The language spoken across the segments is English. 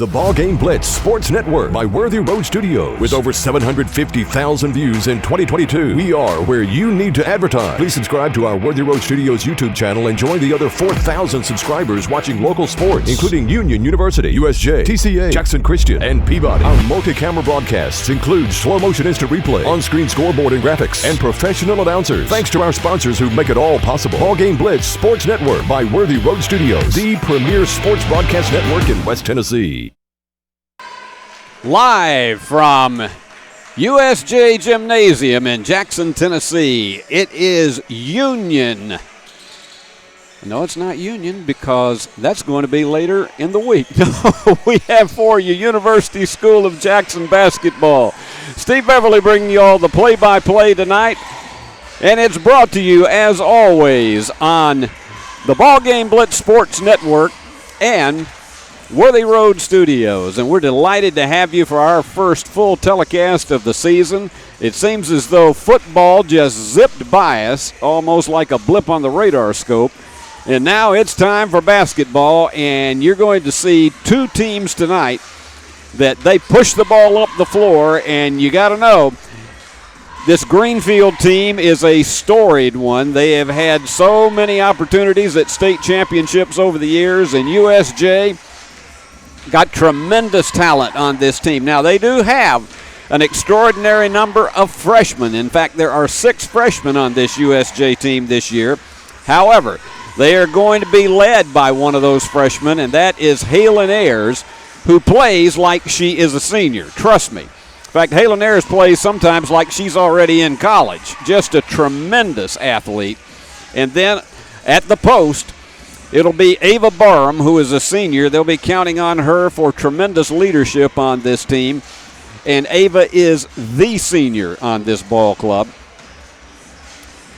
The BallGame Blitz Sports Network by Worthy Road Studios. With over 750,000 views in 2022, we are where you need to advertise. Please subscribe to our Worthy Road Studios YouTube channel and join the other 4,000 subscribers watching local sports, including Union University, USJ, TCA, Jackson Christian, and Peabody. Our multi-camera broadcasts include slow-motion instant replay, on-screen scoreboard and graphics, and professional announcers. Thanks to our sponsors who make it all possible. BallGame Blitz Sports Network by Worthy Road Studios, the premier sports broadcast network in West Tennessee. Live from USJ Gymnasium in Jackson, Tennessee, it is Union. No, it's not Union because that's going to be later in the week. No, we have for you University School of Jackson basketball. Steve Beverly bringing you all the play-by-play tonight, and it's brought to you, as always, on the BallGame Blitz Sports Network and Worthy Road Studios, and we're delighted to have you for our first full telecast of the season. It seems as though football just zipped by us, almost like a blip on the radar scope, and now it's time for basketball, and you're going to see two teams tonight that they push the ball up the floor, and you got to know, this Greenfield team is a storied one. They have had so many opportunities at state championships over the years, and USJ got tremendous talent on this team. Now, they do have an extraordinary number of freshmen. In fact, there are 6 freshmen on this USJ team this year. However, they are going to be led by one of those freshmen, and that is Halen Ayers, who plays like she is a senior. Trust me. In fact, Halen Ayers plays sometimes like she's already in college. Just a tremendous athlete. And then at the post, it'll be Ava Barham, who is a senior. They'll be counting on her for tremendous leadership on this team. And Ava is the senior on this ball club.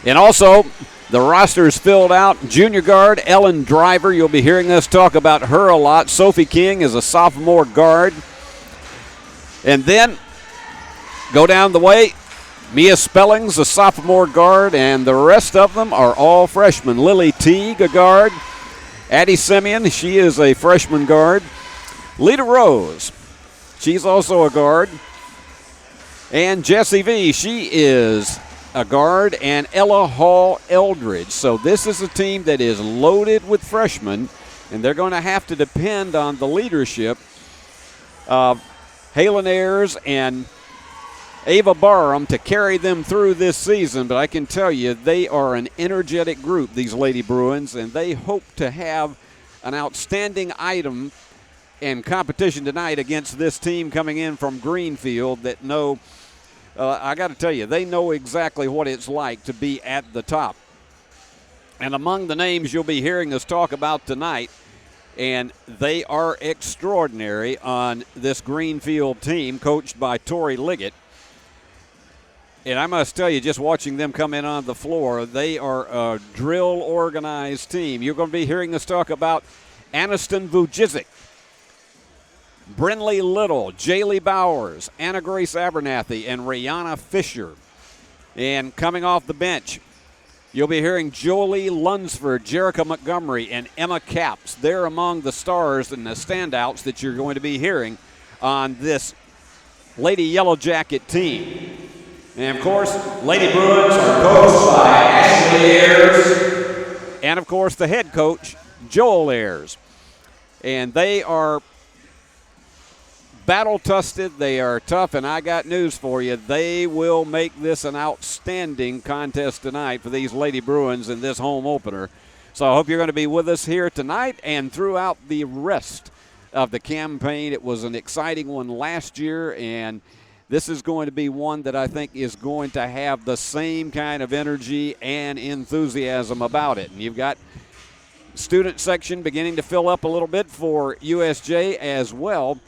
And also, the roster is filled out. Junior guard Ellen Driver, you'll be hearing us talk about her a lot. Sophie King is a sophomore guard. And then, go down the way, Mia Spellings, a sophomore guard, and the rest of them are all freshmen. Lily Teague, a guard. Addie Simeon, she is a freshman guard. Lita Rose, she's also a guard. And Jessie V, she is a guard. And Ella Hall Eldridge. So this is a team that is loaded with freshmen, and they're going to have to depend on the leadership of Halen Ayers and Ava Barham to carry them through this season, but I can tell you they are an energetic group, these Lady Bruins, and they hope to have an outstanding item and competition tonight against this team coming in from Greenfield that know, I got to tell you, they know exactly what it's like to be at the top. And among the names you'll be hearing us talk about tonight, and they are extraordinary on this Greenfield team coached by Tori Liggett. And I must tell you, just watching them come in on the floor, they are a drill-organized team. You're going to be hearing us talk about Aniston Vujizic, Brinley Little, Jaylee Bowers, Anna Grace Abernathy, and Rihanna Fisher. And coming off the bench, you'll be hearing Jolie Lunsford, Jerica Montgomery, and Emma Capps. They're among the stars and the standouts that you're going to be hearing on this Lady Yellow Jacket team. And, of course, Lady Bruins are coached by Ashley Ayers. And, of course, the head coach, Joel Ayers. And they are battle-tested. They are tough, and I got news for you. They will make this an outstanding contest tonight for these Lady Bruins in this home opener. So I hope you're going to be with us here tonight and throughout the rest of the campaign. It was an exciting one last year, and this is going to be one that I think is going to have the same kind of energy and enthusiasm about it. And you've got student section beginning to fill up a little bit for USJ, as well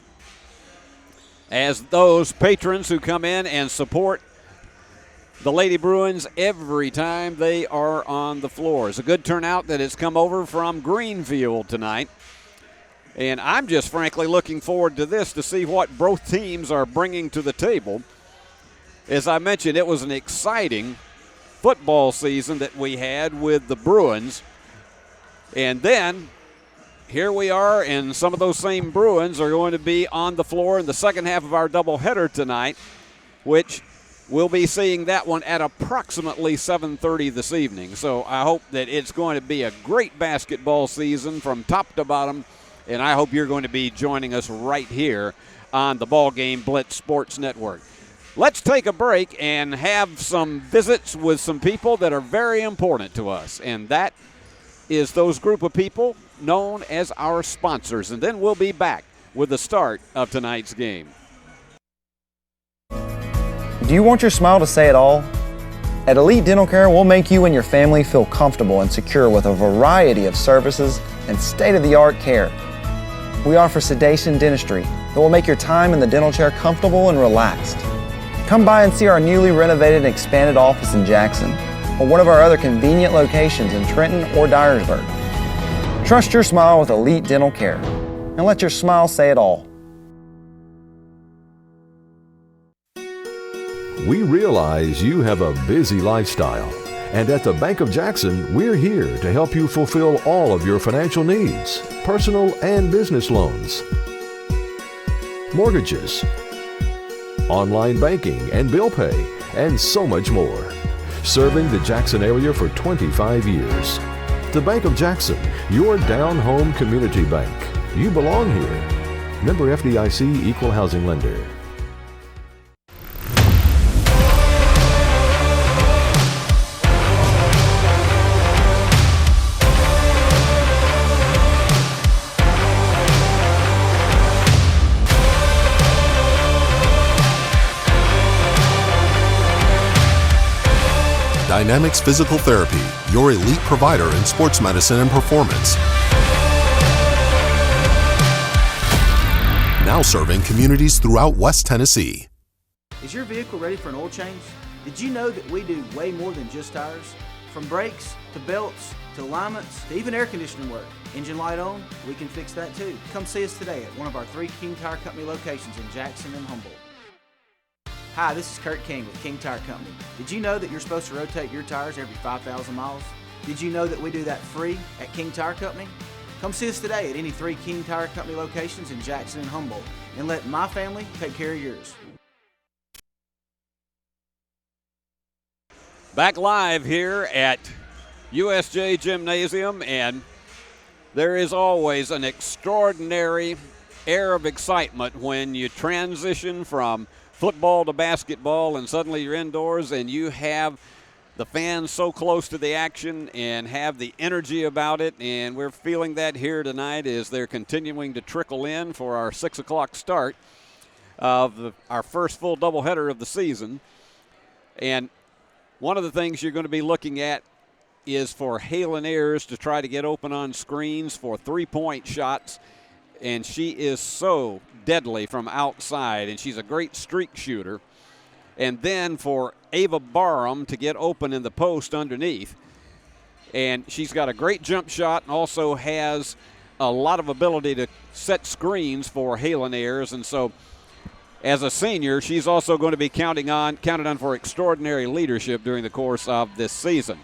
as those patrons who come in and support the Lady Bruins every time they are on the floor. It's a good turnout that has come over from Greenfield tonight. And I'm just frankly looking forward to this to see what both teams are bringing to the table. As I mentioned, it was an exciting football season that we had with the Bruins. And then here we are, and some of those same Bruins are going to be on the floor in the second half of our doubleheader tonight, which we'll be seeing that one at approximately 7:30 this evening. So I hope that it's going to be a great basketball season from top to bottom, and I hope you're going to be joining us right here on the BallGame Blitz Sports Network. Let's take a break and have some visits with some people that are very important to us, and that is those group of people known as our sponsors. And then we'll be back with the start of tonight's game. Do you want your smile to say it all? At Elite Dental Care, we'll make you and your family feel comfortable and secure with a variety of services and state-of-the-art care. We offer sedation dentistry that will make your time in the dental chair comfortable and relaxed. Come by and see our newly renovated and expanded office in Jackson, or one of our other convenient locations in Trenton or Dyersburg. Trust your smile with Elite Dental Care, and let your smile say it all. We realize you have a busy lifestyle, and at the Bank of Jackson, we're here to help you fulfill all of your financial needs, personal and business loans, mortgages, online banking and bill pay, and so much more. Serving the Jackson area for 25 years. The Bank of Jackson, your down-home community bank. You belong here. Member FDIC, Equal Housing Lender. Dynamics Physical Therapy, your elite provider in sports medicine and performance. Now serving communities throughout West Tennessee. Is your vehicle ready for an oil change? Did you know that we do way more than just tires? From brakes, to belts, to alignments, to even air conditioning work. Engine light on? We can fix that too. Come see us today at one of our 3 King Tire Company locations in Jackson and Humboldt. Hi, this is Kurt King with King Tire Company. Did you know that you're supposed to rotate your tires every 5,000 miles? Did you know that we do that free at King Tire Company? Come see us today at any 3 King Tire Company locations in Jackson and Humboldt, and let my family take care of yours. Back live here at USJ Gymnasium, and there is always an extraordinary air of excitement when you transition from football to basketball, and suddenly you're indoors and you have the fans so close to the action and have the energy about it, and we're feeling that here tonight as they're continuing to trickle in for our 6 o'clock start of our first full doubleheader of the season. And one of the things you're going to be looking at is for Halen Ayers to try to get open on screens for three-point shots, and she is so deadly from outside, and she's a great streak shooter. And then for Ava Barham to get open in the post underneath. And she's got a great jump shot and also has a lot of ability to set screens for Halen Ayers. And so as a senior, she's also going to be counted on for extraordinary leadership during the course of this season.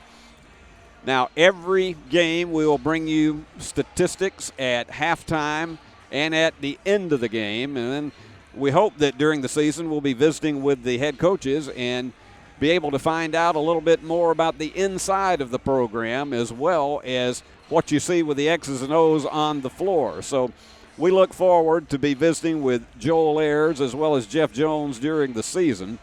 Now, every game we will bring you statistics at halftime and at the end of the game. And then we hope that during the season we'll be visiting with the head coaches and be able to find out a little bit more about the inside of the program, as well as what you see with the X's and O's on the floor. So we look forward to be visiting with Joel Ayers as well as Jeff Jones during the season.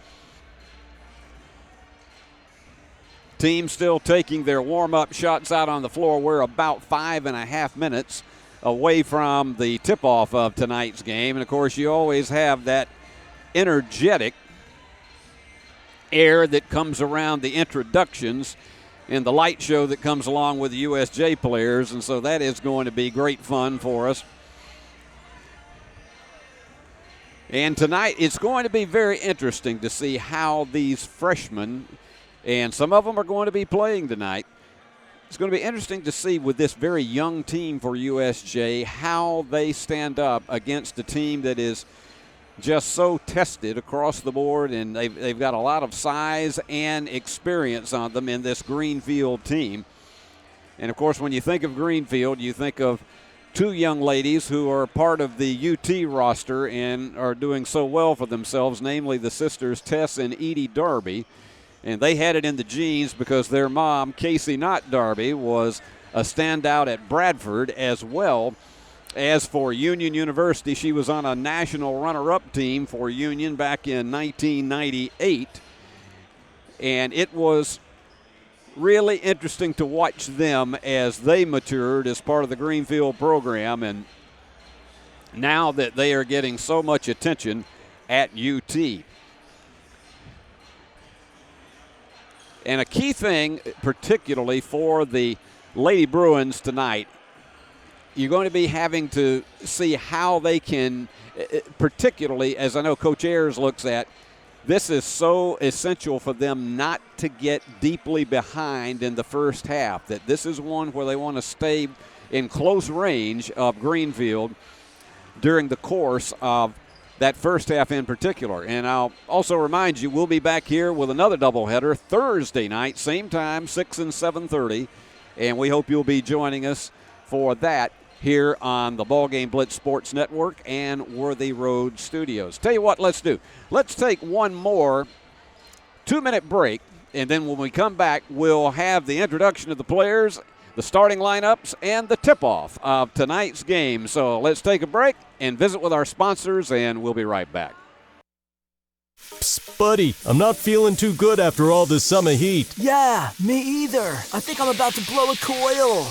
Team still taking their warm-up shots out on the floor. We're about 5.5 minutes away from the tip-off of tonight's game. And, of course, you always have that energetic air that comes around the introductions and the light show that comes along with the USJ players. And so that is going to be great fun for us. And tonight it's going to be very interesting to see how these freshmen, and some of them are going to be playing tonight, it's going to be interesting to see with this very young team for USJ how they stand up against a team that is just so tested across the board, and they've got a lot of size and experience on them in this Greenfield team. And, of course, when you think of Greenfield, you think of two young ladies who are part of the UT roster and are doing so well for themselves, namely the sisters Tess and Edie Darby. And they had it in the genes because their mom, Casey Knott Darby, was a standout at Bradford, as well as for Union University. She was on a national runner-up team for Union back in 1998. And it was really interesting to watch them as they matured as part of the Greenfield program, and now that they are getting so much attention at UT. And a key thing, particularly for the Lady Bruins tonight, you're going to be having to see how they can, particularly as I know Coach Ayers looks at, this is so essential for them not to get deeply behind in the first half, that this is one where they want to stay in close range of Greenfield during the course of that first half in particular. And I'll also remind you, we'll be back here with another doubleheader Thursday night, same time, 6 and 7:30, and we hope you'll be joining us for that here on the BallGame Blitz Sports Network and Worthy Road Studios. Tell you what, let's do. Let's take one more 2-minute break, and then when we come back, we'll have the introduction of the players, the starting lineups, and the tip-off of tonight's game. So let's take a break and visit with our sponsors, and we'll be right back. Psst, buddy, I'm not feeling too good after all this summer heat. Yeah, me either. I think I'm about to blow a coil.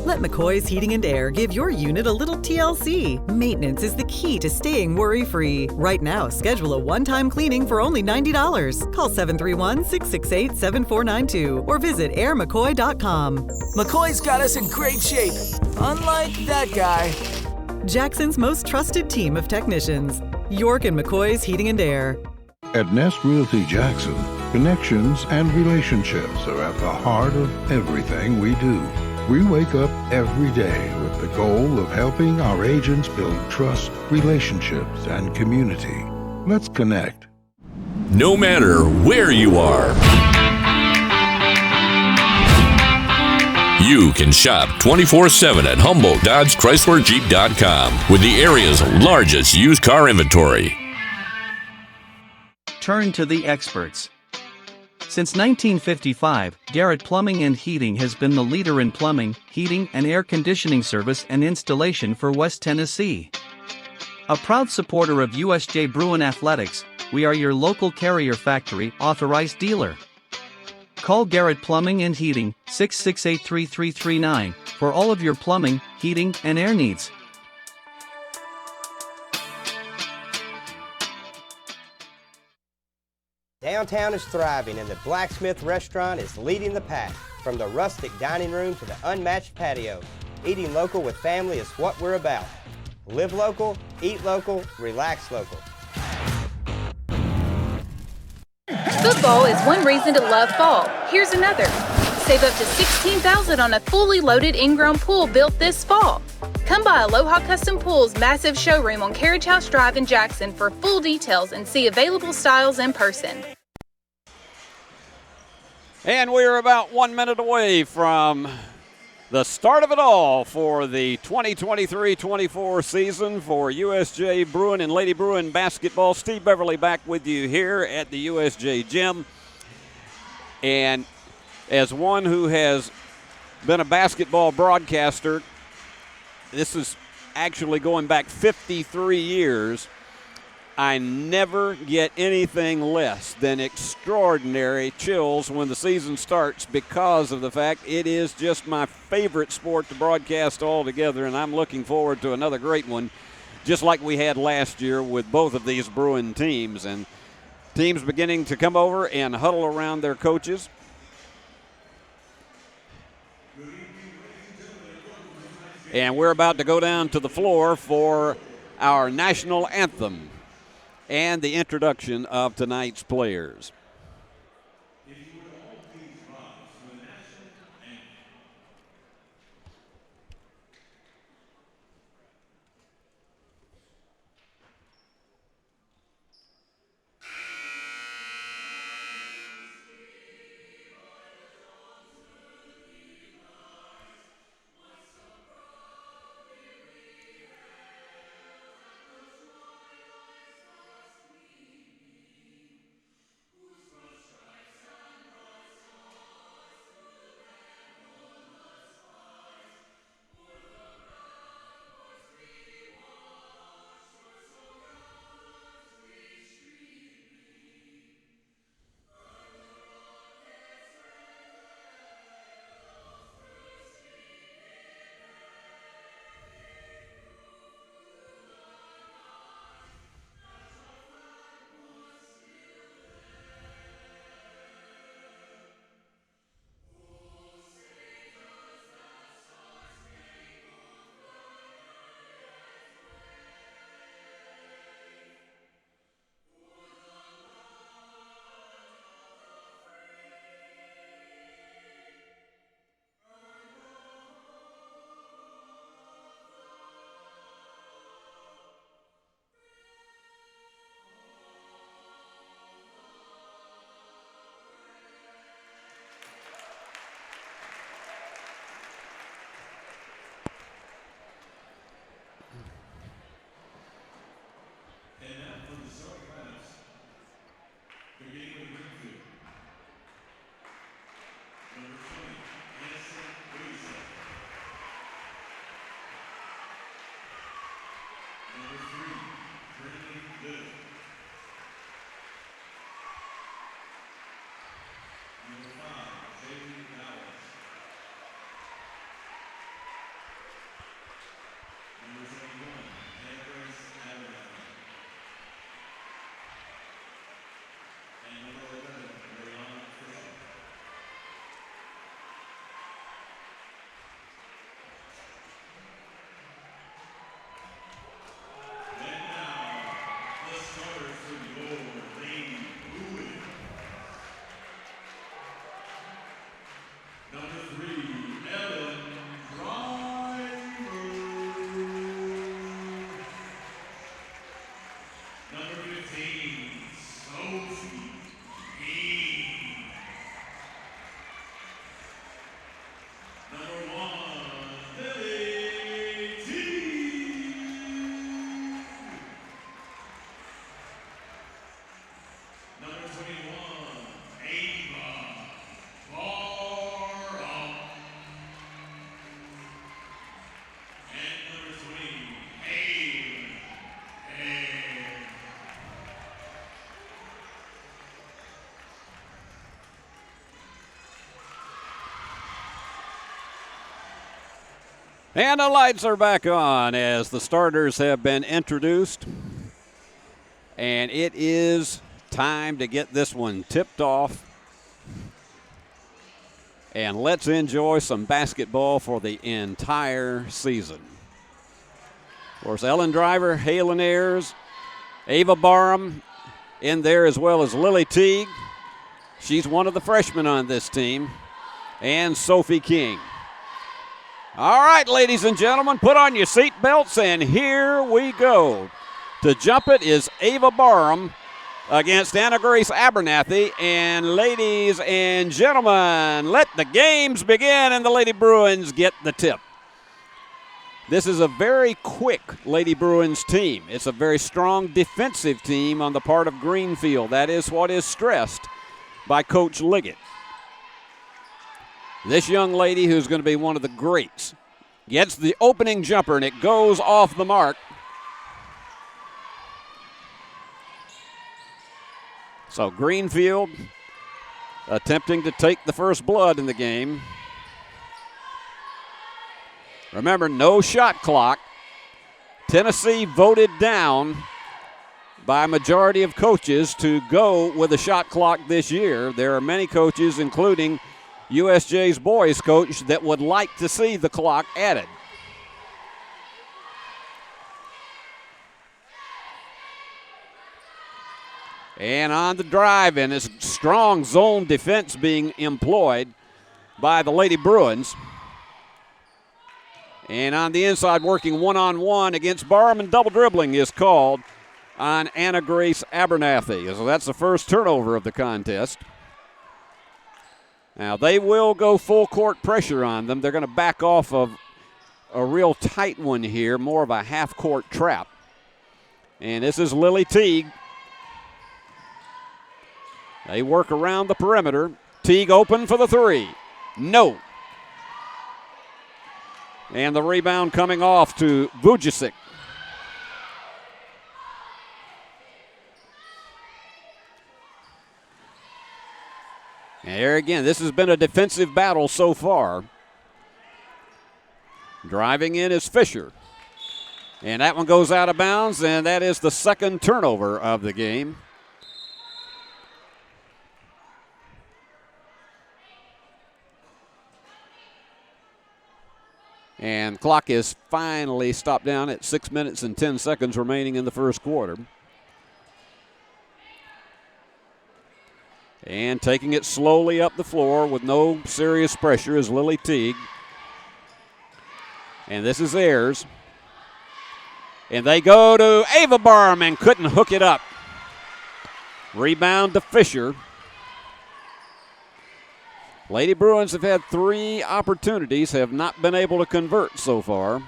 Let McCoy's Heating and Air give your unit a little TLC. Maintenance is the key to staying worry-free. Right now, schedule a one-time cleaning for only $90. Call 731-668-7492 or visit airmccoy.com. McCoy's got us in great shape, unlike that guy. Jackson's most trusted team of technicians. York and McCoy's Heating and Air. At Nest Realty Jackson, connections and relationships are at the heart of everything we do. We wake up every day with the goal of helping our agents build trust, relationships, and community. Let's connect. No matter where you are, you can shop 24/7 at HumboldtDodgeChryslerJeep.com with the area's largest used car inventory. Turn to the experts. Since 1955, Garrett Plumbing and Heating has been the leader in plumbing, heating, and air conditioning service and installation for West Tennessee. A proud supporter of USJ Bruin Athletics, we are your local Carrier Factory authorized dealer. Call Garrett Plumbing and Heating, 668-3339, for all of your plumbing, heating, and air needs. Downtown is thriving and the Blacksmith Restaurant is leading the pack. From the rustic dining room to the unmatched patio, eating local with family is what we're about. Live local, eat local, relax local. Football is one reason to love fall. Here's another. Save up to $16,000 on a fully loaded in-ground pool built this fall. Come by Aloha Custom Pool's massive showroom on Carriage House Drive in Jackson for full details and see available styles in person. And we're about 1 minute away from the start of it all for the 2023-24 season for USJ Bruin and Lady Bruin basketball. Steve Beverly back with you here at the USJ gym. And as one who has been a basketball broadcaster, this is actually going back 53 years, I never get anything less than extraordinary chills when the season starts because of the fact it is just my favorite sport to broadcast altogether, and I'm looking forward to another great one, just like we had last year with both of these Bruin teams. And teams beginning to come over and huddle around their coaches. And we're about to go down to the floor for our national anthem and the introduction of tonight's players. And the lights are back on as the starters have been introduced. And it is time to get this one tipped off. And let's enjoy some basketball for the entire season. Of course, Ellen Driver, Halen Ayers, Ava Barham in there, as well as Lily Teague. She's one of the freshmen on this team. And Sophie King. All right, ladies and gentlemen, put on your seat belts, and here we go. To jump it is Ava Barham against Anna Grace Abernathy. And ladies and gentlemen, let the games begin, and the Lady Bruins get the tip. This is a very quick Lady Bruins team. It's a very strong defensive team on the part of Greenfield. That is what is stressed by Coach Liggett. This young lady, who's going to be one of the greats, gets the opening jumper, and it goes off the mark. So Greenfield attempting to take the first blood in the game. Remember, no shot clock. Tennessee voted down by a majority of coaches to go with a shot clock this year. There are many coaches, including USJ's boys coach, that would like to see the clock added. And on the drive, and it's strong zone defense being employed by the Lady Bruins. And on the inside, working one-on-one against Barham, and double dribbling is called on Anna Grace Abernathy. So that's the first turnover of the contest. Now, they will go full court pressure on them. They're going to back off of a real tight one here, more of a half-court trap. And this is Lily Teague. They work around the perimeter. Teague open for the three. No. And the rebound coming off to Vujicic. And there again, this has been a defensive battle so far. Driving in is Fisher. And that one goes out of bounds, and that is the second turnover of the game. And clock is finally stopped down at 6 minutes and 10 seconds remaining in the first quarter. And taking it slowly up the floor with no serious pressure is Lily Teague. And this is Ayers. And they go to Ava Barham and couldn't hook it up. Rebound to Fisher. Lady Bruins have had 3 opportunities, have not been able to convert so far.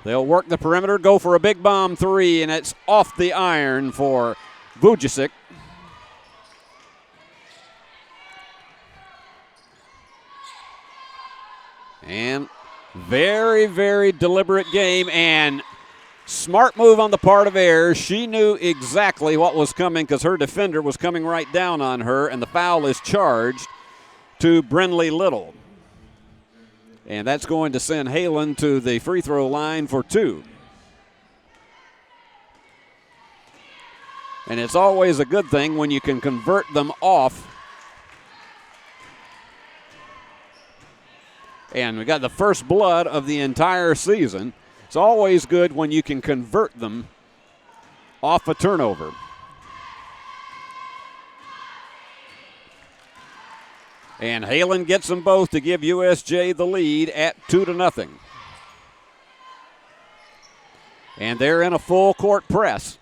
They'll work the perimeter, go for a big bomb three, and it's off the iron for Vujicic. And very, very deliberate game, and smart move on the part of Ayers. She knew exactly what was coming because her defender was coming right down on her, and the foul is charged to Brinley Little. And that's going to send Halen to the free throw line for 2. And it's always a good thing when you can convert them off. And we got the first blood of the entire season. It's always good when you can convert them off a turnover. And Halen gets them both to give USJ the lead at 2-0. And they're in a full court press.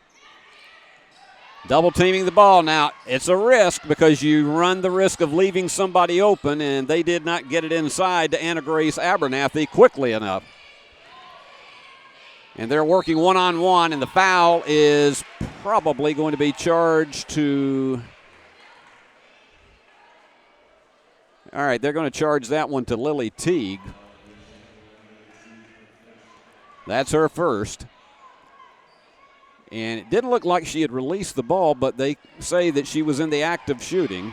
Double teaming the ball. Now, it's a risk because you run the risk of leaving somebody open, and they did not get it inside to Anna Grace Abernathy quickly enough. And they're working one-on-one, and the foul is probably going to be charged to... All right, they're going to charge that one to Lily Teague. That's her first. And it didn't look like she had released the ball, but they say that she was in the act of shooting.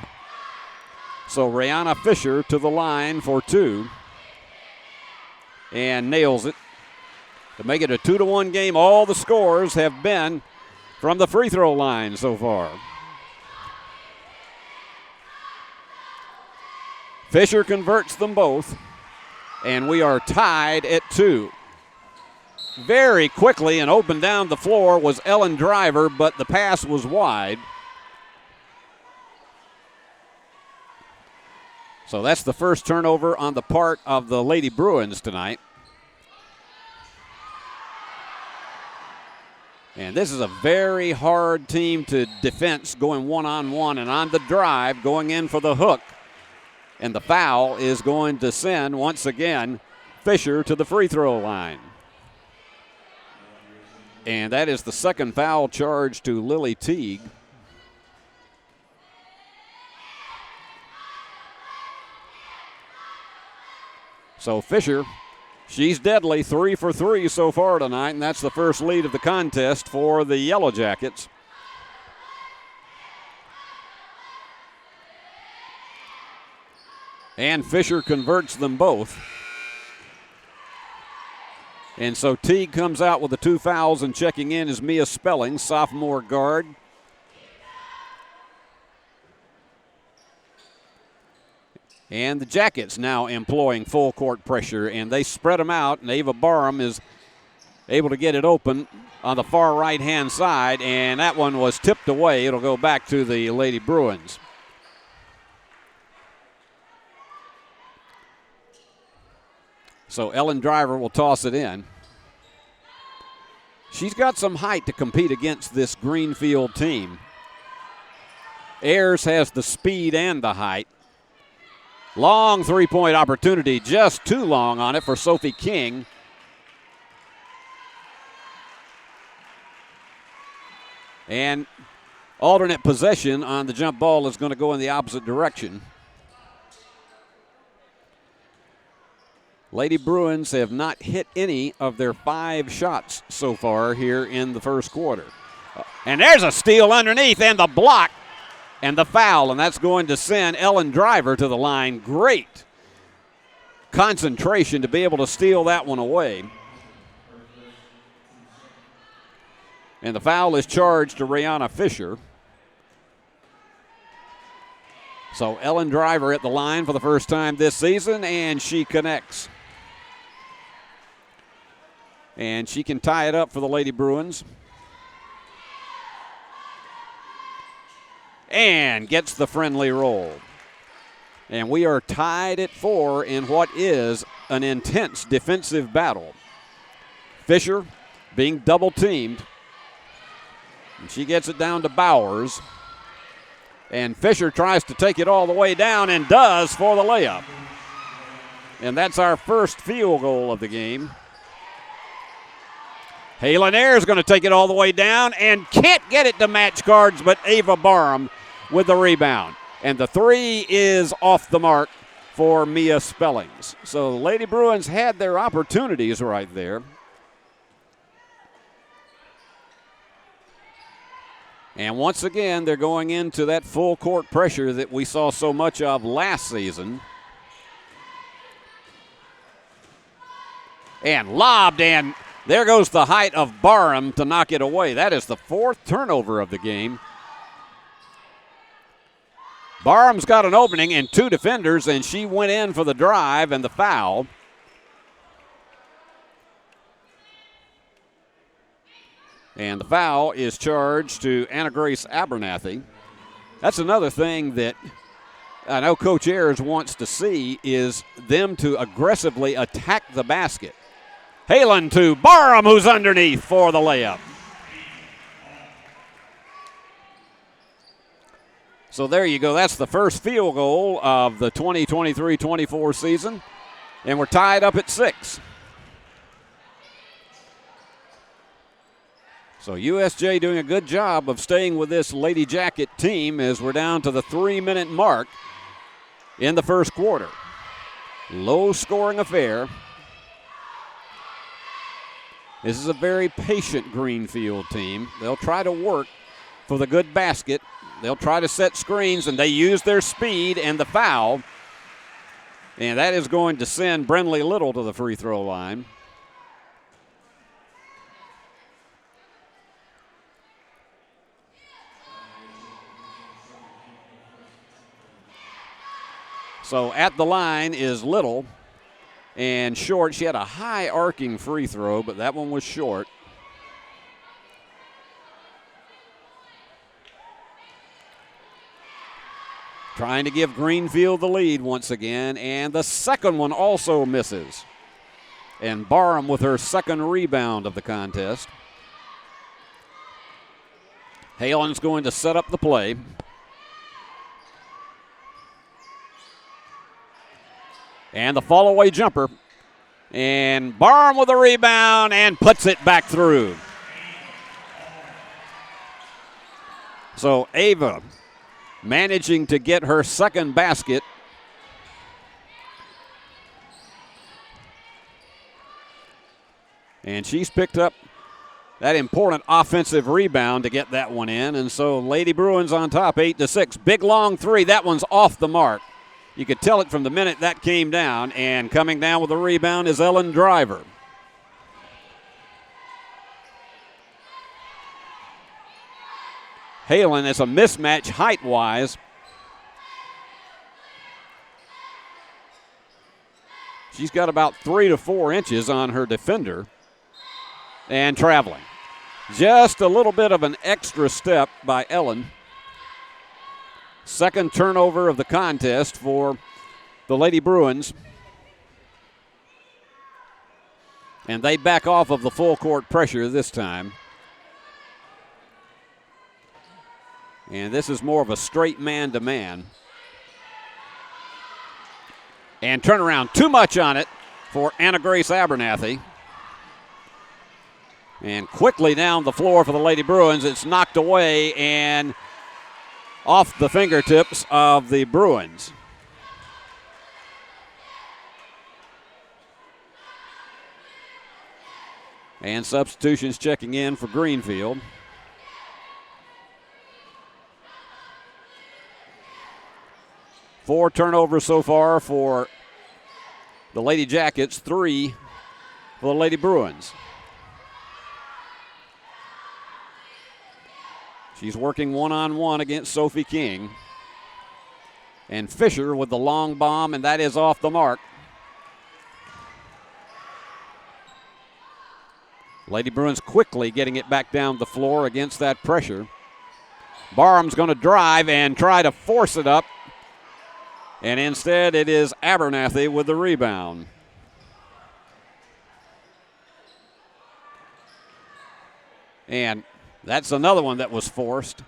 So Rihanna Fisher to the line for 2. And nails it. To make it a 2-1 game, all the scores have been from the free throw line so far. Fisher converts them both, and we are tied at 2. Very quickly and open down the floor was Ellen Driver, but the pass was wide. So that's the first turnover on the part of the Lady Bruins tonight. And this is a very hard team to defense going one-on-one, and on the drive going in for the hook. And the foul is going to send, once again, Fisher to the free throw line. And that is the second foul charge to Lily Teague. So Fisher, she's deadly, 3 for 3 so far tonight, and that's the first lead of the contest for the Yellow Jackets. And Fisher converts them both. And so Teague comes out with the 2 fouls, and checking in is Mia Spelling, sophomore guard. And the Jackets now employing full court pressure, and they spread them out, and Ava Barham is able to get it open on the far right-hand side, and that one was tipped away. It'll go back to the Lady Bruins. So Ellen Driver will toss it in. She's got some height to compete against this Greenfield team. Ayers has the speed and the height. Long three-point opportunity, just too long on it for Sophie King. And alternate possession on the jump ball is going to go in the opposite direction. Lady Bruins have not hit any of their 5 shots so far here in the first quarter. And there's a steal underneath and the block and the foul, and that's going to send Ellen Driver to the line. Great concentration to be able to steal that one away. And the foul is charged to Rihanna Fisher. So Ellen Driver at the line for the first time this season, and she connects. And she can tie it up for the Lady Bruins. And gets the friendly roll. And we are tied at 4 in what is an intense defensive battle. Fisher being double teamed. And she gets it down to Bowers. And Fisher tries to take it all the way down and does for the layup. And that's our first field goal of the game. Halen Ayers is going to take it all the way down and can't get it to match cards, but Ava Barham with the rebound. And the 3 is off the mark for Mia Spellings. So the Lady Bruins had their opportunities right there. And once again, they're going into that full court pressure that we saw so much of last season. And lobbed, and there goes the height of Barham to knock it away. That is the 4th turnover of the game. Barham's got an opening and 2 defenders, and she went in for the drive and the foul. And the foul is charged to Anna Grace Abernathy. That's another thing that I know Coach Ayers wants to see is them to aggressively attack the basket. Halen to Barham, who's underneath for the layup. So there you go. That's the first field goal of the 2023-24 season. And we're tied up at 6. So USJ doing a good job of staying with this Lady Jacket team as we're down to the 3-minute mark in the first quarter. Low-scoring affair. This is a very patient Greenfield team. They'll try to work for the good basket they'll try to set screens, and they use their speed and the foul. And that is going to send Brenley Little to the free throw line. So at the line is Little, and short. She had a high arcing free throw, but that one was short. Trying to give Greenfield the lead once again, and the second one also misses. And Barham with her second rebound of the contest. Halen's going to set up the play. And the fall-away jumper. And Barham with a rebound and puts it back through. So Ava managing to get her second basket. And she's picked up that important offensive rebound to get that one in. And so Lady Bruins on top, 8-6. Big long three. That one's off the mark. You could tell it from the minute that came down. And coming down with a rebound is Ellen Driver. Halen is a mismatch height-wise. She's got about 3 to 4 inches on her defender. And traveling. Just a little bit of an extra step by Ellen. Second turnover of the contest for the Lady Bruins. And they back off of the full court pressure this time. And this is more of a straight man-to-man. And turnaround, too much on it for Anna Grace Abernathy. And quickly down the floor for the Lady Bruins. It's knocked away and off the fingertips of the Bruins. And substitutions checking in for Greenfield. Four turnovers so far for the Lady Jackets, 3 for the Lady Bruins. She's working one-on-one against Sophie King. And Fisher with the long bomb, and that is off the mark. Lady Bruins quickly getting it back down the floor against that pressure. Barham's going to drive and try to force it up. And instead it is Abernathy with the rebound. And that's another one that was forced.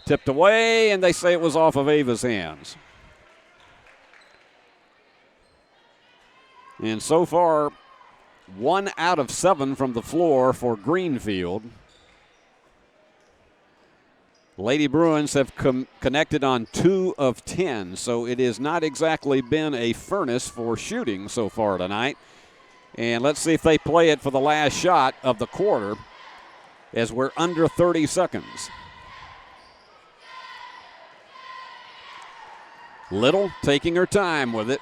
Tipped away, and they say it was off of Ava's hands. And so far, 1 out of 7 from the floor for Greenfield. Lady Bruins have connected on 2 of 10, so it has not exactly been a furnace for shooting so far tonight. And let's see if they play it for the last shot of the quarter, as we're under 30 seconds. Little taking her time with it.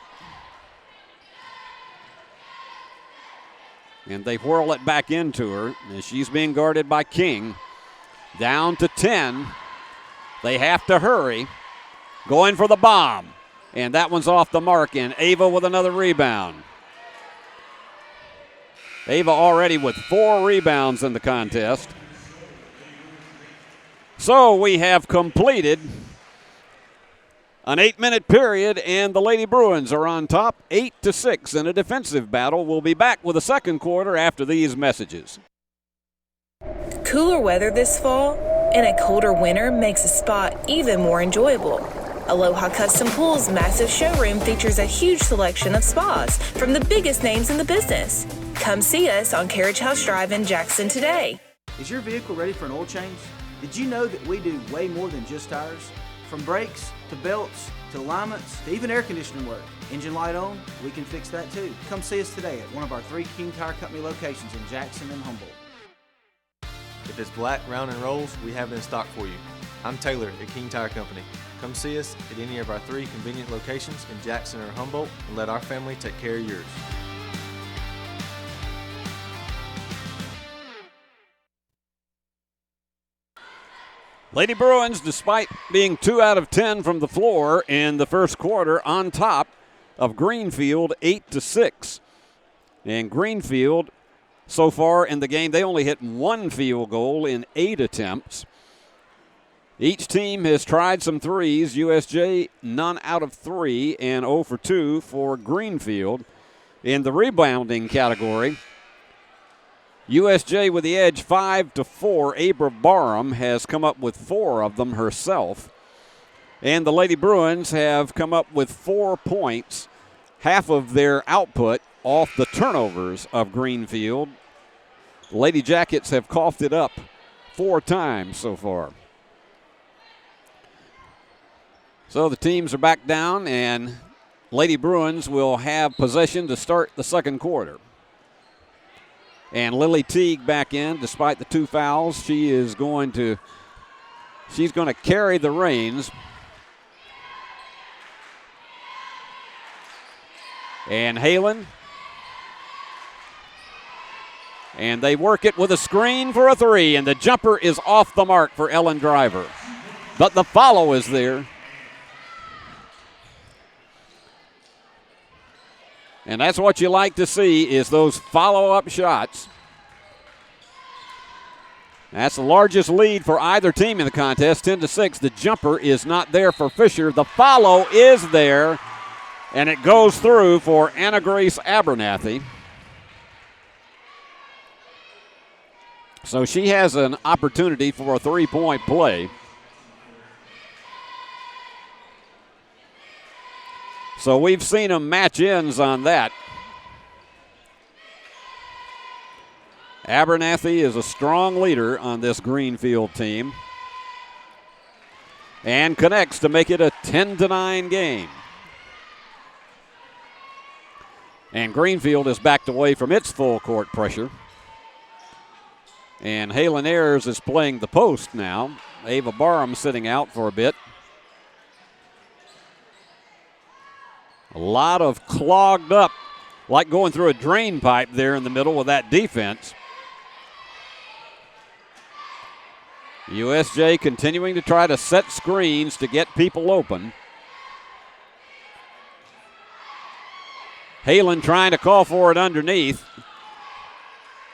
And they whirl it back into her as she's being guarded by King. Down to 10. They have to hurry. Going for the bomb. And that one's off the mark, and Ava with another rebound. Ava already with 4 rebounds in the contest. So we have completed an 8-minute period, and the Lady Bruins are on top 8-6 in a defensive battle. We'll be back with the second quarter after these messages. Cooler weather this fall and a colder winter makes a spa even more enjoyable. Aloha Custom Pool's massive showroom features a huge selection of spas from the biggest names in the business. Come see us on Carriage House Drive in Jackson today. Is your vehicle ready for an oil change? Did you know that we do way more than just tires? From brakes to belts to alignments to even air conditioning work. Engine light on? We can fix that too. Come see us today at one of our 3 King Tire Company locations in Jackson and Humboldt. If it's black, round, and rolls, we have it in stock for you. I'm Taylor at King Tire Company. Come see us at any of our 3 convenient locations in Jackson or Humboldt and let our family take care of yours. Lady Bruins, despite being 2 out of 10 from the floor in the first quarter, on top of Greenfield 8-6. And Greenfield, so far in the game, they only hit 1 field goal in 8 attempts. Each team has tried some threes. USJ, none out of 3, and 0 for 2 for Greenfield. In the rebounding category, USJ with the edge 5-4. Abra Barham has come up with 4 of them herself. And the Lady Bruins have come up with 4 points, half of their output off the turnovers of Greenfield. The Lady Jackets have coughed it up 4 times so far. So the teams are back down, and Lady Bruins will have possession to start the second quarter. And Lily Teague back in despite the 2 fouls. She's going to carry the reins. And Halen. And they work it with a screen for a 3, and the jumper is off the mark for Ellen Driver. But the follow is there. And that's what you like to see, is those follow-up shots. That's the largest lead for either team in the contest, 10-6. The jumper is not there for Fisher. The follow is there, and it goes through for Anna Grace Abernathy. So she has an opportunity for a 3-point play. So we've seen them match ends on that. Abernathy is a strong leader on this Greenfield team and connects to make it a 10-9 game. And Greenfield is backed away from its full court pressure. And Halen Ayers is playing the post now. Ava Barham sitting out for a bit. A lot of clogged up, like going through a drain pipe there in the middle with that defense. USJ continuing to try to set screens to get people open. Halen trying to call for it underneath.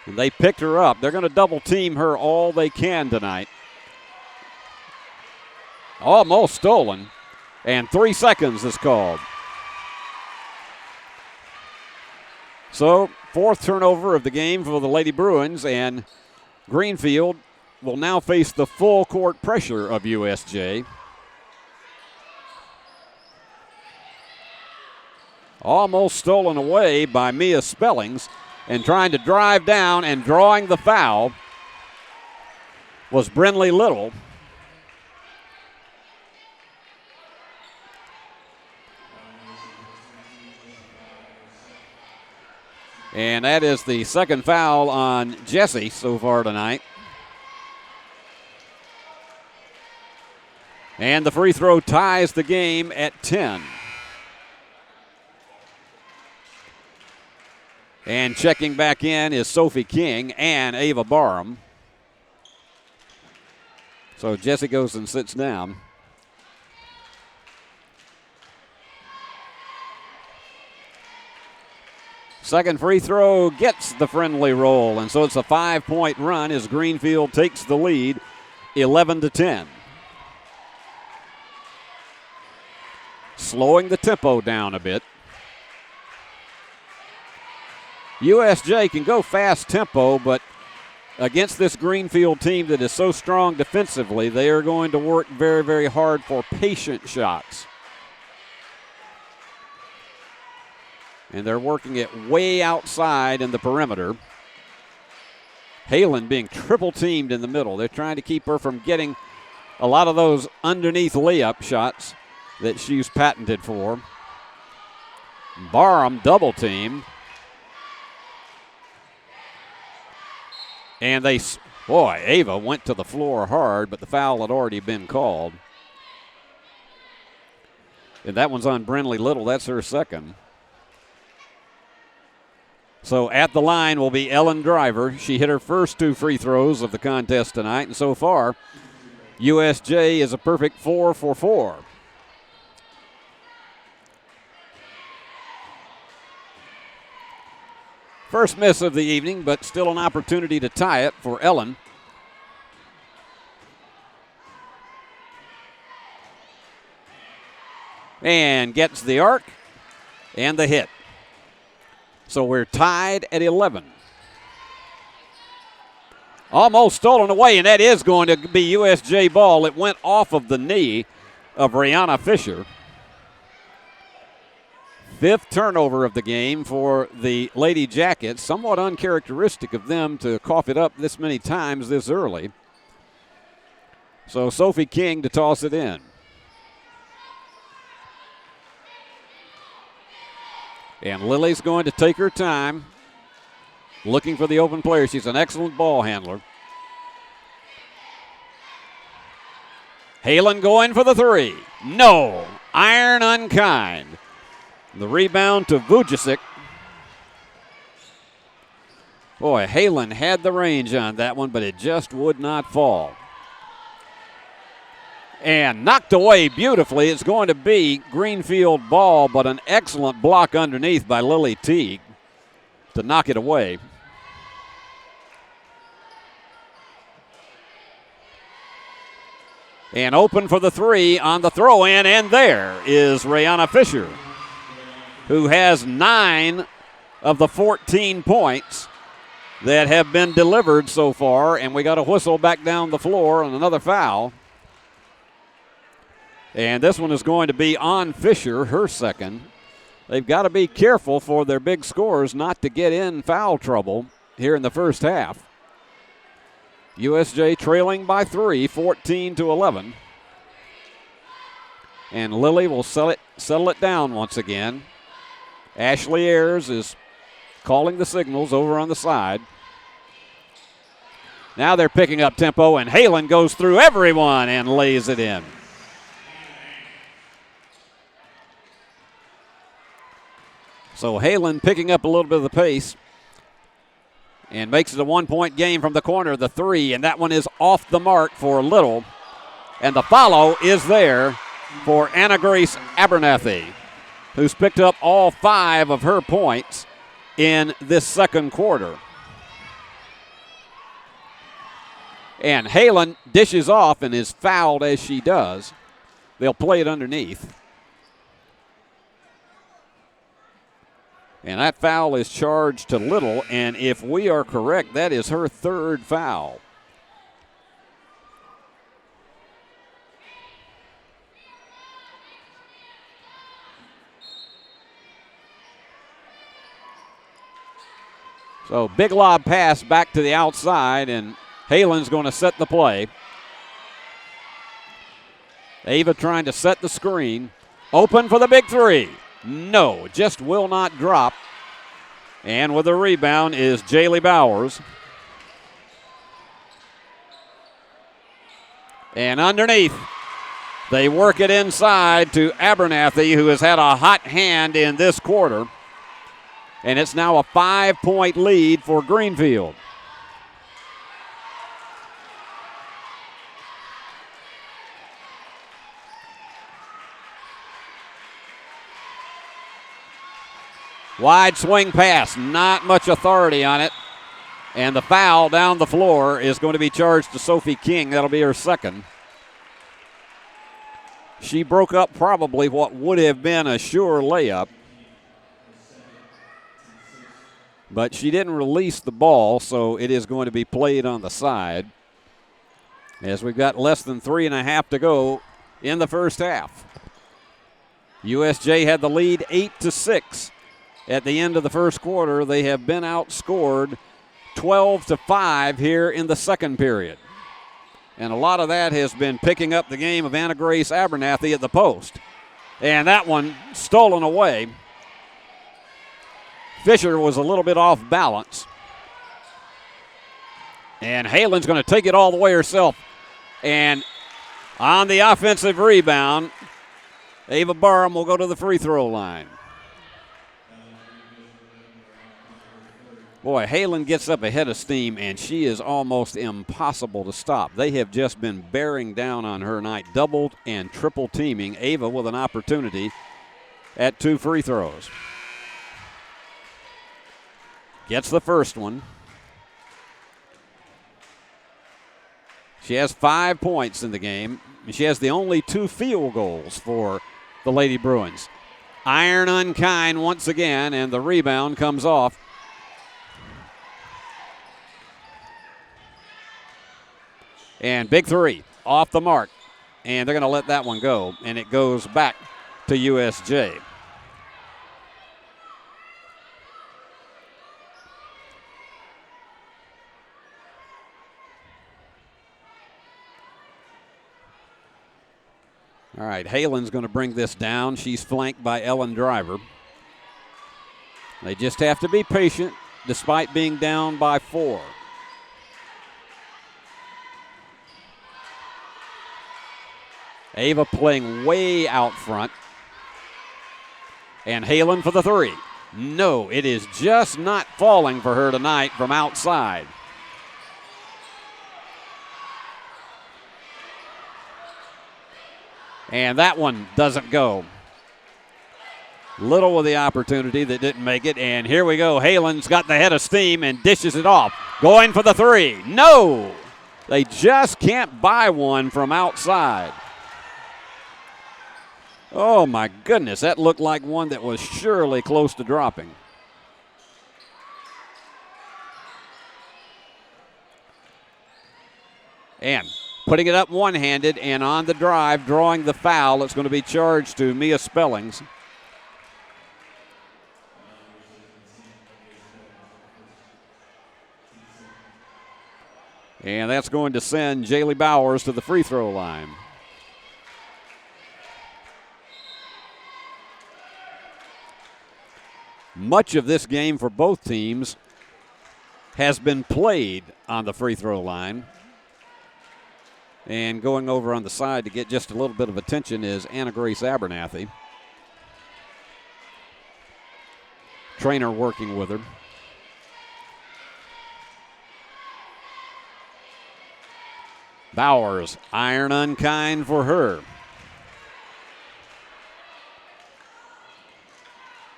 And they picked her up. They're going to double team her all they can tonight. Almost stolen. And 3 seconds is called. So, 4th turnover of the game for the Lady Bruins, and Greenfield will now face the full court pressure of USJ. Almost stolen away by Mia Spellings, and trying to drive down and drawing the foul was Brinley Little. And that is the second foul on Jesse so far tonight. And the free throw ties the game at 10. And checking back in is Sophie King and Ava Barham. So Jesse goes and sits down. Second free throw gets the friendly roll, and so it's a 5-point run as Greenfield takes the lead 11-10. Slowing the tempo down a bit. USJ can go fast tempo, but against this Greenfield team that is so strong defensively, they are going to work very, very hard for patient shots. And they're working it way outside in the perimeter. Halen being triple teamed in the middle. They're trying to keep her from getting a lot of those underneath layup shots that she's patented for. Barham double teamed. And they Boy, Ava went to the floor hard, but the foul had already been called. And that one's on Brinley Little. That's her second. So at the line will be Ellen Driver. She hit her first 2 free throws of the contest tonight, and so far, USJ is a perfect 4 for 4. First miss of the evening, but still an opportunity to tie it for Ellen. And gets the arc and the hit. So we're tied at 11. Almost stolen away, and that is going to be USJ ball. It went off of the knee of Rihanna Fisher. 5th turnover of the game for the Lady Jackets. Somewhat uncharacteristic of them to cough it up this many times this early. So Sophie King to toss it in. And Lily's going to take her time, looking for the open player. She's an excellent ball handler. Halen going for the 3. No. Iron unkind. The rebound to Vujicic. Boy, Halen had the range on that one, but it just would not fall. And knocked away beautifully. It's going to be Greenfield ball, but an excellent block underneath by Lily Teague to knock it away. And open for the 3 on the throw-in, and there is Rihanna Fisher, who has 9 of the 14 points that have been delivered so far, and we got a whistle back down the floor on another foul. And this one is going to be on Fisher, her second. They've got to be careful for their big scorers not to get in foul trouble here in the first half. USJ trailing by 3, 14-11. And Lily will settle it down once again. Ashley Ayers is calling the signals over on the side. Now they're picking up tempo, and Halen goes through everyone and lays it in. So Halen picking up a little bit of the pace and makes it a 1-point game from the corner, the 3, and that one is off the mark for Little. And the follow is there for Anna Grace Abernathy, who's picked up all 5 of her points in this second quarter. And Halen dishes off and is fouled as she does. They'll play it underneath. And that foul is charged to Little, and if we are correct, that is her 3rd foul. So big lob pass back to the outside, and Halen's going to set the play. Ava trying to set the screen. Open for the big 3. No, just will not drop. And with the rebound is Jaylee Bowers. And underneath, they work it inside to Abernathy, who has had a hot hand in this quarter. And it's now a 5-point lead for Greenfield. Wide swing pass, not much authority on it. And the foul down the floor is going to be charged to Sophie King. That'll be her second. She broke up probably what would have been a sure layup. But she didn't release the ball, so it is going to be played on the side as we've got less than 3.5 to go in the first half. USJ had the lead 8-6. At the end of the first quarter, they have been outscored 12-5 here in the second period. And a lot of that has been picking up the game of Anna Grace Abernathy at the post. And that one stolen away. Fisher was a little bit off balance. And Halen's going to take it all the way herself. And on the offensive rebound, Ava Barham will go to the free throw line. Boy, Halen gets up ahead of steam, and she is almost impossible to stop. They have just been bearing down on her tonight, doubled and triple teaming. Ava with an opportunity at 2 free throws. Gets the first one. She has 5 points in the game. She has the only 2 field goals for the Lady Bruins. Iron unkind once again, and the rebound comes off. And big three off the mark. And they're going to let that one go. And it goes back to USJ. All right, Halen's going to bring this down. She's flanked by Ellen Driver. They just have to be patient despite being down by 4. Ava playing way out front. And Halen for the 3. No, it is just not falling for her tonight from outside. And that one doesn't go. Little with the opportunity that didn't make it. And here we go. Halen's got the head of steam and dishes it off. Going for the 3. No! They just can't buy one from outside. Oh, my goodness. That looked like one that was surely close to dropping. And putting it up one-handed and on the drive, drawing the foul. It's going to be charged to Mia Spellings. And that's going to send Jaylee Bowers to the free throw line. Much of this game for both teams has been played on the free throw line. And going over on the side to get just a little bit of attention is Anna Grace Abernathy. Trainer working with her. Bowers, iron unkind for her.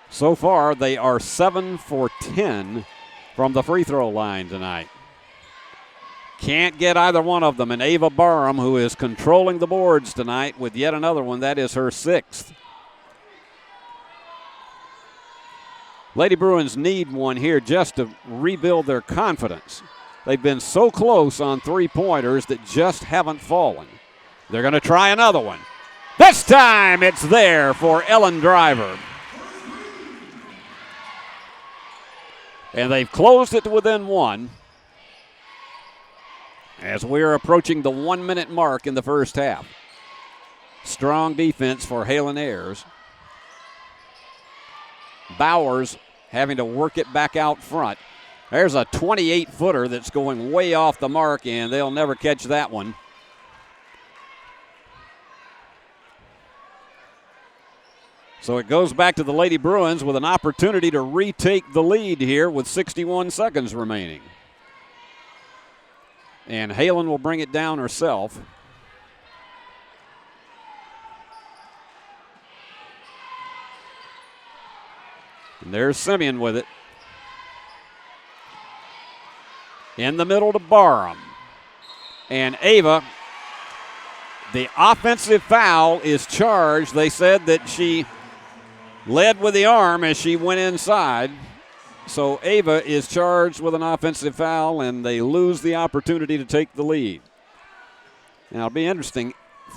So far, they are 7 for 10 from the free throw line tonight. Can't get either one of them. And Ava Barham, who is controlling the boards tonight with yet another one, that is her 6th. Lady Bruins need one here just to rebuild their confidence. They've been so close on three-pointers that just haven't fallen. They're going to try another one. This time it's there for Ellen Driver. And they've closed it to within 1 as we're approaching the 1-minute mark in the first half. Strong defense for Halen Ayers. Bowers having to work it back out front. There's a 28-footer that's going way off the mark, and they'll never catch that one. So it goes back to the Lady Bruins with an opportunity to retake the lead here with 61 seconds remaining. And Halen will bring it down herself. And there's Simeon with it. In the middle to Barham. And Ava, the offensive foul is charged. They said that she led with the arm as she went inside. So Ava is charged with an offensive foul, and they lose the opportunity to take the lead. Now, it'll be interesting.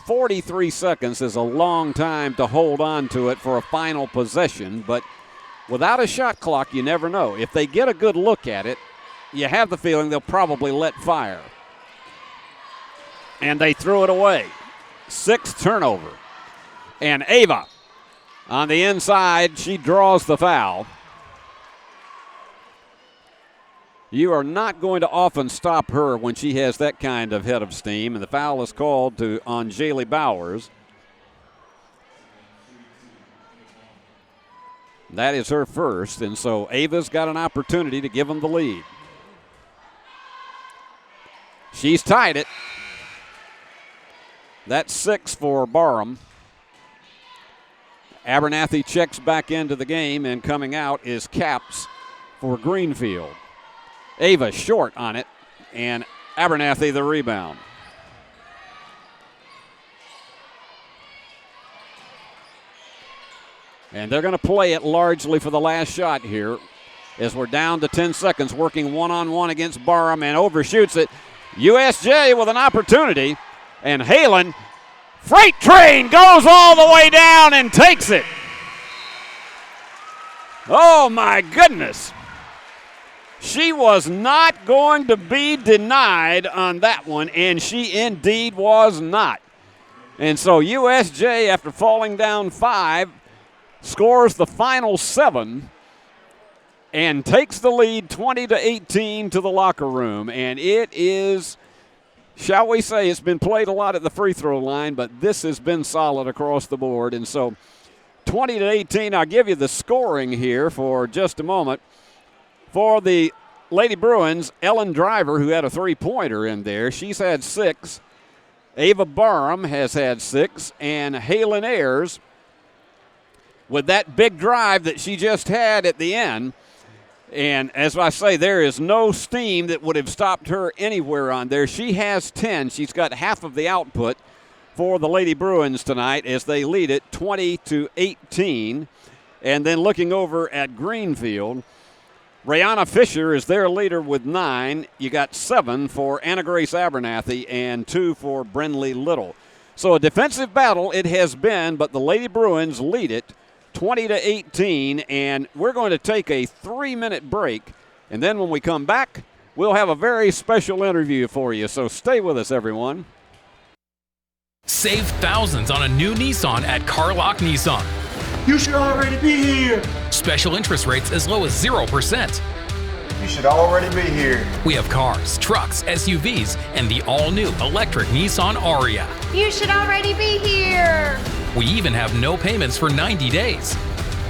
43 seconds is a long time to hold on to it for a final possession, but without a shot clock, you never know. If they get a good look at it, you have the feeling they'll probably let fire. And they threw it away. 6th turnover. And Ava on the inside, she draws the foul. You are not going to often stop her when she has that kind of head of steam, and the foul is called on Jaylee Bowers. That is her first, and so Ava's got an opportunity to give them the lead. She's tied it. That's 6 for Barham. Abernathy checks back into the game, and coming out is Capps for Greenfield. Ava short on it, and Abernathy the rebound. And they're going to play it largely for the last shot here as we're down to 10 seconds, working one-on-one against Barham, and overshoots it. USJ with an opportunity, and Halen, freight train, goes all the way down and takes it. Oh, my goodness. She was not going to be denied on that one, and she indeed was not. And so USJ, after falling down 5, scores the final 7 and takes the lead 20-18 to the locker room. And it is, shall we say, it's been played a lot at the free throw line, but this has been solid across the board. And so 20-18, I'll give you the scoring here for just a moment. For the Lady Bruins, Ellen Driver, who had a three-pointer in there, she's had 6. Ava Barham has had 6. And Halen Ayers, with that big drive that she just had at the end. And as I say, there is no steam that would have stopped her anywhere on there. She has 10. She's got half of the output for the Lady Bruins tonight as they lead it 20-18. And then looking over at Greenfield, Rayana Fisher is their leader with 9. You got 7 for Anna Grace Abernathy and 2 for Brenley Little. So a defensive battle it has been, but the Lady Bruins lead it 20-18, and we're going to take a 3-minute break. And then when we come back, we'll have a very special interview for you. So stay with us, everyone. Save thousands on a new Nissan at Carlock Nissan. You should already be here. Special interest rates as low as 0%. You should already be here. We have cars, trucks, SUVs, and the all-new electric Nissan Aria. You should already be here. We even have no payments for 90 days.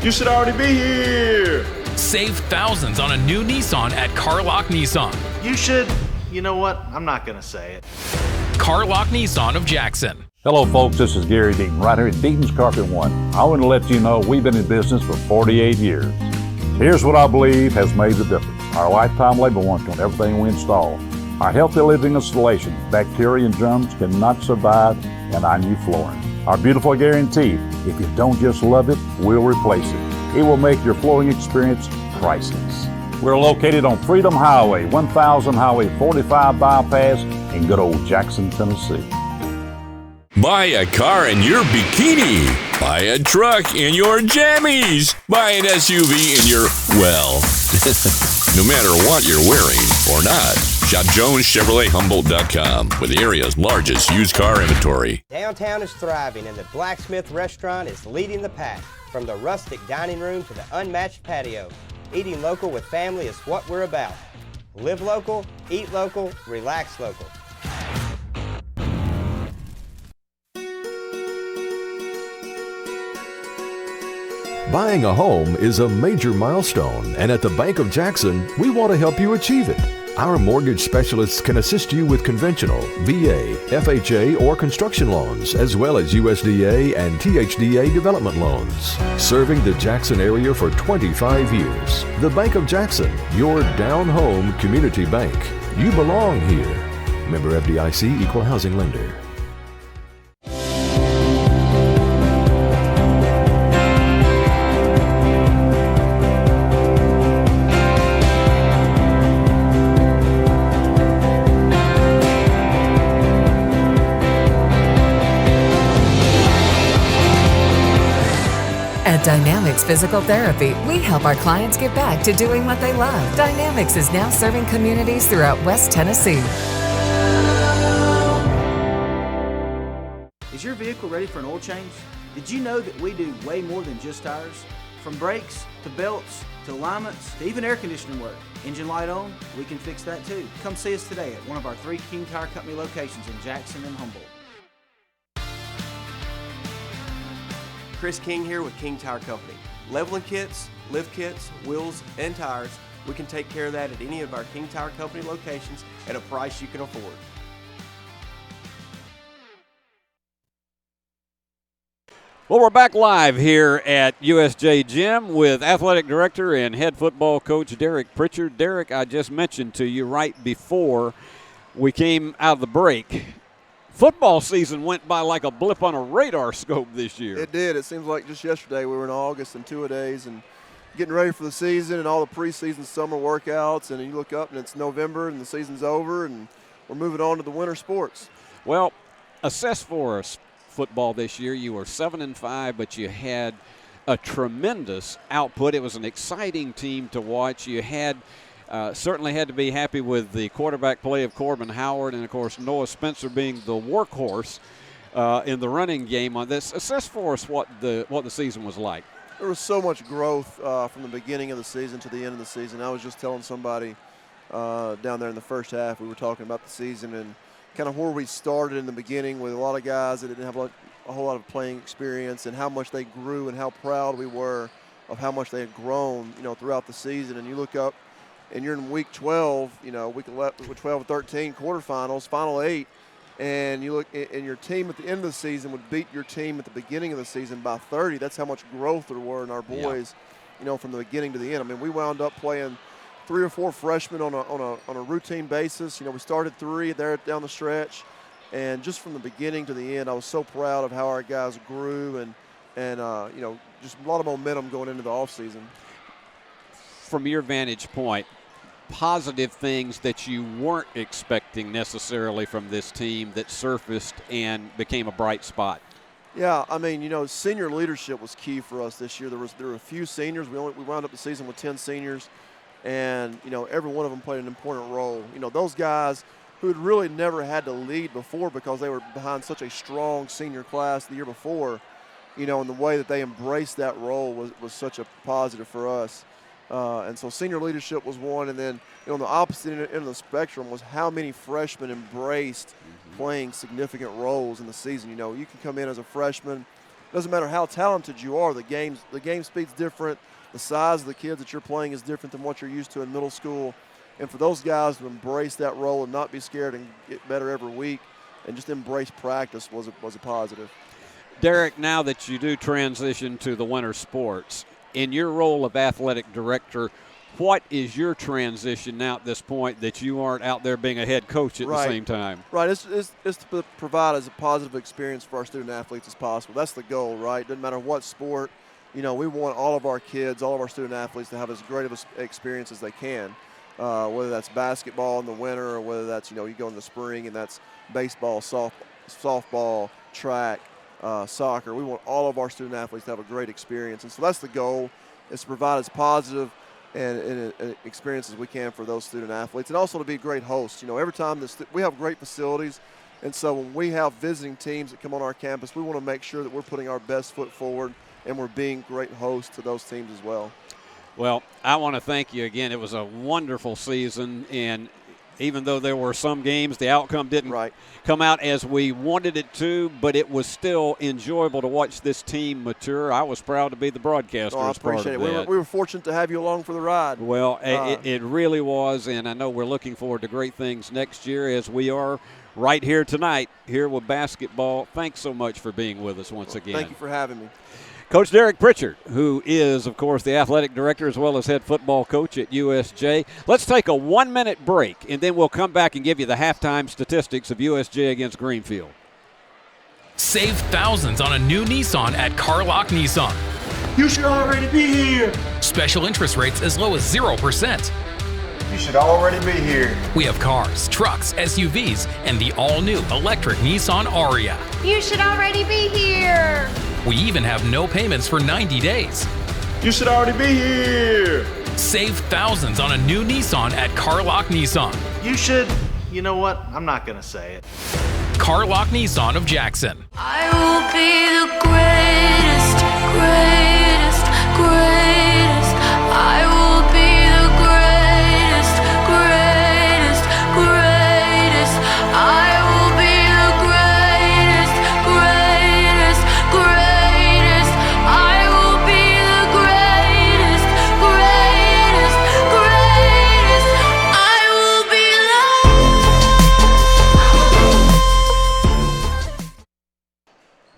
You should already be here. Save thousands on a new Nissan at Carlock Nissan. You should, you know what? I'm not going to say it. Carlock Nissan of Jackson. Hello folks, this is Gary Deaton, right here at Deaton's Carpet One. I want to let you know we've been in business for 48 years. Here's what I believe has made the difference. Our lifetime labor warranty on everything we install. Our healthy living installation, bacteria and germs cannot survive in our new flooring. Our beautiful guarantee, if you don't just love it, we'll replace it. It will make your flooring experience priceless. We're located on Freedom Highway, 1000 Highway 45 bypass in good old Jackson, Tennessee. Buy a car in your bikini. Buy a truck in your jammies. Buy an SUV in your, well, no matter what you're wearing or not. Shop JonesChevroletHumboldt.com with the area's largest used car inventory. Downtown is thriving and the Blacksmith Restaurant is leading the pack. From the rustic dining room to the unmatched patio, eating local with family is what we're about. Live local, eat local, relax local. Buying a home is a major milestone, and at the Bank of Jackson, we want to help you achieve it. Our mortgage specialists can assist you with conventional, VA, FHA, or construction loans, as well as USDA and THDA development loans. Serving the Jackson area for 25 years. The Bank of Jackson, your down-home community bank. You belong here. Member FDIC, Equal Housing Lender. At Dynamics Physical Therapy, we help our clients get back to doing what they love. Dynamics is now serving communities throughout West Tennessee. Is your vehicle ready for an oil change? Did you know that we do way more than just tires? From brakes to belts to alignments to even air conditioning work. Engine light on, we can fix that too. Come see us today at one of our 3 King Tire Company locations in Jackson and Humboldt. Chris King here with King Tire Company. Leveling kits, lift kits, wheels, and tires, we can take care of that at any of our King Tire Company locations at a price you can afford. Well, we're back live here at USJ Gym with Athletic Director and Head Football Coach Derek Pritchard. Derek, I just mentioned to you right before we came out of the break, football season went by like a blip on a radar scope this year. It did. It seems like just yesterday we were in August and 2-a-days and getting ready for the season and all the preseason summer workouts, and you look up and it's November and the season's over and we're moving on to the winter sports. Well, assess for us football this year. You were 7-5, but you had a tremendous output. It was an exciting team to watch. You had certainly had to be happy with the quarterback play of Corbin Howard, and of course Noah Spencer being the workhorse in the running game on this. Assess for us what the season was like. There was so much growth from the beginning of the season to the end of the season. I was just telling somebody down there in the first half, we were talking about the season and kind of where we started in the beginning with a lot of guys that didn't have a whole lot of playing experience, and how much they grew and how proud we were of how much they had grown, throughout the season. And you look up and you're in week 12, week 11, with 12 and 13 quarterfinals, final 8, and you look and your team at the end of the season would beat your team at the beginning of the season by 30. That's how much growth there were in our boys, from the beginning to the end. I mean, we wound up playing 3 or 4 freshmen on a routine basis. We started 3 there down the stretch, and just from the beginning to the end, I was so proud of how our guys grew and just a lot of momentum going into the offseason. From your vantage point, positive things that you weren't expecting necessarily from this team that surfaced and became a bright spot? Yeah, I mean, senior leadership was key for us this year. There were a few seniors. We wound up the season with 10 seniors. And, every one of them played an important role. Those guys who had really never had to lead before because they were behind such a strong senior class the year before, and the way that they embraced that role was such a positive for us. And so senior leadership was one. And then, on the opposite end of the spectrum was how many freshmen embraced playing significant roles in the season. You can come in as a freshman. Doesn't matter how talented you are. The game speed's different. The size of the kids that you're playing is different than what you're used to in middle school. And for those guys to embrace that role and not be scared and get better every week and just embrace practice was a positive. Derek, now that you do transition to the winter sports, in your role of athletic director, what is your transition now at this point that you aren't out there being a head coach at the same time? Right. It's to provide as a positive experience for our student athletes as possible. That's the goal, right? Doesn't matter what sport. We want all of our kids, all of our student athletes to have as great of an experience as they can, whether that's basketball in the winter or whether that's, you go in the spring and that's baseball, softball, track, soccer. We want all of our student athletes to have a great experience. And so that's the goal, is to provide as positive and experience as we can for those student athletes, and also to be great hosts. Every time we have great facilities, and so when we have visiting teams that come on our campus, we want to make sure that we're putting our best foot forward and we're being great hosts to those teams as well. Well, I want to thank you again. It was a wonderful season, and even though there were some games, the outcome didn't come out as we wanted it to, but it was still enjoyable to watch this team mature. I was proud to be the broadcaster as part of that. I appreciate it. We were fortunate to have you along for the ride. Well, it really was, and I know we're looking forward to great things next year, as we are right here tonight here with basketball. Thanks so much for being with us once again. Thank you for having me. Coach Derek Pritchard, who is, of course, the athletic director as well as head football coach at USJ. Let's take a 1-minute break, and then we'll come back and give you the halftime statistics of USJ against Greenfield. Save thousands on a new Nissan at Carlock Nissan. You should already be here. Special interest rates as low as 0%. You should already be here. We have cars, trucks, SUVs, and the all-new electric Nissan Aria. You should already be here. We even have no payments for 90 days. You should already be here. Save thousands on a new Nissan at Carlock Nissan. You should. You know what? I'm not going to say it. Carlock Nissan of Jackson. I will be the greatest, greatest, greatest.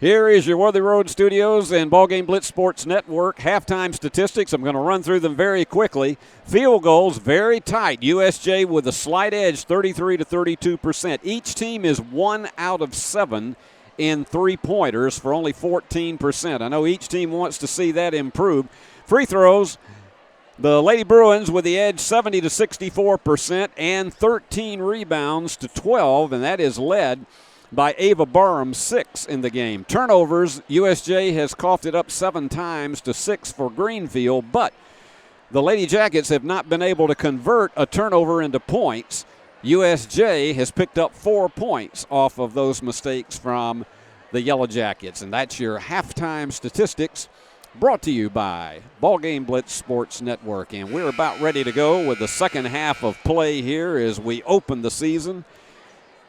Here is your Worthy Road Studios and BallGame Blitz Sports Network halftime statistics. I'm going to run through them very quickly. Field goals, very tight. USJ with a slight edge, 33 to 32%. Each team is 1 out of 7 in three-pointers for only 14%. I know each team wants to see that improve. Free throws, the Lady Bruins with the edge, 70 to 64%, and 13 rebounds to 12, and that is led by Ava Barham, 6 in the game. Turnovers, USJ has coughed it up 7 times to 6 for Greenfield, but the Lady Jackets have not been able to convert a turnover into points. USJ has picked up 4 points off of those mistakes from the Yellow Jackets, and that's your halftime statistics brought to you by BallGame Blitz Sports Network. And we're about ready to go with the second half of play here as we open the season,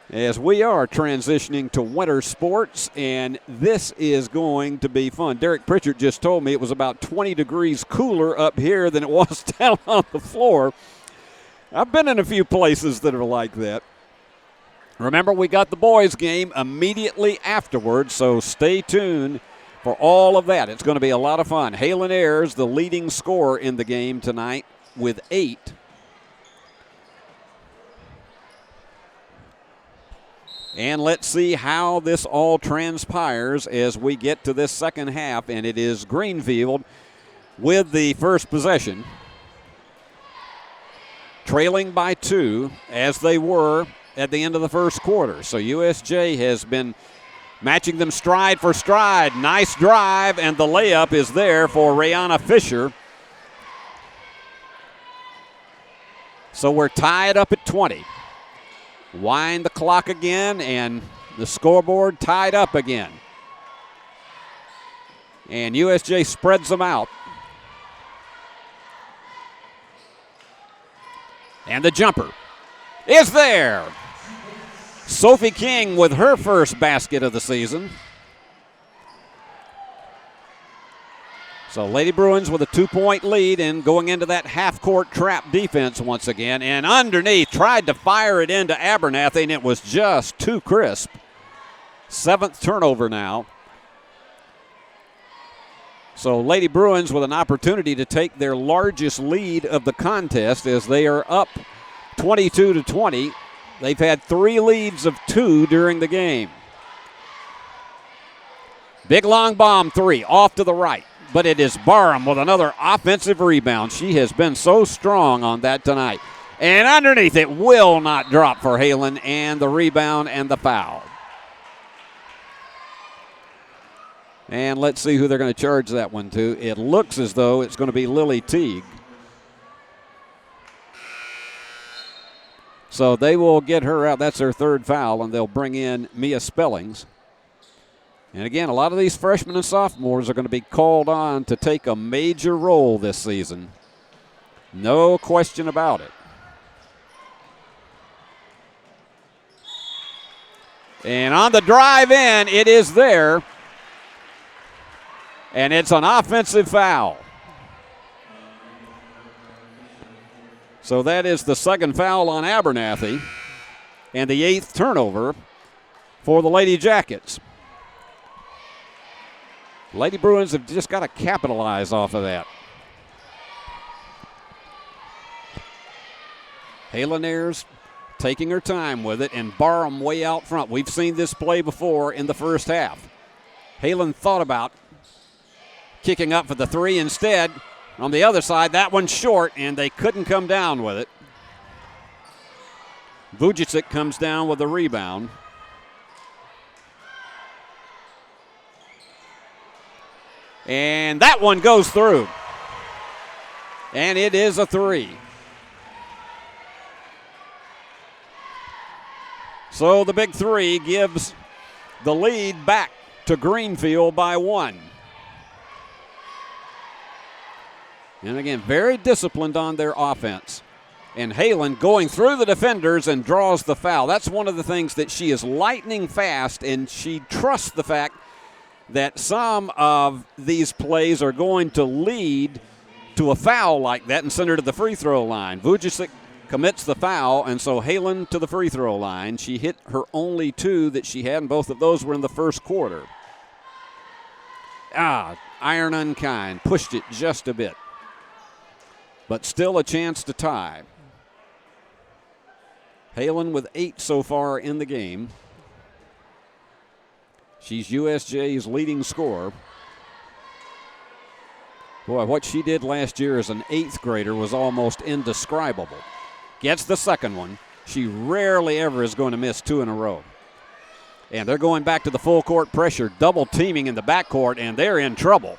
as we are transitioning to winter sports, and this is going to be fun. Derek Pritchard just told me it was about 20 degrees cooler up here than it was down on the floor. I've been in a few places that are like that. Remember, we got the boys' game immediately afterwards, so stay tuned for all of that. It's going to be a lot of fun. Halen Ayers, the leading scorer in the game tonight, with 8. And let's see how this all transpires as we get to this second half, and it is Greenfield with the first possession, trailing by 2 as they were at the end of the first quarter. So USJ has been matching them stride for stride. Nice drive, and the layup is there for Rihanna Fisher. So we're tied up at 20. Wind the clock again, and the scoreboard tied up again. And USJ spreads them out. And the jumper is there. Sophie King with her first basket of the season. So Lady Bruins with a 2-point lead and going into that half-court trap defense once again. And underneath, tried to fire it into Abernathy, and it was just too crisp. 7th turnover now. So Lady Bruins with an opportunity to take their largest lead of the contest as they are up 22 to 20. They've had 3 leads of 2 during the game. Big long bomb 3 off to the right. But it is Barham with another offensive rebound. She has been so strong on that tonight. And underneath, it will not drop for Halen, and the rebound and the foul. And let's see who they're going to charge that one to. It looks as though it's going to be Lily Teague. So they will get her out. That's her 3rd foul, and they'll bring in Mia Spellings. And again, a lot of these freshmen and sophomores are going to be called on to take a major role this season. No question about it. And on the drive in, it is there. And it's an offensive foul. So that is the 2nd foul on Abernathy and the 8th turnover for the Lady Jackets. Lady Bruins have just got to capitalize off of that. Halen Ayers taking her time with it, and Barham way out front. We've seen this play before in the first half. Halen thought about kicking up for the 3 instead. On the other side, that one's short, and they couldn't come down with it. Vujicic comes down with the rebound. And that one goes through. And it is a 3. So the big 3 gives the lead back to Greenfield by 1. And again, very disciplined on their offense. And Halen going through the defenders and draws the foul. That's one of the things that she is lightning fast, and she trusts the fact that some of these plays are going to lead to a foul like that and send her to the free throw line. Vujicic commits the foul, and so Halen to the free throw line. She hit her only 2 that she had, and both of those were in the first quarter. iron unkind. Pushed it just a bit. But still a chance to tie. Halen with 8 so far in the game. She's USJ's leading scorer. Boy, what she did last year as an 8th grader was almost indescribable. Gets the second one. She rarely ever is going to miss 2 in a row. And they're going back to the full court pressure, double teaming in the backcourt, and they're in trouble.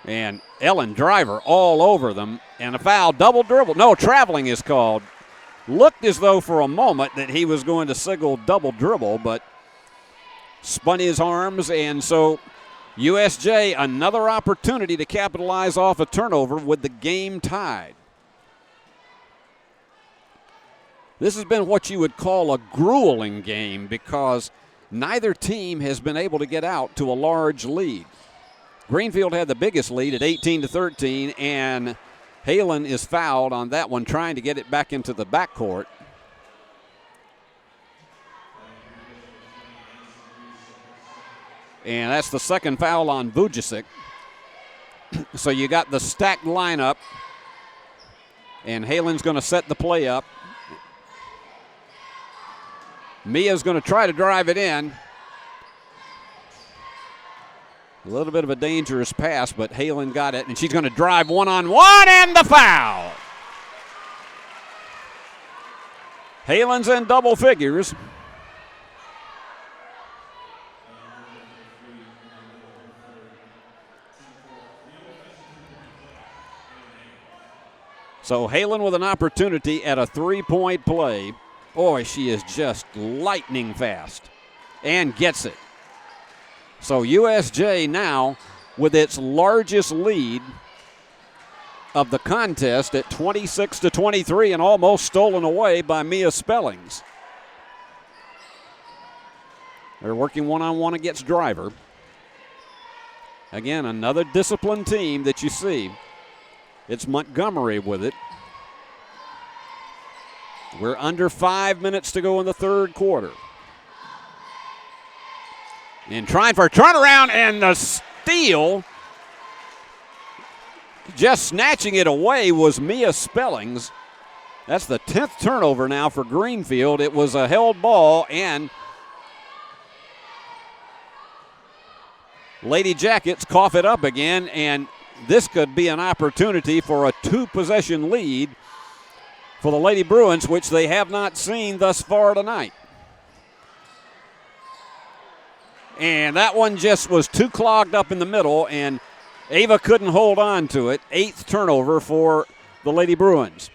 And Ellen Driver all over them, and a foul, double dribble. No, traveling is called. Looked as though for a moment that he was going to signal double dribble, but spun his arms, and so USJ, another opportunity to capitalize off a turnover with the game tied. This has been what you would call a grueling game because neither team has been able to get out to a large lead. Greenfield had the biggest lead at 18-13, and Halen is fouled on that one, trying to get it back into the backcourt. And that's the second foul on Vujicic. So you got the stacked lineup, and Halen's going to set the play up. Mia's going to try to drive it in. A little bit of a dangerous pass, but Halen got it, and she's going to drive one-on-one, and the foul. Halen's in double figures. So Halen with an opportunity at a three-point play. Boy, she is just lightning fast and gets it. So USJ now with its largest lead of the contest at 26-23 and almost stolen away by Mia Spellings. They're working one-on-one against Driver. Again, another disciplined team that you see. It's Montgomery with it. We're under 5 minutes to go in the third quarter. And trying for a turnaround, and the steal, just snatching it away, was Mia Spellings. That's the 10th turnover now for Greenfield. It was a held ball, and Lady Jackets cough it up again, and this could be an opportunity for a 2-possession lead for the Lady Bruins, which they have not seen thus far tonight. And that one just was too clogged up in the middle, and Ava couldn't hold on to it. 8th turnover for the Lady Bruins.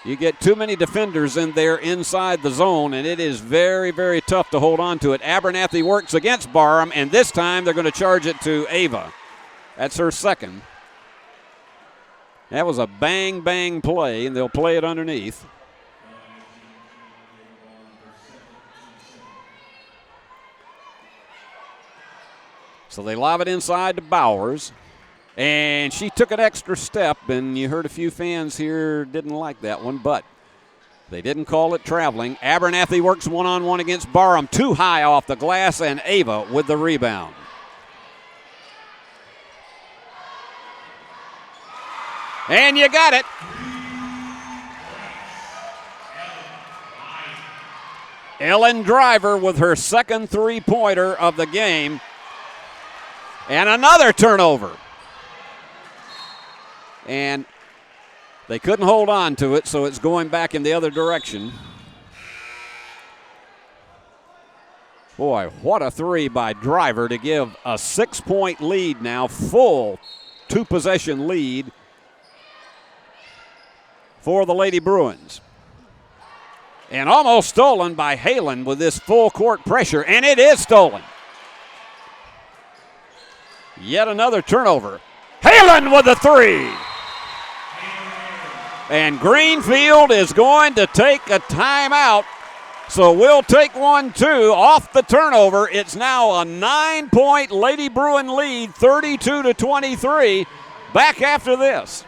You get too many defenders in there inside the zone, and it is very, very tough to hold on to it. Abernathy works against Barham, and this time they're going to charge it to Ava. That's her second. That was a bang-bang play, and they'll play it underneath. So they lob it inside to Bowers. And she took an extra step, and you heard a few fans here didn't like that one, but they didn't call it traveling. Abernathy works one-on-one against Barham. Too high off the glass, and Ava with the rebound. And you got it. Ellen Driver with her second three-pointer of the game. And another turnover. And they couldn't hold on to it, so it's going back in the other direction. Boy, what a three by Driver to give a 6-point lead now, full 2-possession lead for the Lady Bruins. And almost stolen by Halen with this full court pressure, and it is stolen. Yet another turnover. Halen with the three. And Greenfield is going to take a timeout. So we'll take one, too, off the turnover. It's now a 9-point Lady Bruin lead, 32-23. Back after this.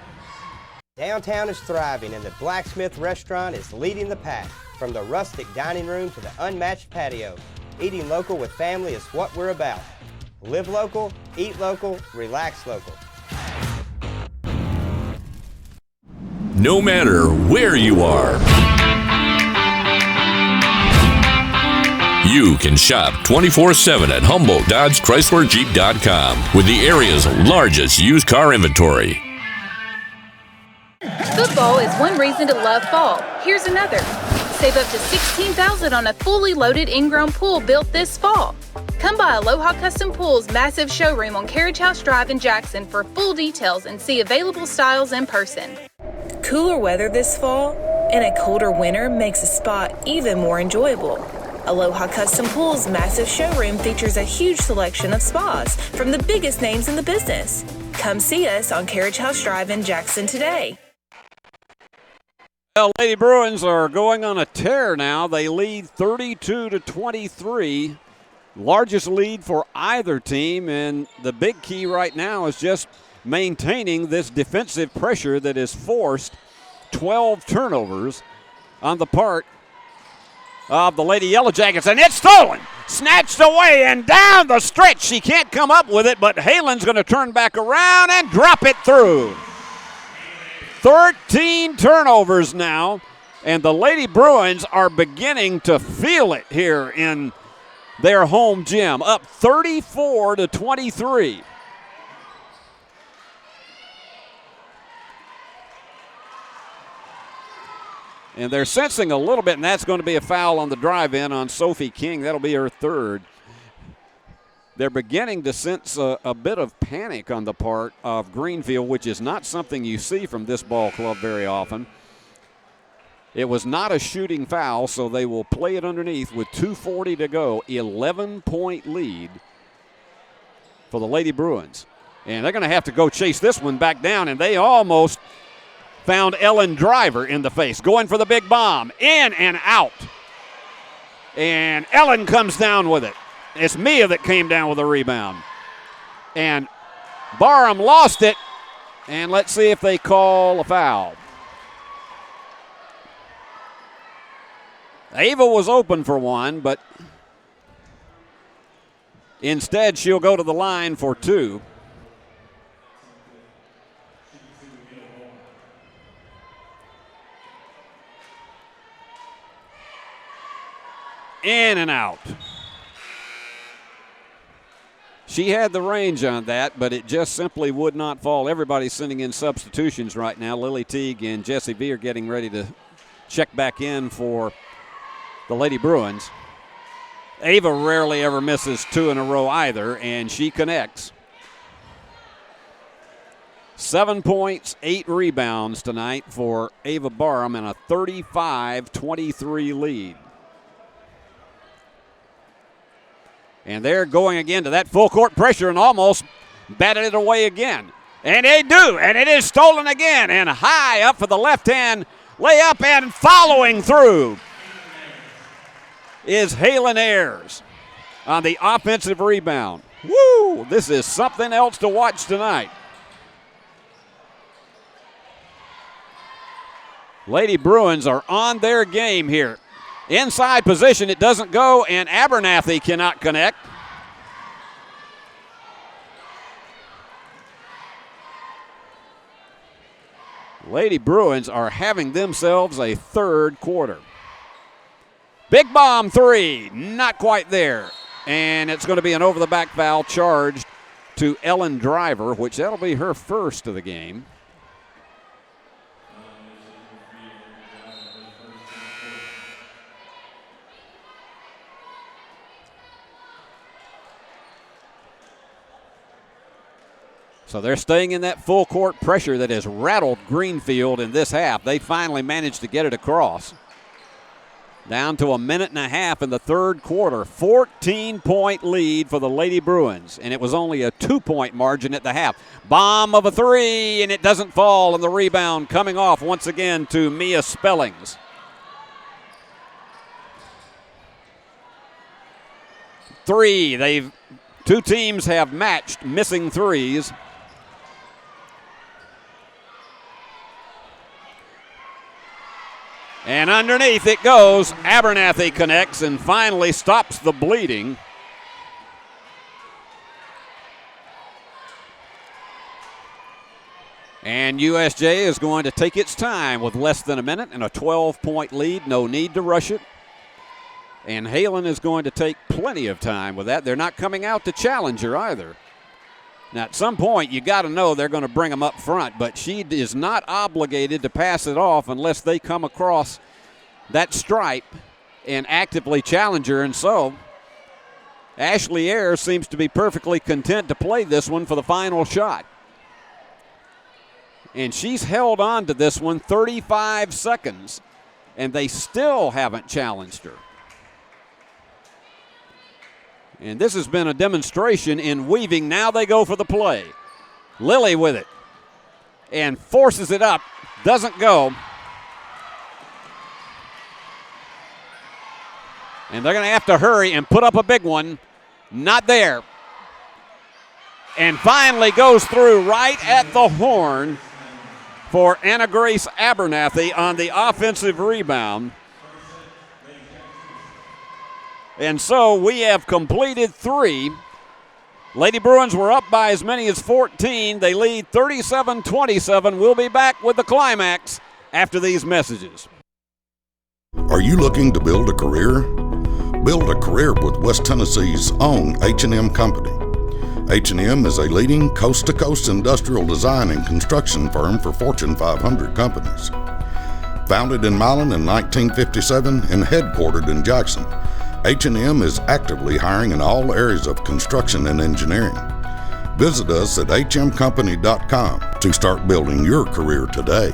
Downtown is thriving, and the Blacksmith Restaurant is leading the pack. From the rustic dining room to the unmatched patio, eating local with family is what we're about. Live local, eat local, relax local. No matter where you are, you can shop 24/7 at HumboldtDodgeChryslerJeep.com with the area's largest used car inventory. Football is one reason to love fall. Here's another. Save up to $16,000 on a fully loaded in-ground pool built this fall. Come by Aloha Custom Pool's massive showroom on Carriage House Drive in Jackson for full details and see available styles in person. Cooler weather this fall and a colder winter makes a spa even more enjoyable. Aloha Custom Pool's massive showroom features a huge selection of spas from the biggest names in the business. Come see us on Carriage House Drive in Jackson today. Well, Lady Bruins are going on a tear now. They lead 32-23. Largest lead for either team, and the big key right now is just maintaining this defensive pressure that has forced 12 turnovers on the part of the Lady Yellow Jackets, and it's stolen, snatched away, and down the stretch. She can't come up with it, but Halen's going to turn back around and drop it through. 13 turnovers now, and the Lady Bruins are beginning to feel it here in their home gym, up 34-23. And they're sensing a little bit, and that's going to be a foul on the drive-in on Sophie King. That'll be her third. They're beginning to sense a bit of panic on the part of Greenfield, which is not something you see from this ball club very often. It was not a shooting foul, so they will play it underneath with 2:40 to go. 11-point lead for the Lady Bruins. And they're going to have to go chase this one back down, and they almost found Ellen Driver in the face, going for the big bomb, in and out. And Ellen comes down with it. It's Mia that came down with a rebound. And Barham lost it, and let's see if they call a foul. Ava was open for one, but instead she'll go to the line for two. In and out. She had the range on that, but it just simply would not fall. Everybody's sending in substitutions right now. Lily Teague and Jessie V are getting ready to check back in for the Lady Bruins. Ava rarely ever misses two in a row either, and she connects. 7 points, 8 rebounds tonight for Ava Barham and a 35-23 lead. And they're going again to that full court pressure and almost batted it away again. And they do, and it is stolen again. And high up for the left-hand layup, and following through is Halen Ayers on the offensive rebound. Woo! This is something else to watch tonight. Lady Bruins are on their game here. Inside position, it doesn't go, and Abernathy cannot connect. Lady Bruins are having themselves a third quarter. Big bomb three, not quite there. And it's going to be an over-the-back foul charged to Ellen Driver, which that'll be her first of the game. So they're staying in that full court pressure that has rattled Greenfield in this half. They finally managed to get it across. Down to a minute and a half in the third quarter. 14-point lead for the Lady Bruins, and it was only a 2-point margin at the half. Bomb of a three, and it doesn't fall, and the rebound coming off once again to Mia Spellings. Three, two teams have matched missing threes. And underneath it goes. Abernathy connects and finally stops the bleeding. And USJ is going to take its time with less than a minute and a 12-point lead. No need to rush it. And Halen is going to take plenty of time with that. They're not coming out to challenge her either. Now, at some point, you got to know they're going to bring them up front, but she is not obligated to pass it off unless they come across that stripe and actively challenge her. And so, Ashley Ayers seems to be perfectly content to play this one for the final shot. And she's held on to this one 35 seconds, and they still haven't challenged her. And this has been a demonstration in weaving. Now they go for the play. Lily with it. And forces it up. Doesn't go. And they're going to have to hurry and put up a big one. Not there. And finally goes through right at the horn for Anna Grace Abernathy on the offensive rebound. And so we have completed 3. Lady Bruins were up by as many as 14. They lead 37-27. We'll be back with the climax after these messages. Are you looking to build a career? Build a career with West Tennessee's own H&M Company. H&M is a leading coast-to-coast industrial design and construction firm for Fortune 500 companies. Founded in Milan in 1957 and headquartered in Jackson, H&M is actively hiring in all areas of construction and engineering. Visit us at hmcompany.com to start building your career today.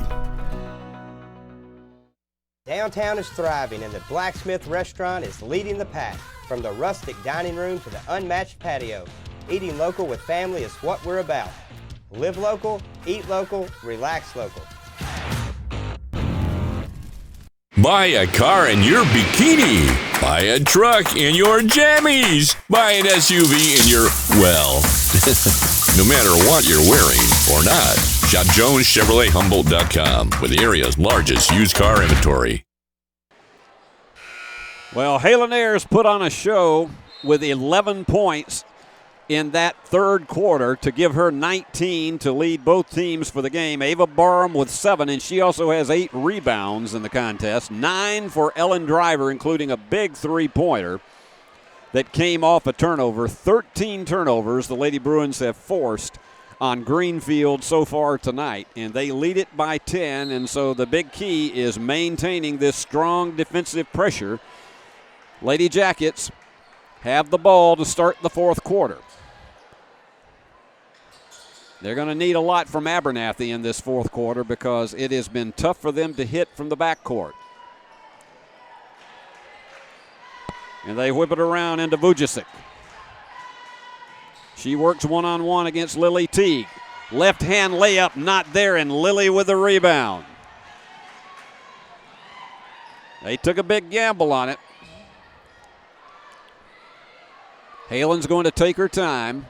Downtown is thriving and the Blacksmith Restaurant is leading the pack. From the rustic dining room to the unmatched patio, eating local with family is what we're about. Live local, eat local, relax local. Buy a car in your bikini. Buy a truck in your jammies. Buy an SUV in your, well, no matter what you're wearing or not. Shop JonesChevroletHumboldt.com with the area's largest used car inventory. Well, Halen Ayers put on a show with 11 points in that third quarter to give her 19 to lead both teams for the game. Ava Barham with 7, and she also has 8 rebounds in the contest. 9 for Ellen Driver, including a big three-pointer that came off a turnover. 13 turnovers the Lady Bruins have forced on Greenfield so far tonight, and they lead it by 10, and so the big key is maintaining this strong defensive pressure. Lady Jackets have the ball to start the fourth quarter. They're going to need a lot from Abernathy in this fourth quarter because it has been tough for them to hit from the backcourt. And they whip it around into Vujicic. She works one-on-one against Lily Teague. Left-hand layup not there, and Lily with the rebound. They took a big gamble on it. Halen's going to take her time.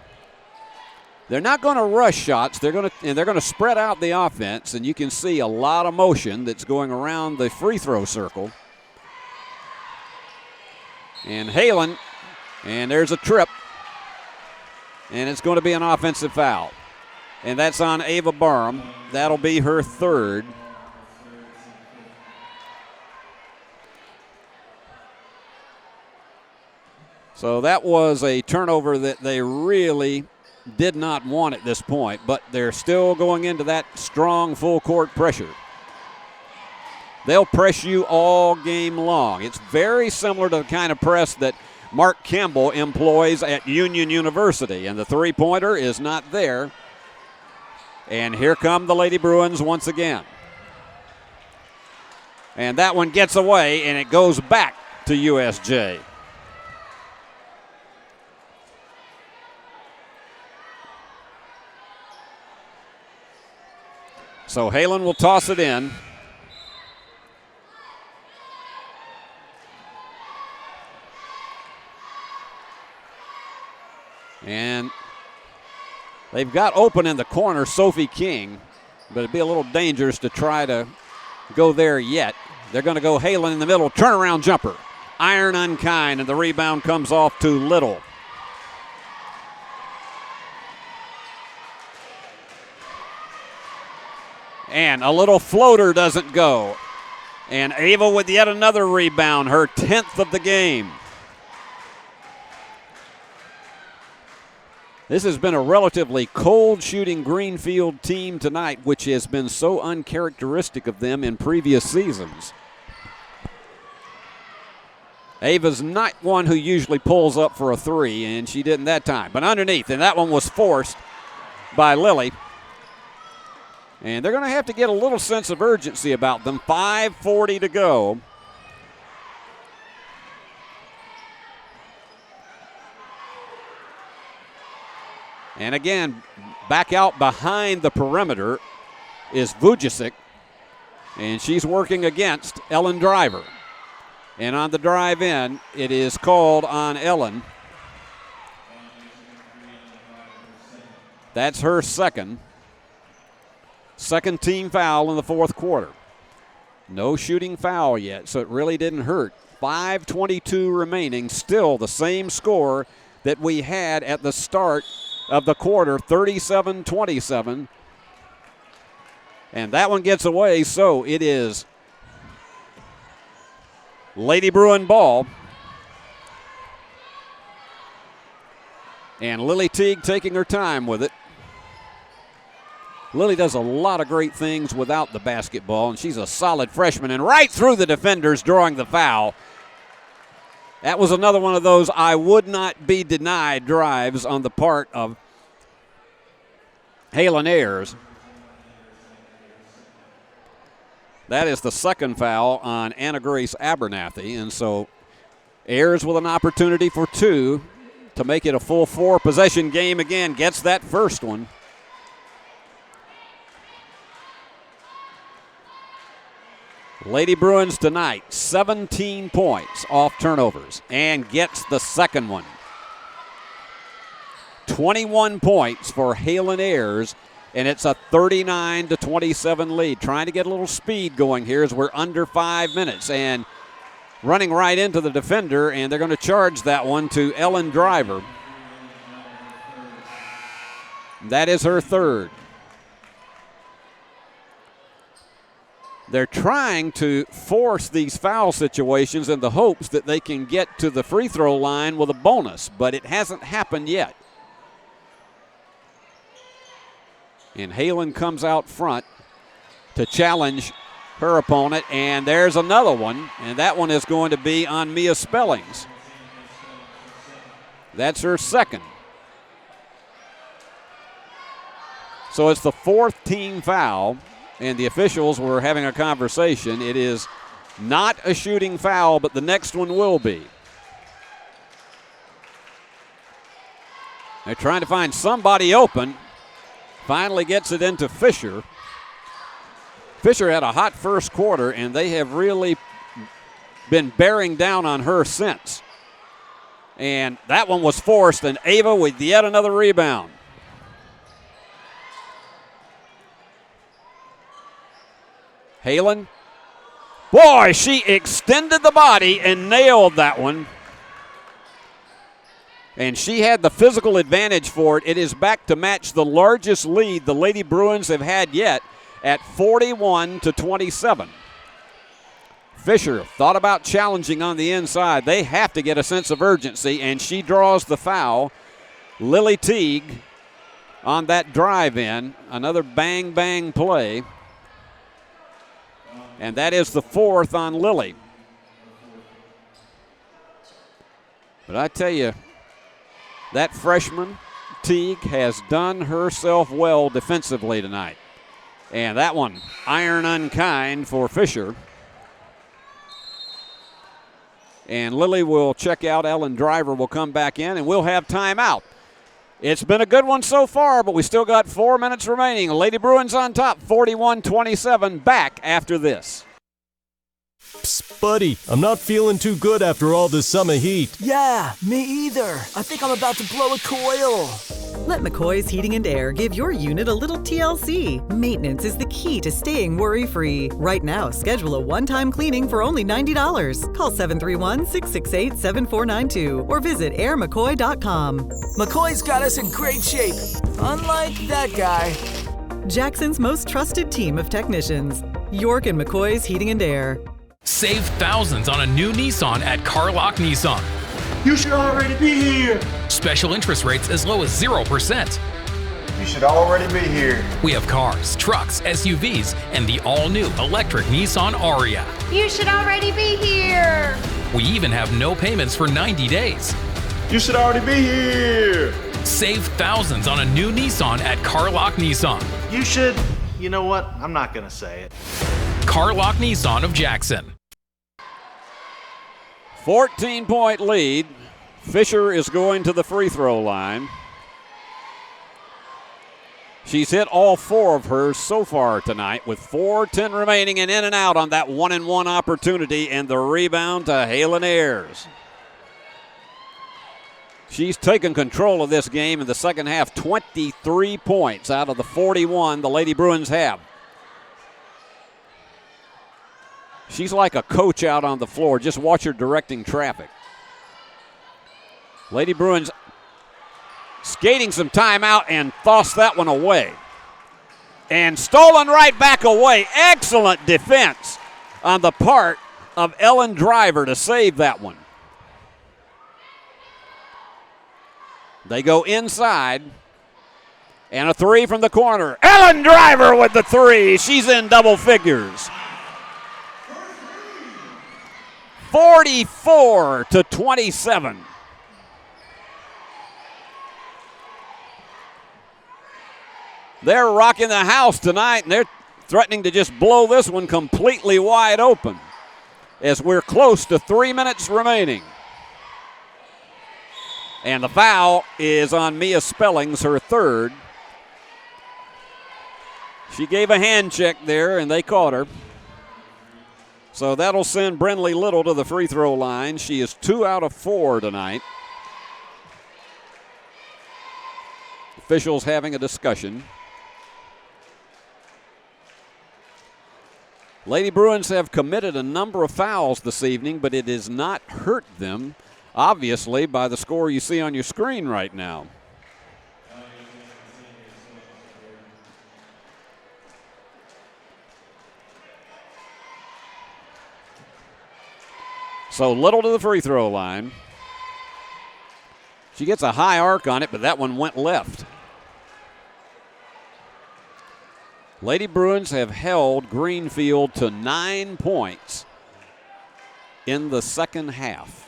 They're not going to rush shots. They're going to spread out the offense, and you can see a lot of motion that's going around the free throw circle. And Halen, and there's a trip, and it's going to be an offensive foul. And that's on Ava Barham. That'll be her third. So that was a turnover that they really did not want at this point, but they're still going into that strong full court pressure. They'll press you all game long. It's very similar to the kind of press that Mark Campbell employs at Union University, and the three-pointer is not there. And here come the Lady Bruins once again. And that one gets away, and it goes back to USJ. So Halen will toss it in. And they've got open in the corner Sophie King, but it'd be a little dangerous to try to go there yet. They're going to go Halen in the middle. Turnaround jumper. Iron unkind, and the rebound comes off to Little. And a little floater doesn't go. And Ava with yet another rebound, her 10th of the game. This has been a relatively cold shooting Greenfield team tonight, which has been so uncharacteristic of them in previous seasons. Ava's not one who usually pulls up for a three, and she didn't that time. But underneath, and that one was forced by Lily. And they're going to have to get a little sense of urgency about them. 5:40 to go. And again, back out behind the perimeter is Vujicic. And she's working against Ellen Driver. And on the drive in, it is called on Ellen. That's her second team foul in the fourth quarter. No shooting foul yet, so it really didn't hurt. 5:22 remaining, still the same score that we had at the start of the quarter, 37-27. And that one gets away, so it is Lady Bruin ball. And Lily Teague taking her time with it. Lily does a lot of great things without the basketball, and she's a solid freshman. And right through the defenders, drawing the foul. That was another one of those I would not be denied drives on the part of Halen Ayers. That is the second foul on Anna Grace Abernathy, and so Ayers with an opportunity for two to make it a full four-possession game again. Gets that first one. Lady Bruins tonight, 17 points off turnovers, and gets the second one. 21 points for Halen Ayers, and it's a 39-27 lead. Trying to get a little speed going here as we're under 5 minutes, and running right into the defender, and they're going to charge that one to Ellen Driver. That is her third. They're trying to force these foul situations in the hopes that they can get to the free throw line with a bonus, but it hasn't happened yet. And Halen comes out front to challenge her opponent, and there's another one, and that one is going to be on Mia Spellings. That's her second. So it's the fourth team foul, and the officials were having a conversation. It is not a shooting foul, but the next one will be. They're trying to find somebody open. Finally gets it into Fisher. Fisher had a hot first quarter, and they have really been bearing down on her since. And that one was forced, and Ava with yet another rebound. Halen. Boy, she extended the body and nailed that one. And she had the physical advantage for it. It is back to match the largest lead the Lady Bruins have had yet at 41-27. Fisher thought about challenging on the inside. They have to get a sense of urgency, and she draws the foul. Lily Teague on that drive in. Another bang-bang play. And that is the fourth on Lily. But I tell you, that freshman, Teague, has done herself well defensively tonight. And that one, iron unkind for Fisher. And Lily will check out. Ellen Driver will come back in, and we'll have timeout. It's been a good one so far, but we still got 4 minutes remaining. Lady Bruins on top, 41-27. Back after this. Psst, buddy, I'm not feeling too good after all this summer heat. Yeah, me either. I think I'm about to blow a coil. Let McCoy's Heating and Air give your unit a little TLC. Maintenance is the key to staying worry-free. Right now, schedule a one-time cleaning for only $90. Call 731-668-7492 or visit airmccoy.com. McCoy's got us in great shape, unlike that guy. Jackson's most trusted team of technicians. York and McCoy's Heating and Air. Save thousands on a new Nissan at Carlock Nissan. You should already be here. Special interest rates as low as 0%. You should already be here. We have cars, trucks, SUVs, and the all-new electric Nissan Aria. You should already be here. We even have no payments for 90 days. You should already be here. Save thousands on a new Nissan at Carlock Nissan. You should. You know what? I'm not going to say it. Carlock Nissan of Jackson. 14-point lead. Fisher is going to the free throw line. She's hit all 4 of hers so far tonight with 4:10 remaining and in and out on that 1-and-1 opportunity, and the rebound to Halen Ayers. She's taken control of this game in the second half. 23 points out of the 41 the Lady Bruins have. She's like a coach out on the floor. Just watch her directing traffic. Lady Bruins skating some time out and tossed that one away. And stolen right back away. Excellent defense on the part of Ellen Driver to save that one. They go inside. And a 3 from the corner. Ellen Driver with the 3. She's in double figures. 44-27. They're rocking the house tonight, and they're threatening to just blow this one completely wide open as we're close to 3 minutes remaining. And the foul is on Mia Spellings, her 3rd. She gave a hand check there, and they caught her. So that'll send Brinley Little to the free throw line. She is 2 out of 4 tonight. Officials having a discussion. Lady Bruins have committed a number of fouls this evening, but it has not hurt them, obviously, by the score you see on your screen right now. So Little to the free throw line. She gets a high arc on it, but that one went left. Lady Bruins have held Greenfield to 9 points in the second half.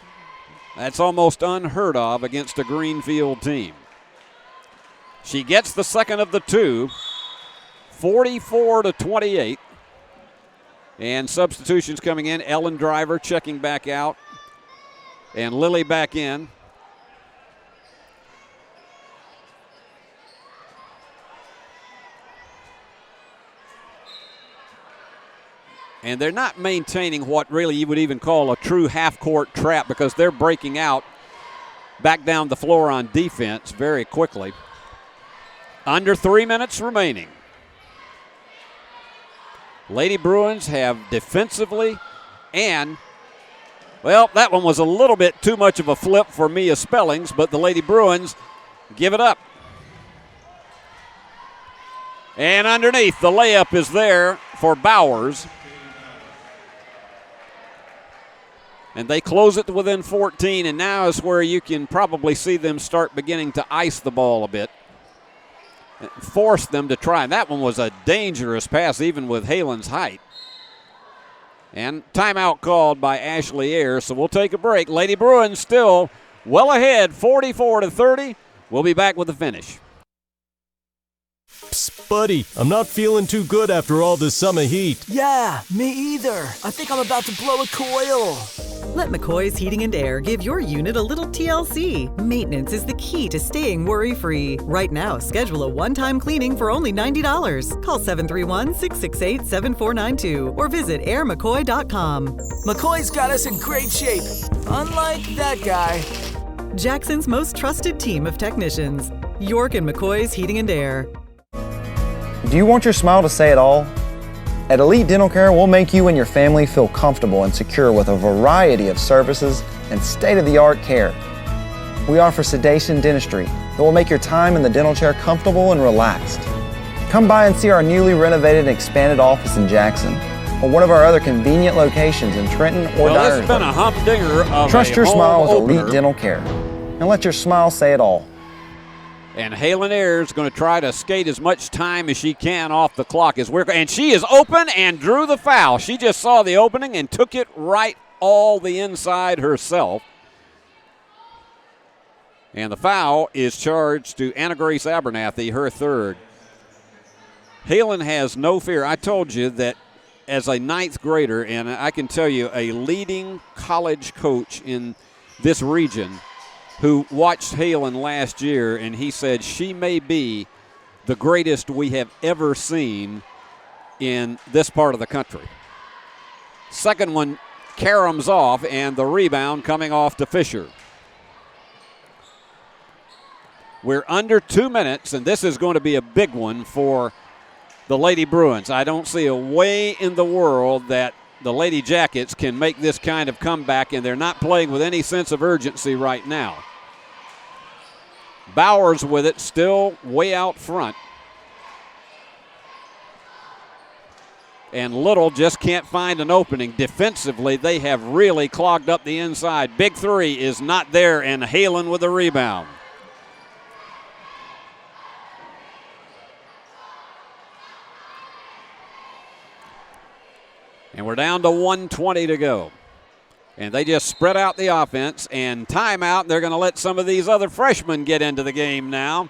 That's almost unheard of against a Greenfield team. She gets the second of the 2, 44-28. And substitutions coming in. Ellen Driver checking back out. And Lily back in. And they're not maintaining what really you would even call a true half-court trap because they're breaking out back down the floor on defense very quickly. Under 3 minutes remaining. Lady Bruins have defensively and, well, that one was a little bit too much of a flip for Mia Spellings, but the Lady Bruins give it up. And underneath, the layup is there for Bowers. And they close it to within 14, and now is where you can probably see them start beginning to ice the ball a bit. Force them to try. That one was a dangerous pass, even with Halen's height. And timeout called by Ashley Ayers, so we'll take a break. Lady Bruins still well ahead, 44-30. We'll be back with the finish. Psst, buddy, I'm not feeling too good after all this summer heat. Yeah, me either. I think I'm about to blow a coil. Let McCoy's Heating and Air give your unit a little TLC. Maintenance is the key to staying worry-free. Right now, schedule a one-time cleaning for only $90. Call 731-668-7492 or visit airmccoy.com. McCoy's got us in great shape, unlike that guy. Jackson's most trusted team of technicians. York and McCoy's Heating and Air. Do you want your smile to say it all? At Elite Dental Care, we'll make you and your family feel comfortable and secure with a variety of services and state-of-the-art care. We offer sedation dentistry that will make your time in the dental chair comfortable and relaxed. Come by and see our newly renovated and expanded office in Jackson, or one of our other convenient locations in Trenton or Well, this has Dyersburg. been a humdinger of Trust your home smile with opener. Elite Dental Care, and let your smile say it all. And Halen Ayers is going to try to skate as much time as she can off the clock. And she is open and drew the foul. She just saw the opening and took it right all the inside herself. And the foul is charged to Anna Grace Abernathy, her third. Halen has no fear. I told you that as a ninth grader, and I can tell you a leading college coach in this region who watched Halen last year, and he said she may be the greatest we have ever seen in this part of the country. Second one caroms off, and the rebound coming off to Fisher. We're under 2 minutes, and this is going to be a big one for the Lady Bruins. I don't see a way in the world that the Lady Jackets can make this kind of comeback, and they're not playing with any sense of urgency right now. Bowers with it, still way out front. And Little just can't find an opening. Defensively, they have really clogged up the inside. Big three is not there, and Halen with the rebound. And we're down to 1:20 to go. And they just spread out the offense and timeout. They're going to let some of these other freshmen get into the game now,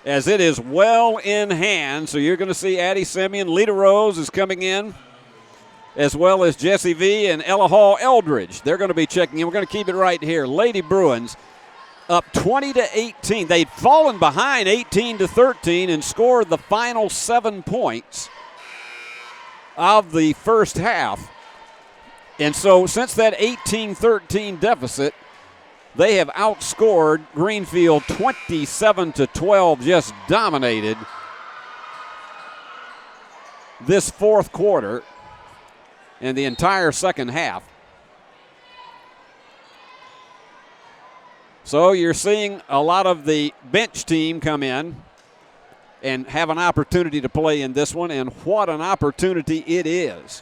as it is well in hand. So you're going to see Addie Simeon, Lita Rose is coming in, as well as Jessie V and Ella Hall Eldridge. They're going to be checking in. We're going to keep it right here. Lady Bruins up 20-18. They'd fallen behind 18-13 and scored the final 7 points of the first half. And so since that 18-13 deficit, they have outscored Greenfield 27-12, just dominated this fourth quarter and the entire second half. So you're seeing a lot of the bench team come in and have an opportunity to play in this one, and what an opportunity it is.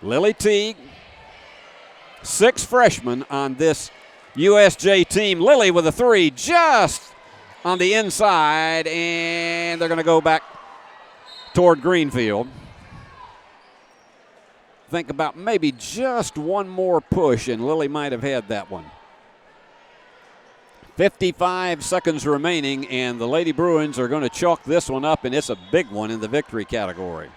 Lily Teague, 6 freshmen on this USJ team. Lily with a three just on the inside, and they're going to go back toward Greenfield. Think about maybe just one more push, and Lily might have had that one. 55 seconds remaining, and the Lady Bruins are going to chalk this one up, and it's a big one in the victory category.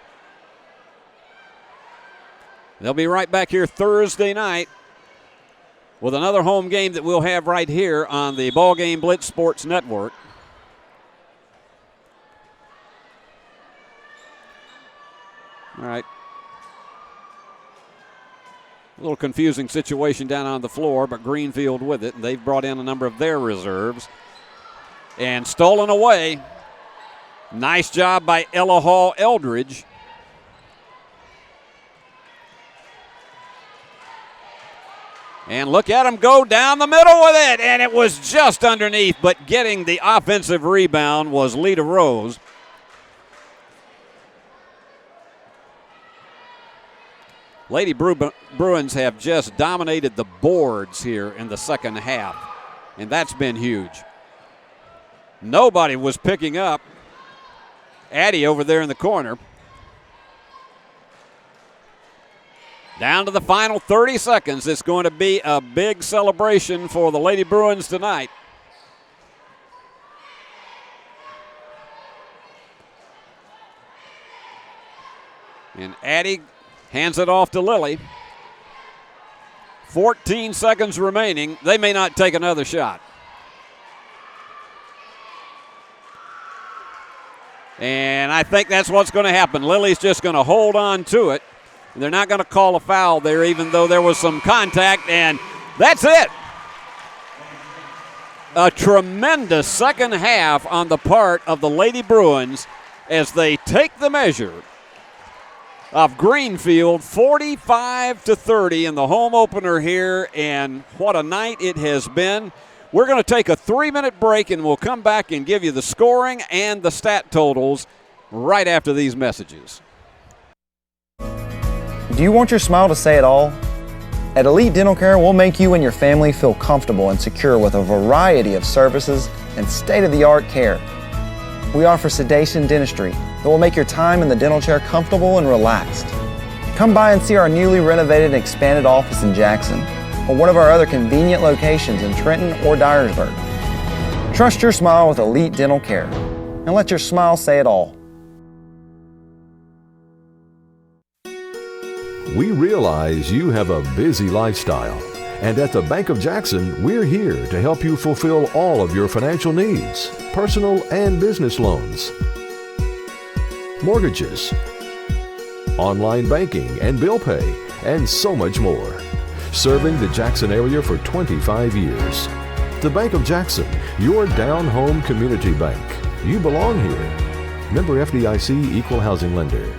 They'll be right back here Thursday night with another home game that we'll have right here on the BallGame Blitz Sports Network. All right. A little confusing situation down on the floor, but Greenfield with it. And they've brought in a number of their reserves. And stolen away. Nice job by Ella Hall Eldridge. And look at him go down the middle with it. And it was just underneath, but getting the offensive rebound was Lita Rose. Lady Bruins have just dominated the boards here in the second half, and that's been huge. Nobody was picking up Addie over there in the corner. Down to the final 30 seconds. It's going to be a big celebration for the Lady Bruins tonight. And Addie hands it off to Lily. 14 seconds remaining. They may not take another shot. And I think that's what's going to happen. Lily's just going to hold on to it. They're not going to call a foul there, even though there was some contact, and that's it. A tremendous second half on the part of the Lady Bruins as they take the measure of Greenfield 45-30 in the home opener here, and what a night it has been. We're going to take a 3-minute break, and we'll come back and give you the scoring and the stat totals right after these messages. Do you want your smile to say it all? At Elite Dental Care, we'll make you and your family feel comfortable and secure with a variety of services and state-of-the-art care. We offer sedation dentistry that will make your time in the dental chair comfortable and relaxed. Come by and see our newly renovated and expanded office in Jackson, or one of our other convenient locations in Trenton or Dyersburg. Trust your smile with Elite Dental Care, and let your smile say it all. We realize you have a busy lifestyle, and at the Bank of Jackson, we're here to help you fulfill all of your financial needs, personal and business loans, mortgages, online banking and bill pay, and so much more. Serving the Jackson area for 25 years. The Bank of Jackson, your down-home community bank. You belong here. Member FDIC Equal Housing Lender.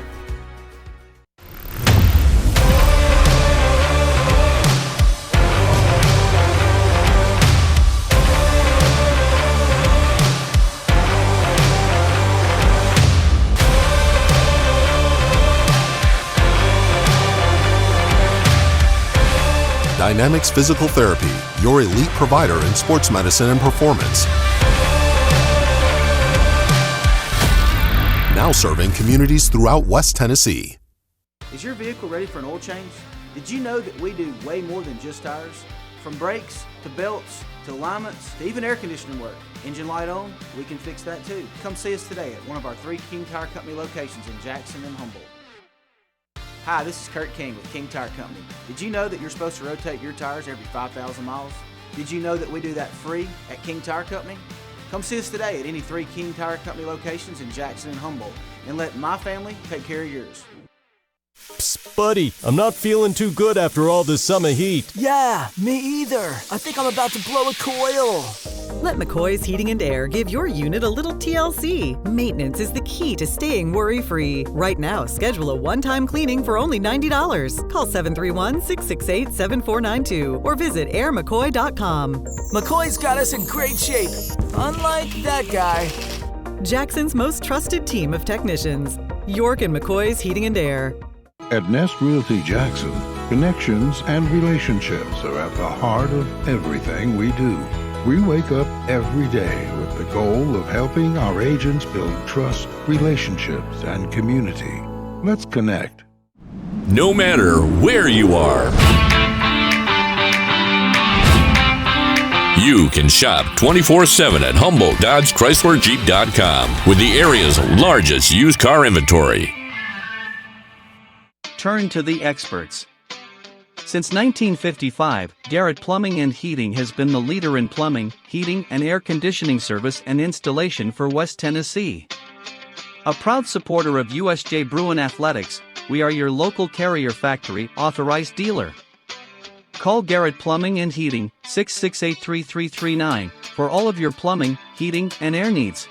Dynamics Physical Therapy, your elite provider in sports medicine and performance. Now serving communities throughout West Tennessee. Is your vehicle ready for an oil change? Did you know that we do way more than just tires? From brakes, to belts, to alignments, to even air conditioning work. Engine light on? We can fix that too. Come see us today at one of our 3 King Tire Company locations in Jackson and Humboldt. Hi, this is Kurt King with King Tire Company. Did you know that you're supposed to rotate your tires every 5,000 miles? Did you know that we do that free at King Tire Company? Come see us today at any 3 King Tire Company locations in Jackson and Humboldt, and let my family take care of yours. Psst, buddy, I'm not feeling too good after all this summer heat. Yeah, me either. I think I'm about to blow a coil. Let McCoy's Heating and Air give your unit a little TLC. Maintenance is the key to staying worry-free. Right now, schedule a one-time cleaning for only $90. Call 731-668-7492 or visit airmccoy.com. McCoy's got us in great shape, unlike that guy. Jackson's most trusted team of technicians. York and McCoy's Heating and Air. At Nest Realty Jackson, connections and relationships are at the heart of everything we do. We wake up every day with the goal of helping our agents build trust, relationships, and community. Let's connect. No matter where you are, you can shop 24/7 at HumboldtDodgeChryslerJeep.com with the area's largest used car inventory. Turn to the experts. Since 1955, Garrett Plumbing and Heating has been the leader in plumbing, heating, and air conditioning service and installation for West Tennessee. A proud supporter of USJ Bruin Athletics, we are your local Carrier Factory authorized dealer. Call Garrett Plumbing and Heating, 668-3339, for all of your plumbing, heating, and air needs.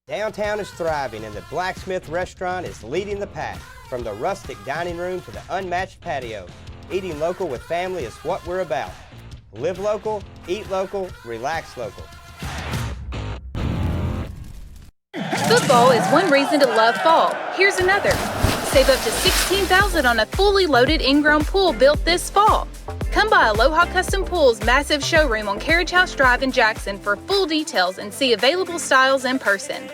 Downtown is thriving and the Blacksmith Restaurant is leading the pack. From the rustic dining room to the unmatched patio, eating local with family is what we're about. Live local, eat local, relax local. Football is one reason to love fall. Here's another. Save up to $16,000 on a fully loaded in-ground pool built this fall. Come by Aloha Custom Pool's massive showroom on Carriage House Drive in Jackson for full details and see available styles in person.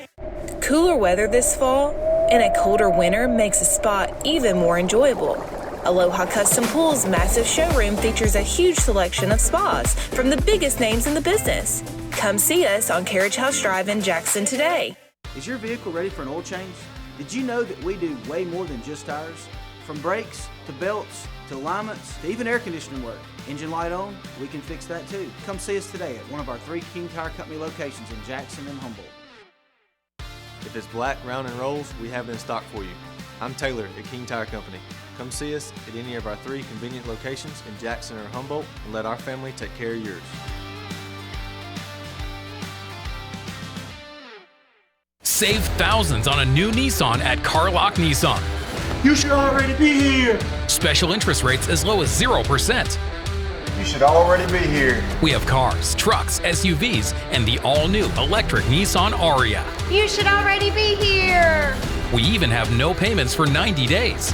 Cooler weather this fall and a colder winter makes a spa even more enjoyable. Aloha Custom Pool's massive showroom features a huge selection of spas from the biggest names in the business. Come see us on Carriage House Drive in Jackson today. Is your vehicle ready for an oil change? Did you know that we do way more than just tires? From brakes, to belts, to alignments, to even air conditioning work. Engine light on? We can fix that too. Come see us today at one of our 3 King Tire Company locations in Jackson and Humboldt. If it's black, round, and rolls, we have it in stock for you. I'm Taylor at King Tire Company. Come see us at any of our 3 convenient locations in Jackson or Humboldt and let our family take care of yours. Save thousands on a new Nissan at Carlock Nissan. You should already be here. Special interest rates as low as 0%. You should already be here. We have cars, trucks, SUVs, and the all-new electric Nissan Aria. You should already be here. We even have no payments for 90 days.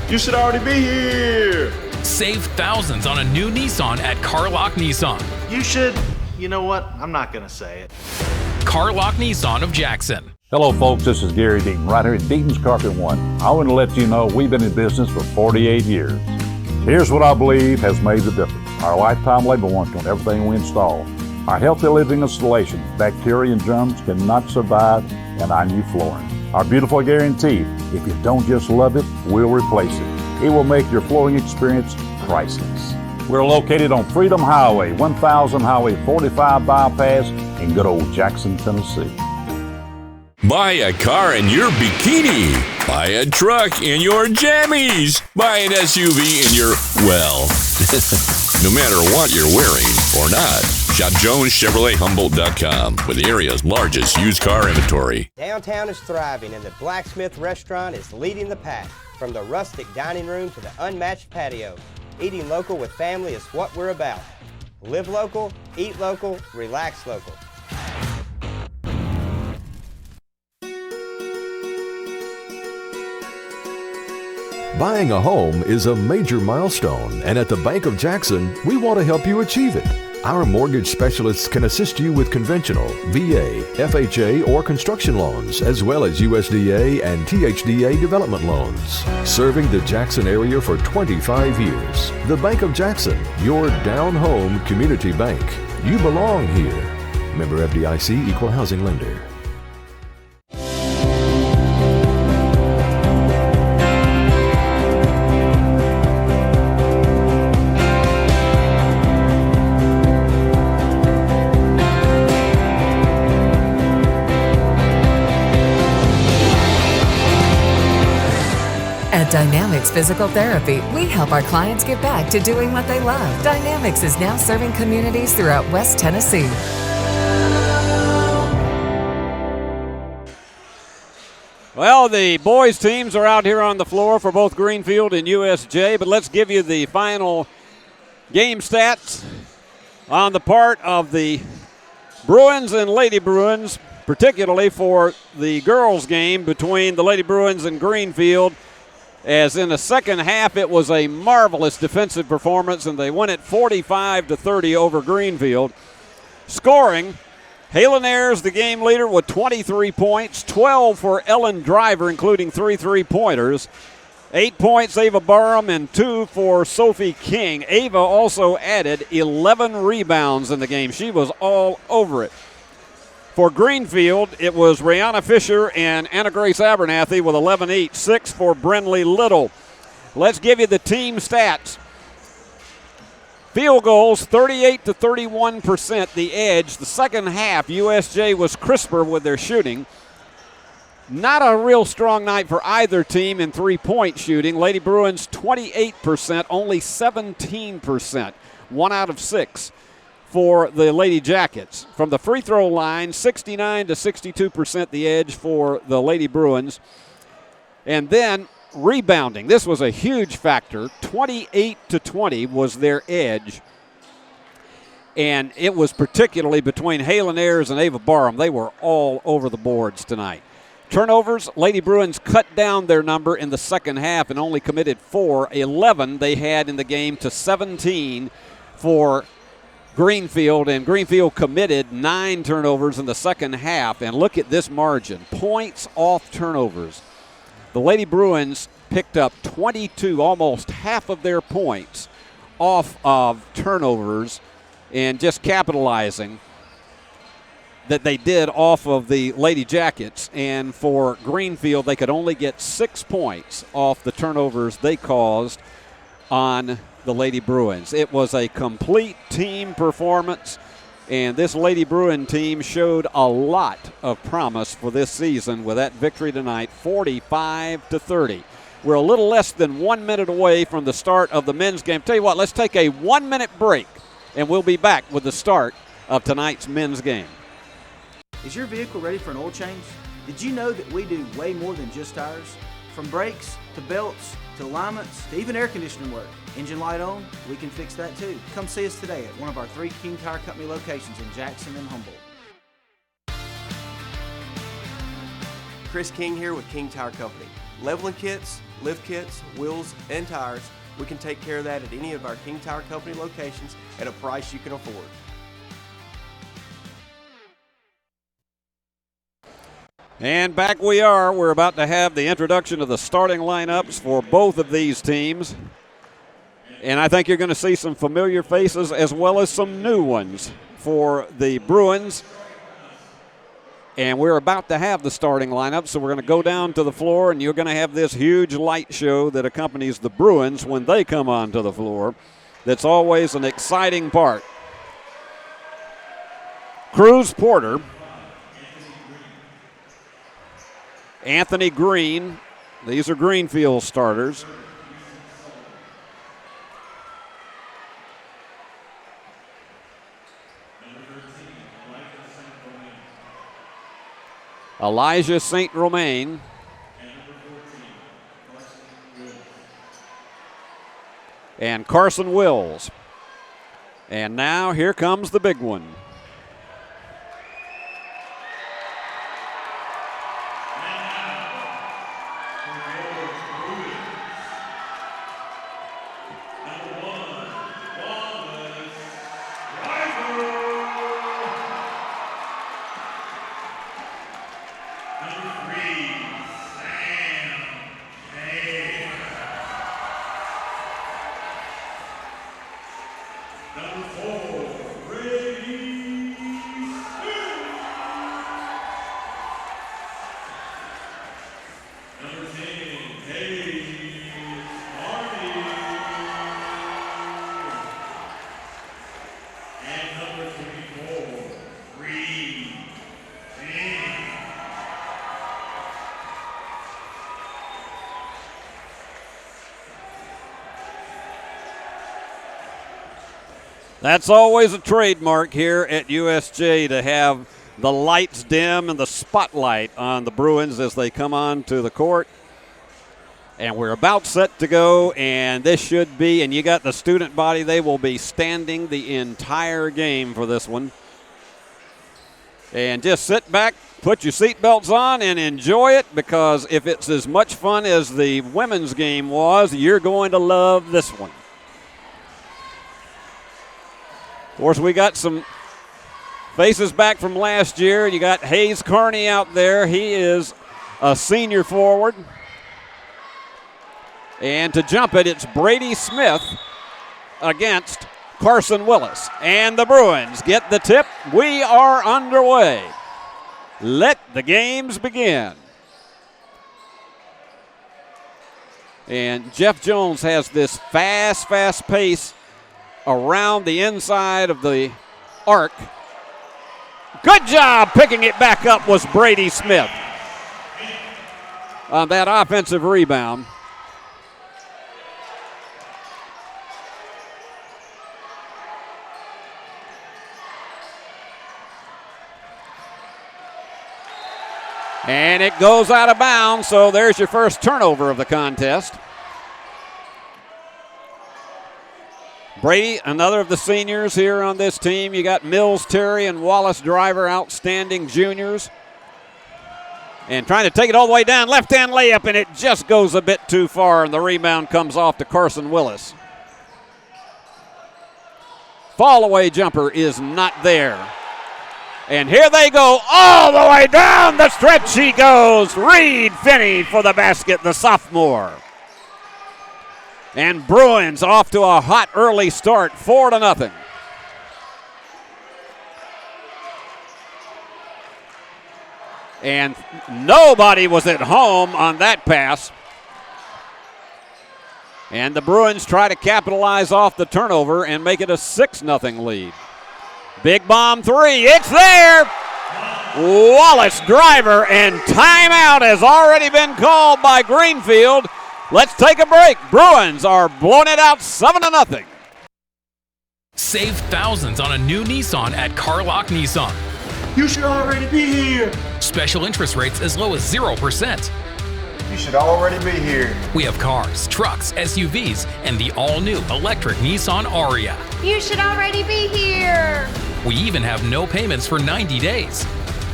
You should already be here. Save thousands on a new Nissan at Carlock Nissan. You should, you know what? I'm not going to say it. Carlock Nissan of Jackson. Hello folks, this is Gary Deaton, right here at Deaton's Carpet One. I want to let you know we've been in business for 48 years. Here's what I believe has made the difference. Our lifetime labor warranty on everything we install. Our healthy living installation, bacteria and germs cannot survive in our new flooring. Our beautiful guarantee, if you don't just love it, we'll replace it. It will make your flooring experience priceless. We're located on Freedom Highway, 1000 Highway 45 bypass in good old Jackson, Tennessee. Buy a car in your bikini. Buy a truck in your jammies. Buy an SUV in your, well, no matter what you're wearing or not. Shop JonesChevroletHumboldt.com with the area's largest used car inventory. Downtown is thriving and the Blacksmith Restaurant is leading the pack. From the rustic dining room to the unmatched patio, eating local with family is what we're about. Live local, eat local, relax local. Buying a home is a major milestone, and at the Bank of Jackson, we want to help you achieve it. Our mortgage specialists can assist you with conventional, VA, FHA, or construction loans, as well as USDA and THDA development loans. Serving the Jackson area for 25 years. The Bank of Jackson, your down-home community bank. You belong here. Member FDIC, Equal Housing Lender. At Dynamics Physical Therapy, we help our clients get back to doing what they love. Dynamics is now serving communities throughout West Tennessee. Well, the boys' teams are out here on the floor for both Greenfield and USJ, but let's give you the final game stats on the part of the Bruins and Lady Bruins, particularly for the girls' game between the Lady Bruins and Greenfield. As in the second half, it was a marvelous defensive performance, and they won it 45-30 over Greenfield. Scoring, Halen Ayers, the game leader, with 23 points, 12 for Ellen Driver, including 3 3-pointers. 8 points, Ava Barham, and 2 for Sophie King. Ava also added 11 rebounds in the game. She was all over it. For Greenfield, it was Rihanna Fisher and Anna Grace Abernathy with 11 each, 6 for Brenley Little. Let's give you the team stats. Field goals, 38-31%, the edge. The second half, USJ was crisper with their shooting. Not a real strong night for either team in three-point shooting. Lady Bruins, 28%, only 17%, 1 out of 6. For the Lady Jackets. From the free throw line, 69-62% the edge for the Lady Bruins. And then rebounding. This was a huge factor. 28-20 was their edge. And it was particularly between Halen Ayers and Ava Barham. They were all over the boards tonight. Turnovers, Lady Bruins cut down their number in the second half and only committed 4. 11 they had in the game to 17 for Greenfield, and Greenfield committed 9 turnovers in the second half. And look at this margin, points off turnovers. The Lady Bruins picked up 22, almost half of their points off of turnovers, and just capitalizing that they did off of the Lady Jackets. And for Greenfield, they could only get 6 points off the turnovers they caused on the Lady Bruins. It was a complete team performance. And this Lady Bruin team showed a lot of promise for this season with that victory tonight, 45-30. We're a little less than 1 minute away from the start of the men's game. Tell you what, let's take a 1 minute break, and we'll be back with the start of tonight's men's game. Is your vehicle ready for an oil change? Did you know that we do way more than just tires? From brakes to belts to alignments to even air conditioning work. Engine light on, we can fix that too. Come see us today at one of our 3 King Tire Company locations in Jackson and Humboldt. Chris King here with King Tire Company. Leveling kits, lift kits, wheels, and tires, we can take care of that at any of our King Tire Company locations at a price you can afford. And back we are. We're about to have the introduction of the starting lineups for both of these teams. And I think you're going to see some familiar faces as well as some new ones for the Bruins. And we're about to have the starting lineup, so we're going to go down to the floor, and you're going to have this huge light show that accompanies the Bruins when they come onto the floor. That's always an exciting part. Cruz Porter, Anthony Green, these are Greenfield starters. Elijah St. Romain. And Carson Wills. And now here comes the big one. That's always a trademark here at USJ to have the lights dim and the spotlight on the Bruins as they come on to the court. And we're about set to go, and this should be, and you got the student body, they will be standing the entire game for this one. And just sit back, put your seatbelts on, and enjoy it, because if it's as much fun as the women's game was, you're going to love this one. Of course, we got some faces back from last year. You got Hayes Carney out there. He is a senior forward. And to jump it, it's Brady Smith against Carson Willis. And the Bruins get the tip. We are underway. Let the games begin. And Jeff Jones has this fast pace around the inside of the arc. Good job picking it back up was Brady Smith on that offensive rebound. And it goes out of bounds, so there's your first turnover of the contest. Brady, another of the seniors here on this team. You got Mills Terry and Wallace Driver, outstanding juniors. And trying to take it all the way down, left-hand layup, and it just goes a bit too far, and the rebound comes off to Carson Willis. Fall-away jumper is not there. And here they go all the way down the stretch he goes. Reed Finney for the basket, the sophomore. And Bruins off to a hot early start, 4-0. And nobody was at home on that pass. And the Bruins try to capitalize off the turnover and make it a 6-0 lead. Big bomb three. It's there. Wallace driver, and timeout has already been called by Greenfield. Let's take a break. Bruins are blowing it out 7-0. Save thousands on a new Nissan at Carlock Nissan. You should already be here. Special interest rates as low as 0%. You should already be here. We have cars, trucks, SUVs, and the all-new electric Nissan Aria. You should already be here. We even have no payments for 90 days.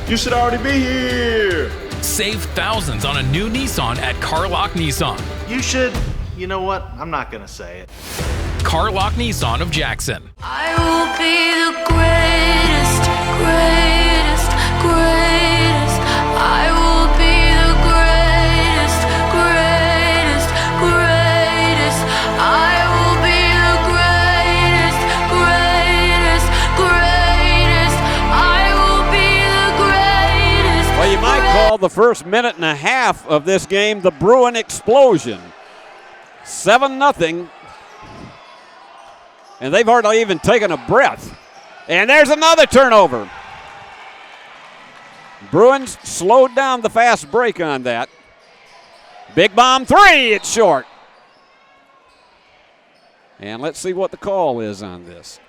You should already be here. Save thousands on a new Nissan at Carlock Nissan. You should, you know what? I'm not gonna say it. Carlock Nissan of Jackson. I will be the greatest, greatest, greatest. I will be the greatest, greatest, greatest. I will be the greatest, greatest, greatest. I will be the greatest. Well, you might call the first minute and a half of this game the Bruin explosion. 7-0. And they've hardly even taken a breath. And there's another turnover. Bruins slowed down the fast break on that. Big bomb three, it's short. And let's see what the call is on this.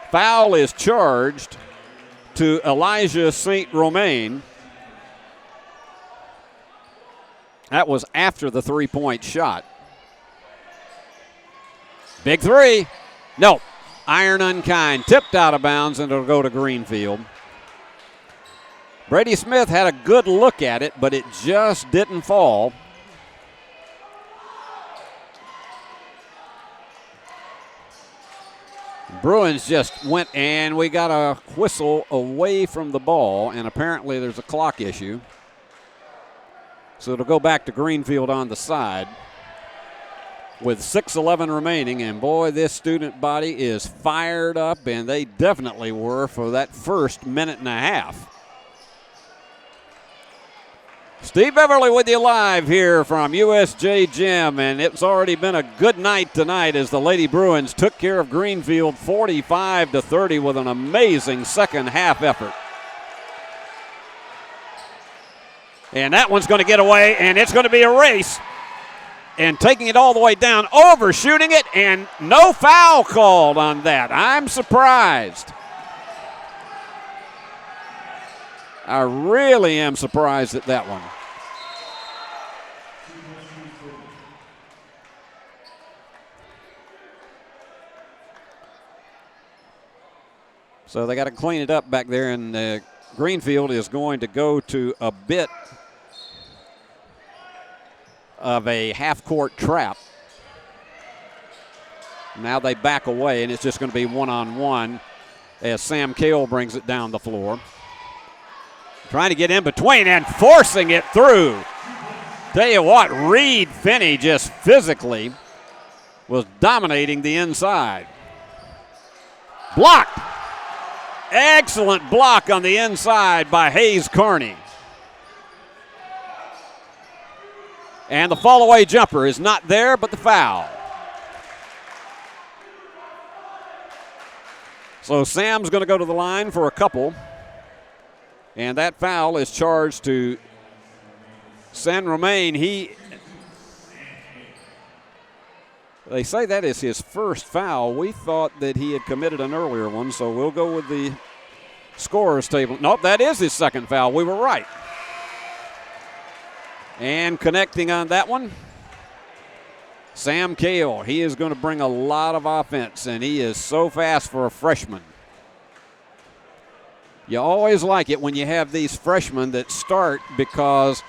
Foul is charged to Elijah St. Romain. That was after the three-point shot. Big three. No. Iron unkind. Tipped out of bounds, and it'll go to Greenfield. Brady Smith had a good look at it, but it just didn't fall. Bruins just went, and we got a whistle away from the ball, and apparently there's a clock issue. So it'll go back to Greenfield on the side with 6:11 remaining, and boy, this student body is fired up, and they definitely were for that first minute and a half. Steve Beverly with you live here from USJ Gym, and it's already been a good night tonight as the Lady Bruins took care of Greenfield 45-30 with an amazing second half effort. And that one's going to get away, and it's going to be a race. And taking it all the way down, overshooting it, and no foul called on that. I'm surprised. I really am surprised at that one. So they got to clean it up back there, and Greenfield is going to go to a bit of a half-court trap. Now they back away, and it's just going to be one-on-one as Sam Cale brings it down the floor. Trying to get in between and forcing it through. Tell you what, Reed Finney just physically was dominating the inside. Blocked. Excellent block on the inside by Hayes Carney. And the fall-away jumper is not there, but the foul. So Sam's going to go to the line for a couple. And that foul is charged to San Romain. They say that is his first foul. We thought that he had committed an earlier one, so we'll go with the scorer's table. Nope, that is his second foul. We were right. And connecting on that one, Sam Cale. He is going to bring a lot of offense, and he is so fast for a freshman. You always like it when you have these freshmen that start because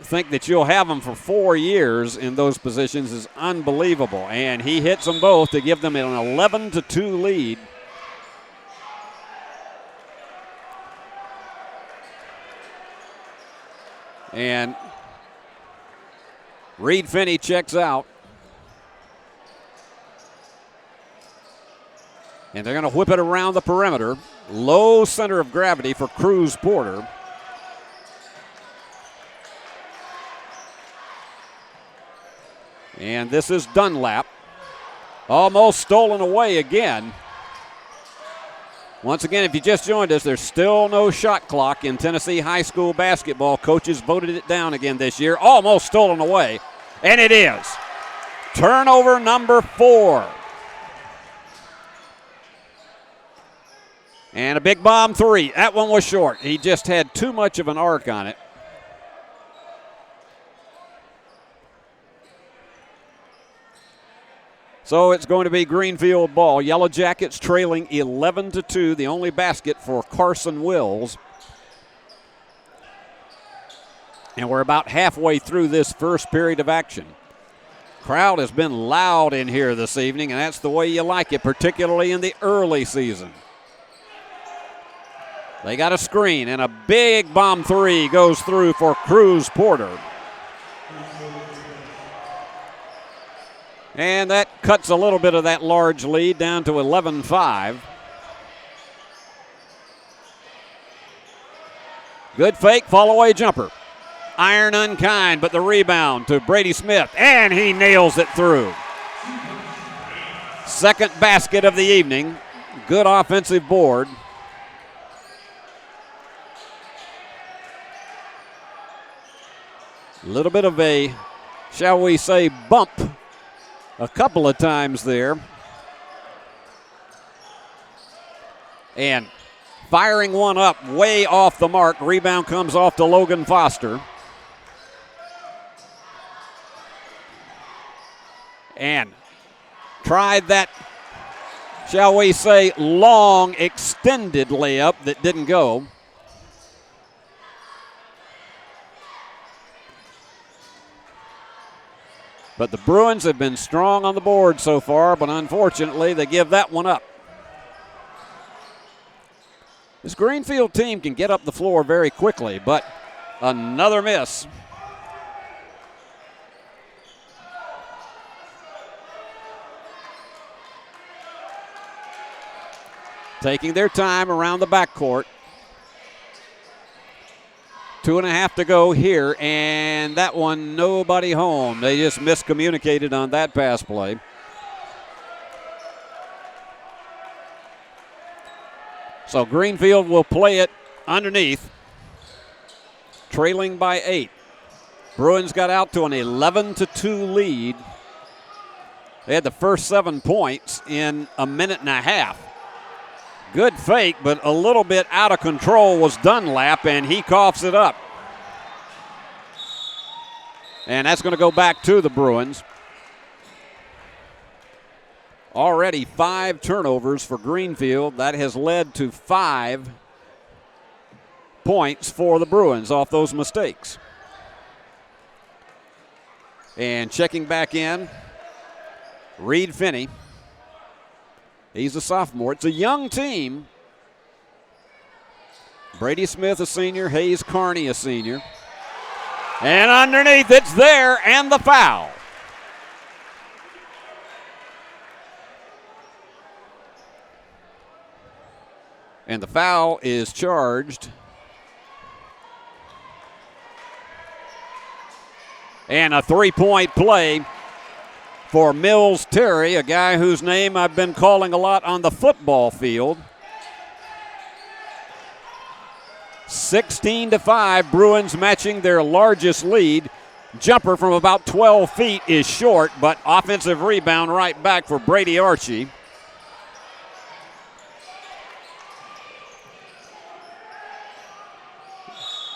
think that you'll have them for 4 years in those positions is unbelievable. And he hits them both to give them an 11-2 lead. And Reed Finney checks out. And they're going to whip it around the perimeter. Low center of gravity for Cruz Porter. And this is Dunlap. Almost stolen away again. Once again, if you just joined us, there's still no shot clock in Tennessee high school basketball. Coaches voted it down again this year. Almost stolen away, and it is. Turnover number 4. And a big bomb 3. That one was short. He just had too much of an arc on it. So it's going to be Greenfield ball. Yellow Jackets trailing 11-2, the only basket for Carson Wills. And we're about halfway through this first period of action. Crowd has been loud in here this evening, and that's the way you like it, particularly in the early season. They got a screen, and a big bomb 3 goes through for Cruz Porter. And that cuts a little bit of that large lead down to 11-5. Good fake, fall away jumper. Iron unkind, but the rebound to Brady Smith, and he nails it through. Second basket of the evening. Good offensive board. A little bit of a, shall we say, bump a couple of times there. And firing one up way off the mark. Rebound comes off to Logan Foster. And tried that, shall we say, long extended layup that didn't go. But the Bruins have been strong on the board so far, but unfortunately they give that one up. This Greenfield team can get up the floor very quickly, but another miss. Taking their time around the backcourt. 2.5 to go here, and that one, nobody home. They just miscommunicated on that pass play. So Greenfield will play it underneath, trailing by 8. Bruins got out to an 11-2 lead. They had the first 7 points in a minute and a half. Good fake, but a little bit out of control was Dunlap, and he coughs it up. And that's going to go back to the Bruins. Already 5 turnovers for Greenfield. That has led to 5 points for the Bruins off those mistakes. And checking back in, Reed Finney. He's a sophomore. It's a young team. Brady Smith, a senior. Hayes Carney, a senior. And underneath, it's there, and the foul. And the foul is charged. And a 3-point play for Mills Terry, a guy whose name I've been calling a lot on the football field. 16-5, Bruins matching their largest lead. Jumper from about 12 feet is short, but offensive rebound right back for Brady Archie.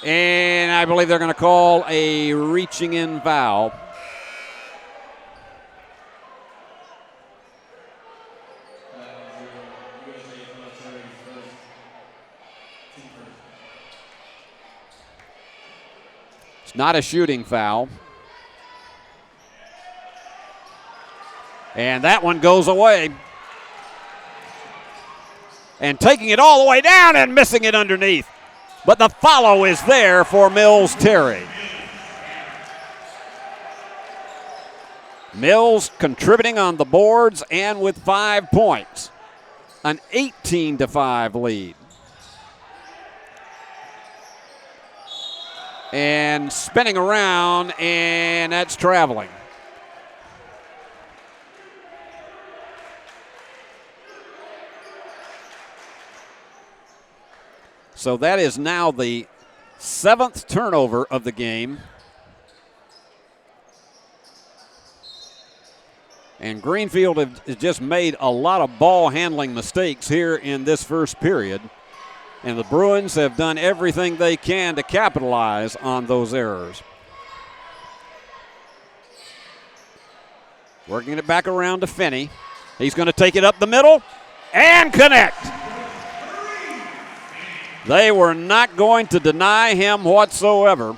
And I believe they're going to call a reaching in foul. It's not a shooting foul. And that one goes away. And taking it all the way down and missing it underneath. But the follow is there for Mills Terry. Mills contributing on the boards and with 5 points. An 18-5 lead. And spinning around, and that's traveling. So that is now the 7th turnover of the game. And Greenfield has just made a lot of ball handling mistakes here in this first period. And the Bruins have done everything they can to capitalize on those errors. Working it back around to Finney. He's going to take it up the middle and connect. They were not going to deny him whatsoever.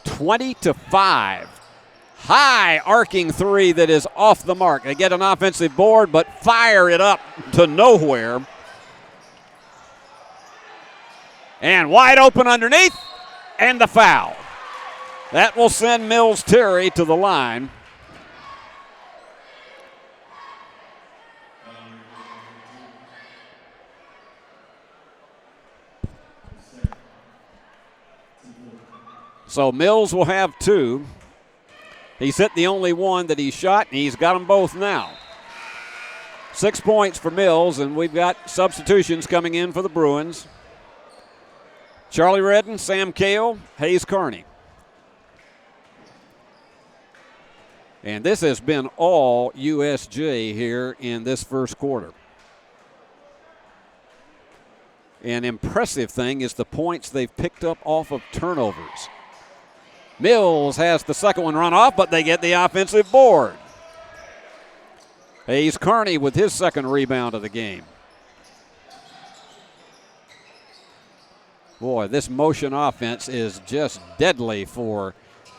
20-5. High arcing three that is off the mark. They get an offensive board, but fire it up to nowhere. And wide open underneath, and the foul. That will send Mills Terry to the line. So Mills will have 2. He's hit the only one that he shot, and he's got them both now. 6 points for Mills, and we've got substitutions coming in for the Bruins. Charlie Redden, Sam Cale, Hayes Carney. And this has been all USJ here in this first quarter. An impressive thing is the points they've picked up off of turnovers. Mills has the second one run off, but they get the offensive board. Hayes Carney with his second rebound of the game. Boy, this motion offense is just deadly for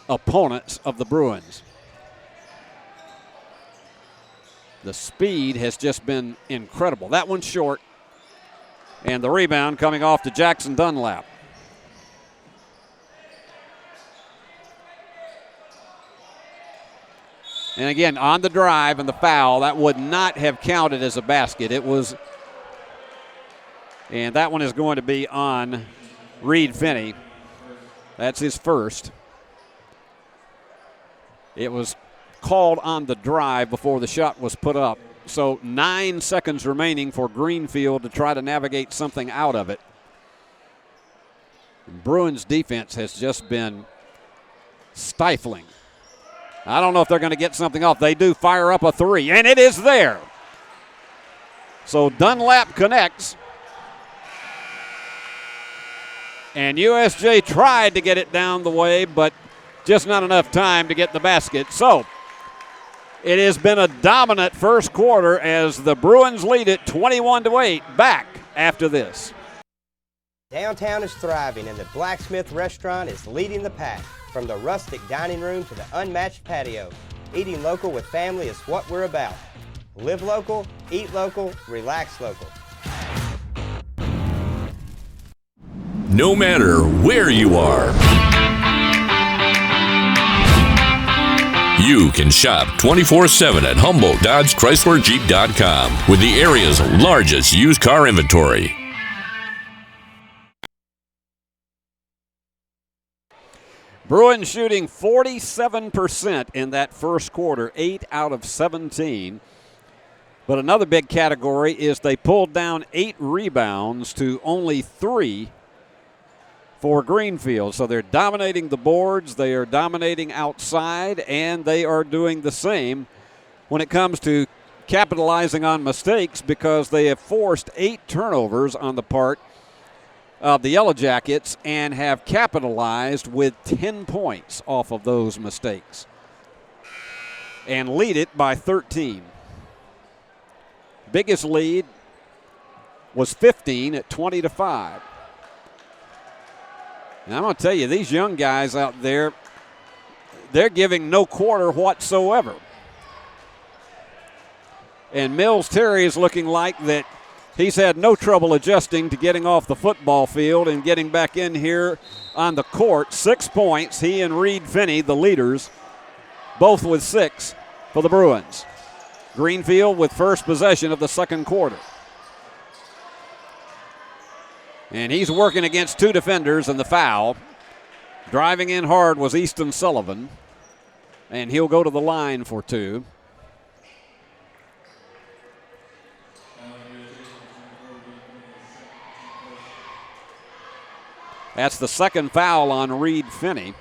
opponents of the Bruins. The speed has just been incredible. That one's short, and the rebound coming off to Jackson Dunlap. And again, on the drive and the foul, that would not have counted as a basket. It was, and that one is going to be on Reed Finney. That's his first. It was called on the drive before the shot was put up. So 9 seconds remaining for Greenfield to try to navigate something out of it. Bruins defense has just been stifling. I don't know if they're going to get something off. They do fire up a three, and it is there. So Dunlap connects. And USJ tried to get it down the way, but just not enough time to get the basket. So it has been a dominant first quarter as the Bruins lead it 21-8. Back after this. Downtown is thriving, and the Blacksmith Restaurant is leading the pack. From the rustic dining room to the unmatched patio, eating local with family is what we're about. Live local, eat local, relax local. No matter where you are, you can shop 24/7 at Humboldt Dodge Chrysler Jeep.com with the area's largest used car inventory. Bruins shooting 47% in that first quarter, 8 out of 17. But another big category is they pulled down 8 rebounds to only 3 for Greenfield. So they're dominating the boards, they are dominating outside, and they are doing the same when it comes to capitalizing on mistakes because they have forced 8 turnovers on the part of the Yellow Jackets and have capitalized with 10 points off of those mistakes and lead it by 13. Biggest lead was 15 at 20-5. And I'm going to tell you, these young guys out there, they're giving no quarter whatsoever. And Mills Terry is looking like that he's had no trouble adjusting to getting off the football field and getting back in here on the court. 6 points, he and Reed Finney, the leaders, both with 6 for the Bruins. Greenfield with first possession of the second quarter. And he's working against 2 defenders and the foul. Driving in hard was Easton Sullivan, and he'll go to the line for 2. That's the second foul on Reed Finney.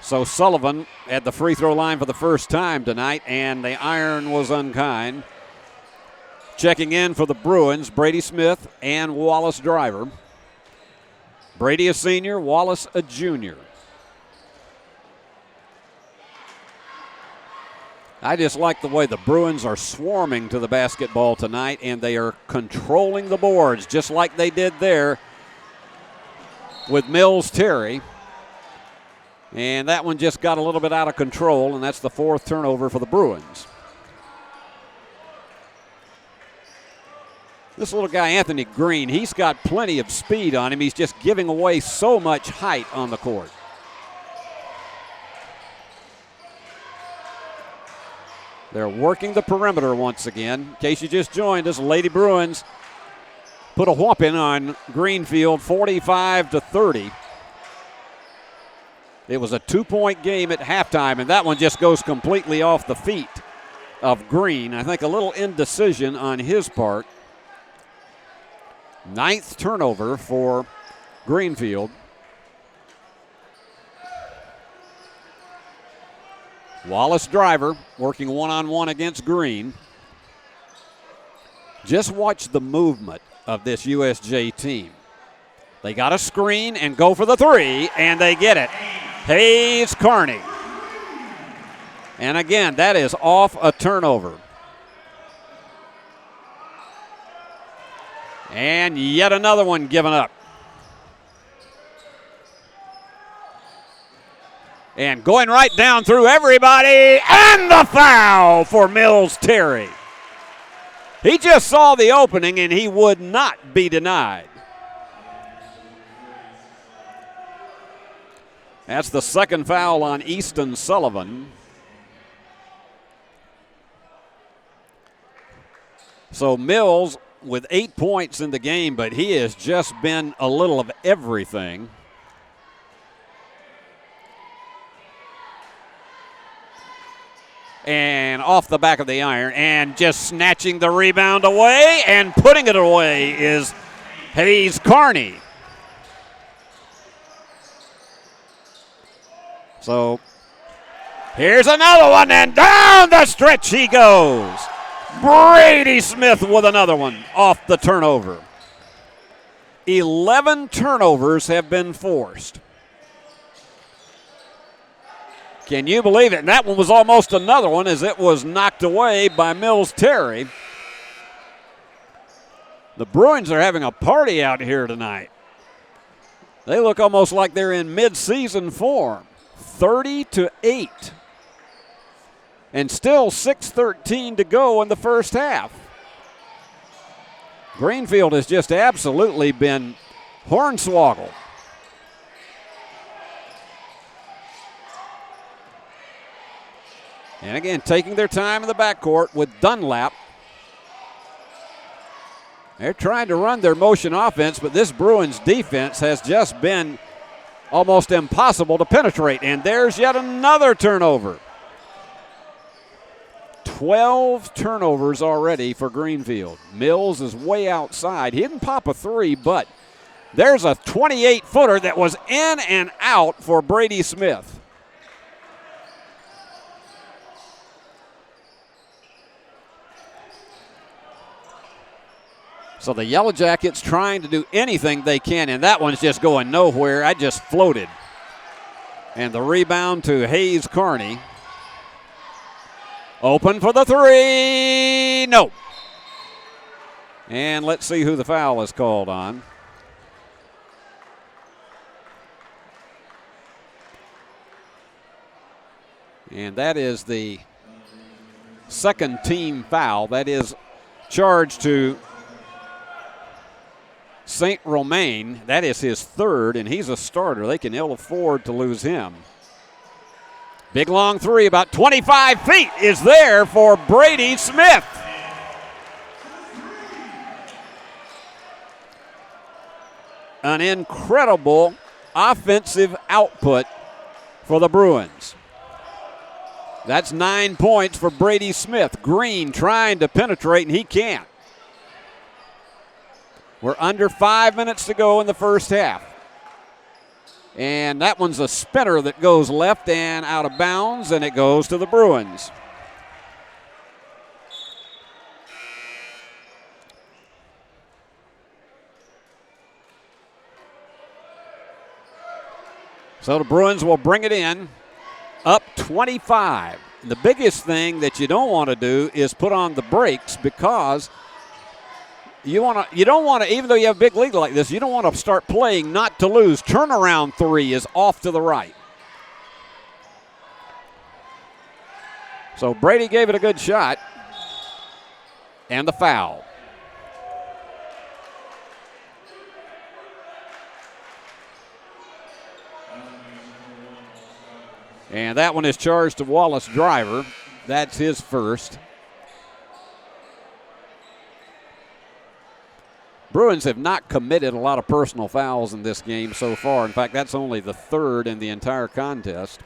So Sullivan at the free throw line for the first time tonight, and the iron was unkind. Checking in for the Bruins, Brady Smith and Wallace Driver. Brady a senior, Wallace a junior. I just like the way the Bruins are swarming to the basketball tonight, and they are controlling the boards just like they did there with Mills Terry. And that one just got a little bit out of control, and that's the fourth turnover for the Bruins. This little guy, Anthony Green, he's got plenty of speed on him. He's just giving away so much height on the court. They're working the perimeter once again. In case you just joined us, Lady Bruins put a whooping on Greenfield, 45-30. It was a 2-point game at halftime, and that one just goes completely off the feet of Green. I think a little indecision on his part. 9th turnover for Greenfield. Wallace Driver working one-on-one against Green. Just watch the movement of this USJ team. They got a screen and go for the three, and they get it. Hayes Carney. And again, that is off a turnover. And yet another one given up. And going right down through everybody, and the foul for Mills Terry. He just saw the opening, and he would not be denied. That's the second foul on Easton Sullivan. So Mills with 8 points in the game, but he has just been a little of everything. And off the back of the iron, and just snatching the rebound away and putting it away is Hayes Carney. So here's another one, and down the stretch he goes. Brady Smith with another one off the turnover. 11 turnovers have been forced. Can you believe it? And that one was almost another one as it was knocked away by Mills Terry. The Bruins are having a party out here tonight. They look almost like they're in mid-season form. 30-8. And still 6:13 to go in the first half. Greenfield has just absolutely been hornswoggled. And again, taking their time in the backcourt with Dunlap. They're trying to run their motion offense, but this Bruins defense has just been almost impossible to penetrate. And there's yet another turnover. 12 turnovers already for Greenfield. Mills is way outside. He didn't pop a three, but there's a 28-footer that was in and out for Brady Smith. So the Yellow Jackets trying to do anything they can, and that one's just going nowhere. I just floated. And the rebound to Hayes Carney. Open for the three. No. And let's see who the foul is called on. And that is the second team foul. That is charged to St. Romain. That is his third, and he's a starter. They can ill afford to lose him. Big long three, about 25 feet, is there for Brady Smith. An incredible offensive output for the Bruins. That's 9 points for Brady Smith. Green trying to penetrate, and he can't. We're under 5 minutes to go in the first half. And that one's a spinner that goes left and out of bounds, and it goes to the Bruins. So the Bruins will bring it in, up 25. The biggest thing that you don't want to do is put on the brakes, because you don't want to, even though you have a big lead like this, you don't want to start playing not to lose. Turnaround three is off to the right. So Brady gave it a good shot, and the foul. And that one is charged to Wallace Driver. That's his first. Bruins have not committed a lot of personal fouls in this game so far. In fact, that's only the third in the entire contest.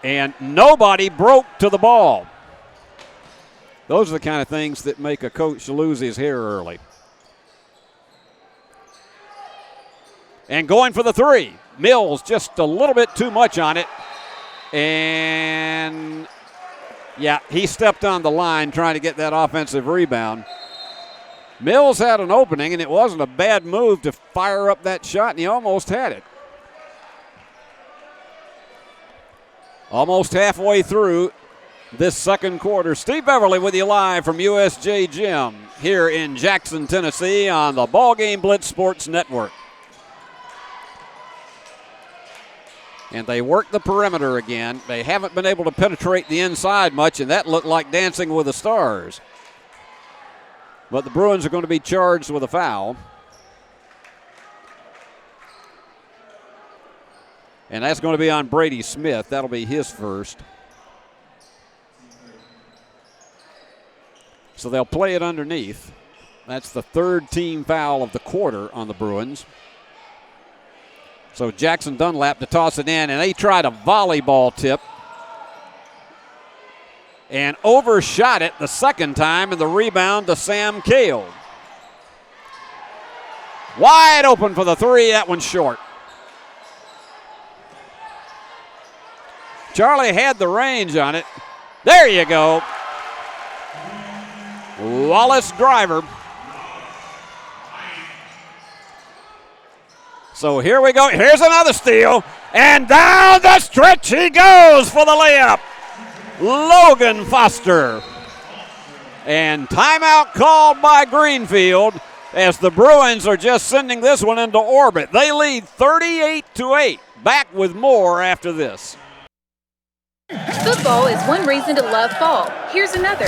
And nobody broke to the ball. Those are the kind of things that make a coach lose his hair early. And going for the three. Mills just a little bit too much on it. And, yeah, he stepped on the line trying to get that offensive rebound. Mills had an opening, and it wasn't a bad move to fire up that shot, and he almost had it. Almost halfway through this second quarter. Steve Beverly with you live from USJ Gym here in Jackson, Tennessee on the BallGame Blitz Sports Network. And they work the perimeter again. They haven't been able to penetrate the inside much, and that looked like Dancing with the Stars. But the Bruins are going to be charged with a foul. And that's going to be on Brady Smith. That'll be his first. So they'll play it underneath. That's the third team foul of the quarter on the Bruins. So Jackson Dunlap to toss it in, and they tried a volleyball tip and overshot it the second time, and the rebound to Sam Cale. Wide open for the three, that one's short. Charlie had the range on it. There you go. Wallace Driver. So here we go. Here's another steal. And down the stretch he goes for the layup. Logan Foster. And timeout called by Greenfield as the Bruins are just sending this one into orbit. They lead 38-8. Back with more after this. Football is one reason to love fall. Here's another.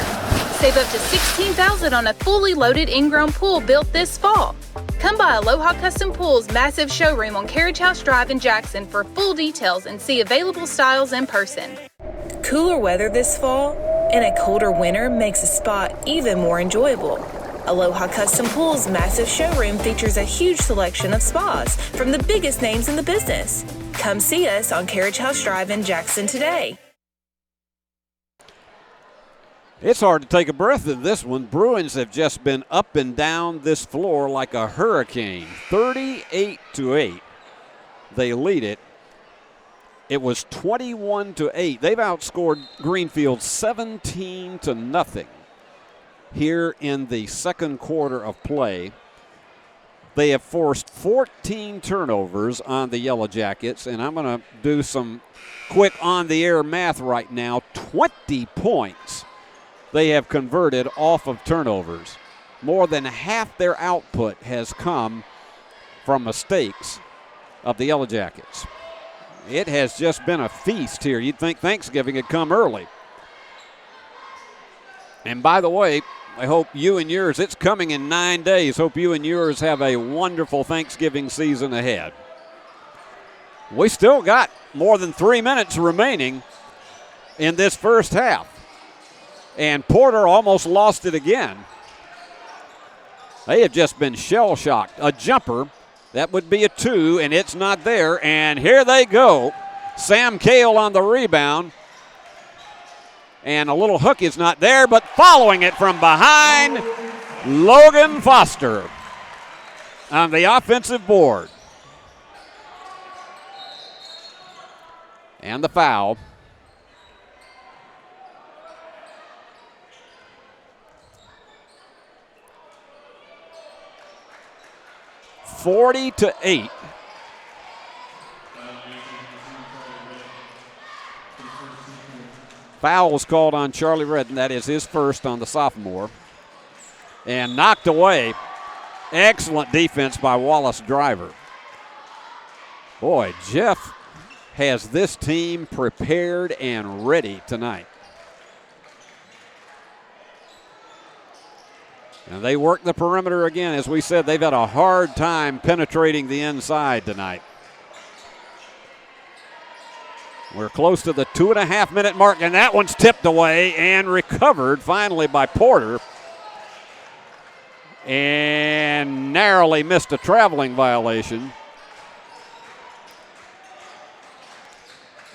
Save up to $16,000 on a fully loaded in-ground pool built this fall. Come by Aloha Custom Pool's massive showroom on Carriage House Drive in Jackson for full details and see available styles in person. Cooler weather this fall and a colder winter makes a spa even more enjoyable. Aloha Custom Pool's massive showroom features a huge selection of spas from the biggest names in the business. Come see us on Carriage House Drive in Jackson today. It's hard to take a breath in this one. Bruins have just been up and down this floor like a hurricane. 38-8. They lead it. It was 21-8. They've outscored Greenfield 17-0 here in the second quarter of play. They have forced 14 turnovers on the Yellow Jackets, and I'm going to do some quick on-the-air math right now. 20 points they have converted off of turnovers. More than half their output has come from mistakes of the Yellow Jackets. It has just been a feast here. You'd think Thanksgiving had come early. And by the way, I hope you and yours, it's coming in 9 days. Hope you and yours have a wonderful Thanksgiving season ahead. We still got more than 3 minutes remaining in this first half. And Porter almost lost it again. They have just been shell-shocked. A jumper, that would be a 2, and it's not there. And here they go. Sam Cale on the rebound. And a little hook is not there, but following it from behind, Logan Foster on the offensive board. And the foul. (40-8). Foul was called on Charlie Redden. That is his first on the sophomore. And knocked away. Excellent defense by Wallace Driver. Boy, Jeff has this team prepared and ready tonight. And they work the perimeter again. As we said, they've had a hard time penetrating the inside tonight. We're close to the 2.5-minute mark, and that one's tipped away and recovered finally by Porter. And narrowly missed a traveling violation.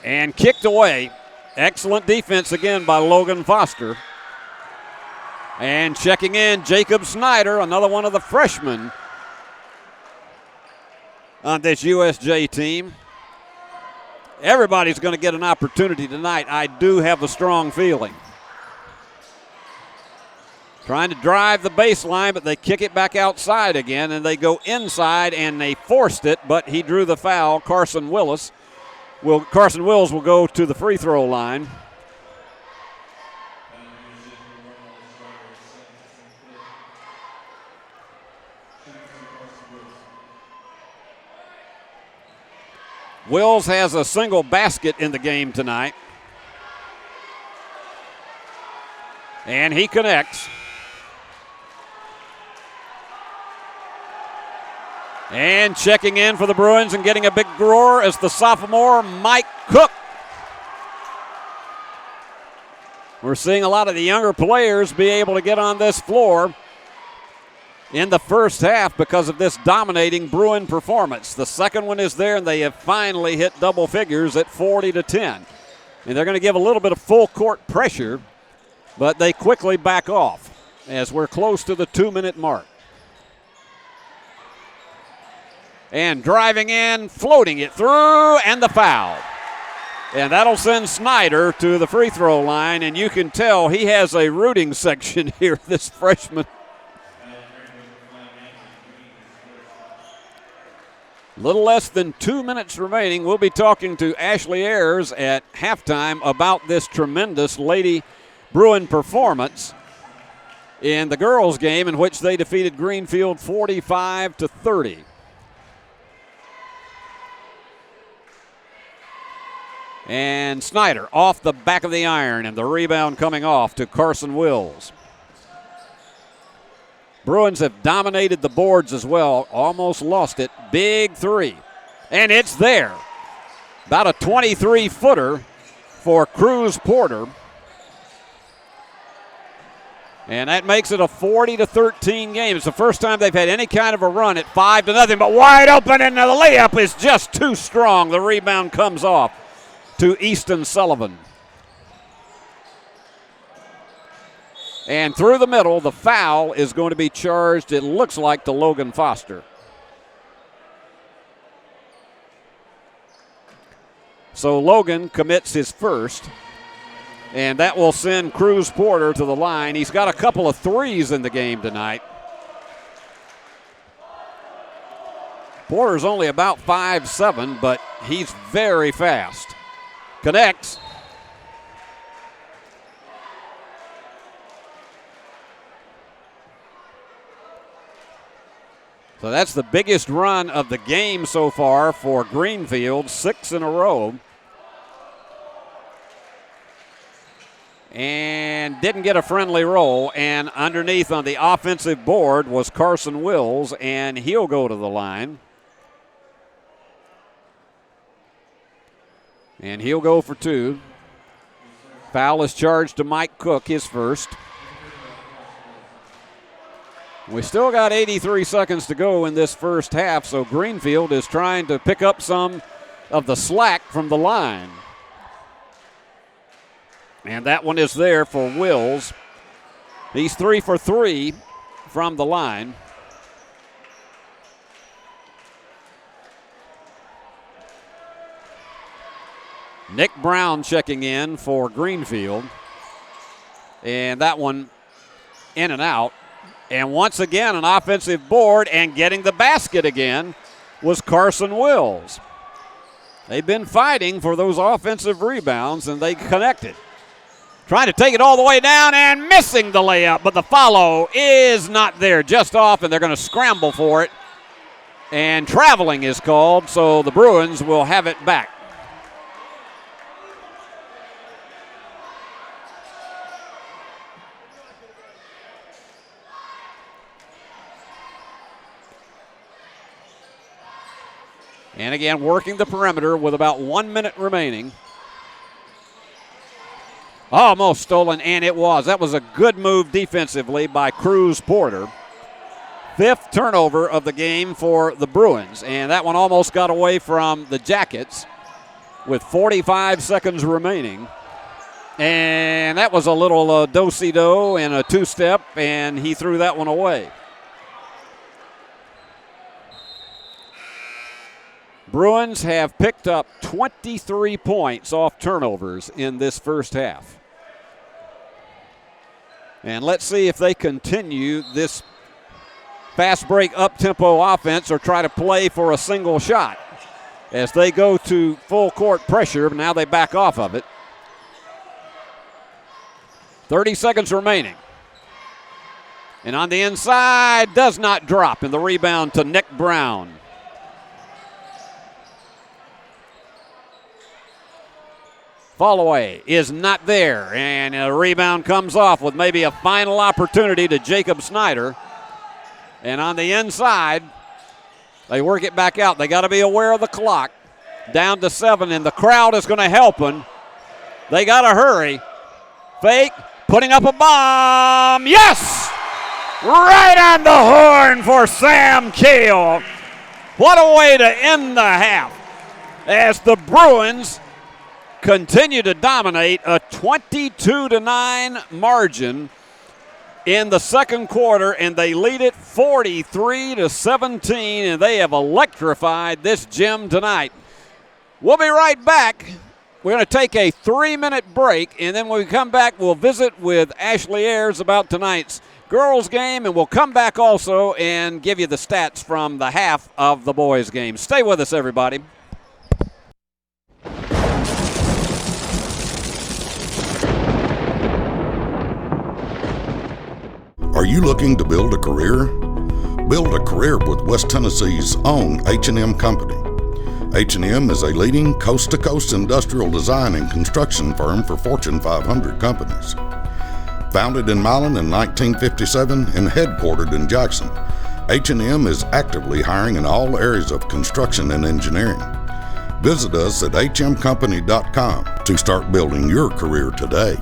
And kicked away. Excellent defense again by Logan Foster. And checking in, Jacob Snyder, another one of the freshmen on this USJ team. Everybody's going to get an opportunity tonight. I do have a strong feeling. Trying to drive the baseline, but they kick it back outside again, and they go inside, and they forced it, but he drew the foul. Carson Wills will go to the free throw line. Wills has a single basket in the game tonight. And he connects. And checking in for the Bruins and getting a big roar is the sophomore Mike Cook. We're seeing a lot of the younger players be able to get on this floor in the first half because of this dominating Bruin performance. The second one is there, and they have finally hit double figures at 40-10. And they're going to give a little bit of full court pressure, but they quickly back off as we're close to the 2-minute mark. And driving in, floating it through, and the foul. And that'll send Snyder to the free throw line, and you can tell he has a rooting section here, this freshman. Little less than 2 minutes remaining. We'll be talking to Ashley Ayers at halftime about this tremendous Lady Bruin performance in the girls' game in which they defeated Greenfield 45-30. And Snyder off the back of the iron, and the rebound coming off to Carson Wills. Bruins have dominated the boards as well, almost lost it. Big three, and it's there. About a 23-footer for Cruz Porter. And that makes it a 40-13 game. It's the first time they've had any kind of a run at 5-0, but wide open, and the layup is just too strong. The rebound comes off to Easton Sullivan. And through the middle, the foul is going to be charged, it looks like, to Logan Foster. So Logan commits his first, and that will send Cruz Porter to the line. He's got a couple of threes in the game tonight. Porter's only about 5'7", but he's very fast. Connects. So that's the biggest run of the game so far for Greenfield, 6 in a row. And didn't get a friendly roll. And underneath on the offensive board was Carson Wills, and he'll go to the line. And he'll go for two. Foul is charged to Mike Cook, his first. We still got 83 seconds to go in this first half, so Greenfield is trying to pick up some of the slack from the line. And that one is there for Wills. He's 3 for 3 from the line. Nick Brown checking in for Greenfield. And that one in and out. And once again, an offensive board, and getting the basket again was Carson Wills. They've been fighting for those offensive rebounds, and they connected. Trying to take it all the way down and missing the layup, but the follow is not there, just off, and they're going to scramble for it. And traveling is called, so the Bruins will have it back. And again, working the perimeter with about 1 minute remaining. Almost stolen, and it was. That was a good move defensively by Cruz Porter. 5th turnover of the game for the Bruins, and that one almost got away from the Jackets with 45 seconds remaining. And that was a little do-si-do and a two-step, and he threw that one away. Bruins have picked up 23 points off turnovers in this first half. And let's see if they continue this fast break up-tempo offense or try to play for a single shot. As they go to full court pressure, now they back off of it. 30 seconds remaining. And on the inside, does not drop, and the rebound to Nick Brown. Fallaway is not there, and a rebound comes off with maybe a final opportunity to Jacob Snyder. And on the inside, they work it back out. They got to be aware of the clock. Down to 7, and the crowd is going to help them. They got to hurry. Fake, putting up a bomb. Yes! Right on the horn for Sam Keel. What a way to end the half as the Bruins continue to dominate a 22-9 margin in the second quarter, and they lead it 43-17, and they have electrified this gym tonight. We'll be right back. We're going to take a 3-minute break, and then when we come back, we'll visit with Ashley Ayers about tonight's girls game, and we'll come back also and give you the stats from the half of the boys game. Stay with us, everybody. Are you looking to build a career? Build a career with West Tennessee's own H&M Company. H&M is a leading coast-to-coast industrial design and construction firm for Fortune 500 companies. Founded in Milan in 1957 and headquartered in Jackson, H&M is actively hiring in all areas of construction and engineering. Visit us at hmcompany.com to start building your career today.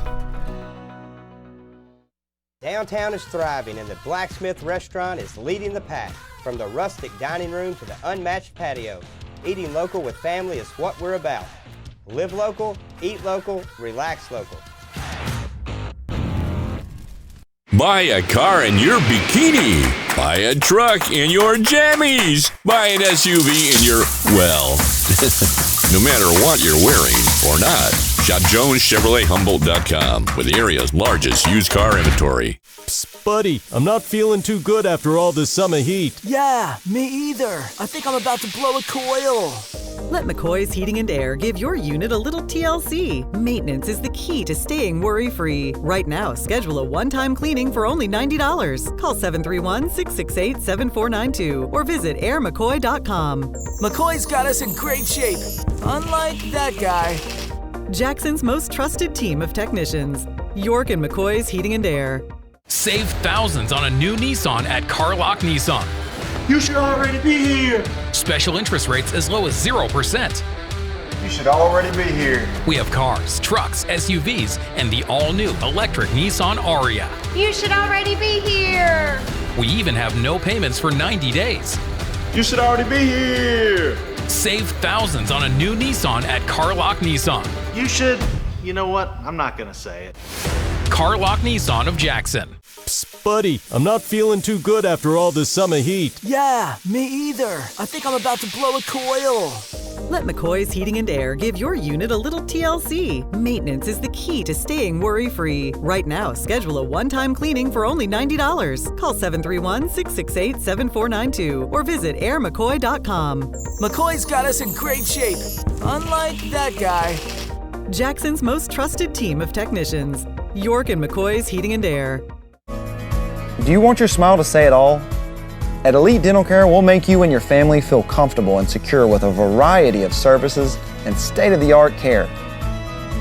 Downtown is thriving, and the Blacksmith Restaurant is leading the pack. From the rustic dining room to the unmatched patio, eating local with family is what we're about. Live local, eat local, relax local. Buy a car in your bikini. Buy a truck in your jammies. Buy an SUV in your, well, no matter what you're wearing or not. Shop JonesChevroletHumboldt.com with the area's largest used car inventory. Psst, buddy, I'm not feeling too good after all this summer heat. Yeah, me either. I think I'm about to blow a coil. Let McCoy's Heating and Air give your unit a little TLC. Maintenance is the key to staying worry-free. Right now, schedule a one-time cleaning for only $90. Call 731-668-7492 or visit airmccoy.com. McCoy's got us in great shape, unlike that guy. Jackson's most trusted team of technicians. York and McCoy's Heating and Air. Save thousands on a new Nissan at Carlock Nissan. You should already be here. Special interest rates as low as 0%. You should already be here. We have cars, trucks, SUVs, and the all-new electric Nissan Ariya. You should already be here. We even have no payments for 90 days. You should already be here. Save thousands on a new Nissan at Carlock Nissan. You should, you know what? I'm not going to say it. Carlock Nissan of Jackson. Psst, Buddy, I'm not feeling too good after all this summer heat. Yeah, me either. I think I'm about to blow a coil. Let McCoy's Heating and Air give your unit a little TLC. Maintenance is the key to staying worry-free. Right now, schedule a one-time cleaning for only $90. Call 731-668-7492 or visit airmccoy.com. McCoy's got us in great shape, unlike that guy. Jackson's most trusted team of technicians. York and McCoy's Heating and Air. Do you want your smile to say it all? At Elite Dental Care, we'll make you and your family feel comfortable and secure with a variety of services and state-of-the-art care.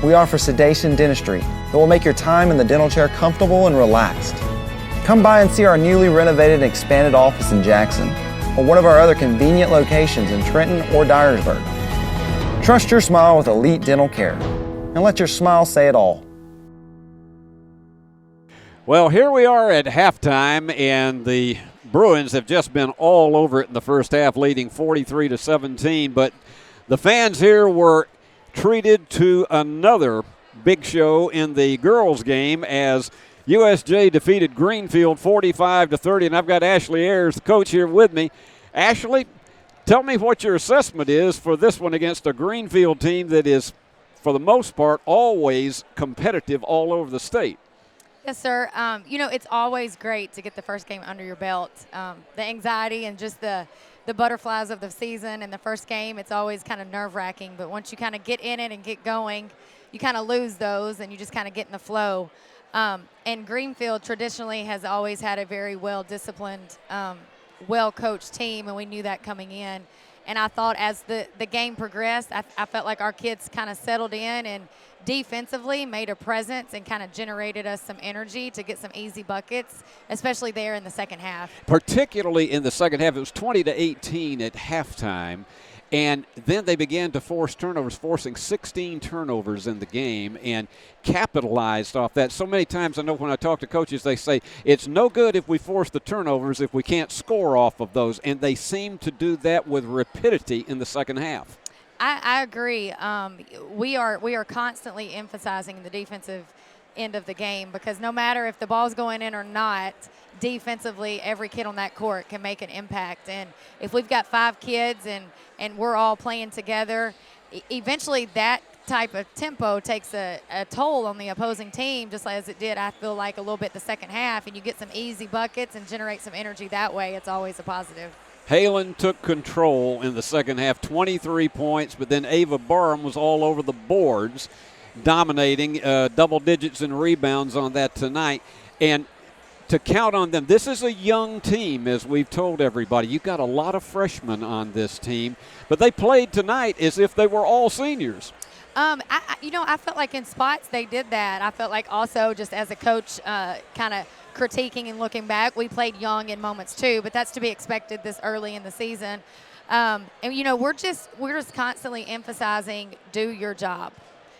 We offer sedation dentistry that will make your time in the dental chair comfortable and relaxed. Come by and see our newly renovated and expanded office in Jackson or one of our other convenient locations in Trenton or Dyersburg. Trust your smile with Elite Dental Care and let your smile say it all. Well, here we are at halftime, and the Bruins have just been all over it in the first half, leading 43-17. But the fans here were treated to another big show in the girls' game as USJ defeated Greenfield 45-30. And I've got Ashley Ayers, the coach, here with me. Ashley, tell me what your assessment is for this one against a Greenfield team that is, for the most part, always competitive all over the state. Yes, sir. It's always great to get the first game under your belt. The anxiety and just the butterflies of the season and the first game, it's always kind of nerve-wracking. But once you kind of get in it and get going, you kind of lose those and you just kind of get in the flow. And Greenfield traditionally has always had a very well-disciplined, well-coached team, and we knew that coming in. And I thought as the game progressed, I felt like our kids kind of settled in and defensively made a presence and kind of generated us some energy to get some easy buckets, especially there in the second half. Particularly in the second half. It was 20-18 at halftime. And then they began to force turnovers, forcing 16 turnovers in the game, and capitalized off that. So many times I know when I talk to coaches, they say, it's no good if we force the turnovers if we can't score off of those. And they seem to do that with rapidity in the second half. I agree. We are constantly emphasizing the defensive end of the game because no matter if the ball's going in or not, defensively, every kid on that court can make an impact. And if we've got 5 kids and we're all playing together, eventually that type of tempo takes a toll on the opposing team, just as it did, I feel like, a little bit the second half, and you get some easy buckets and generate some energy that way. It's always a positive. Halen took control in the second half, 23 points, but then Ava Barham was all over the boards, dominating double digits in rebounds on that tonight. And to count on them, this is a young team, as we've told everybody. You've got a lot of freshmen on this team, but they played tonight as if they were all seniors. I felt like in spots they did that. I felt like also just as a coach kind of critiquing and looking back, we played young in moments too, but that's to be expected this early in the season. We're just constantly emphasizing do your job,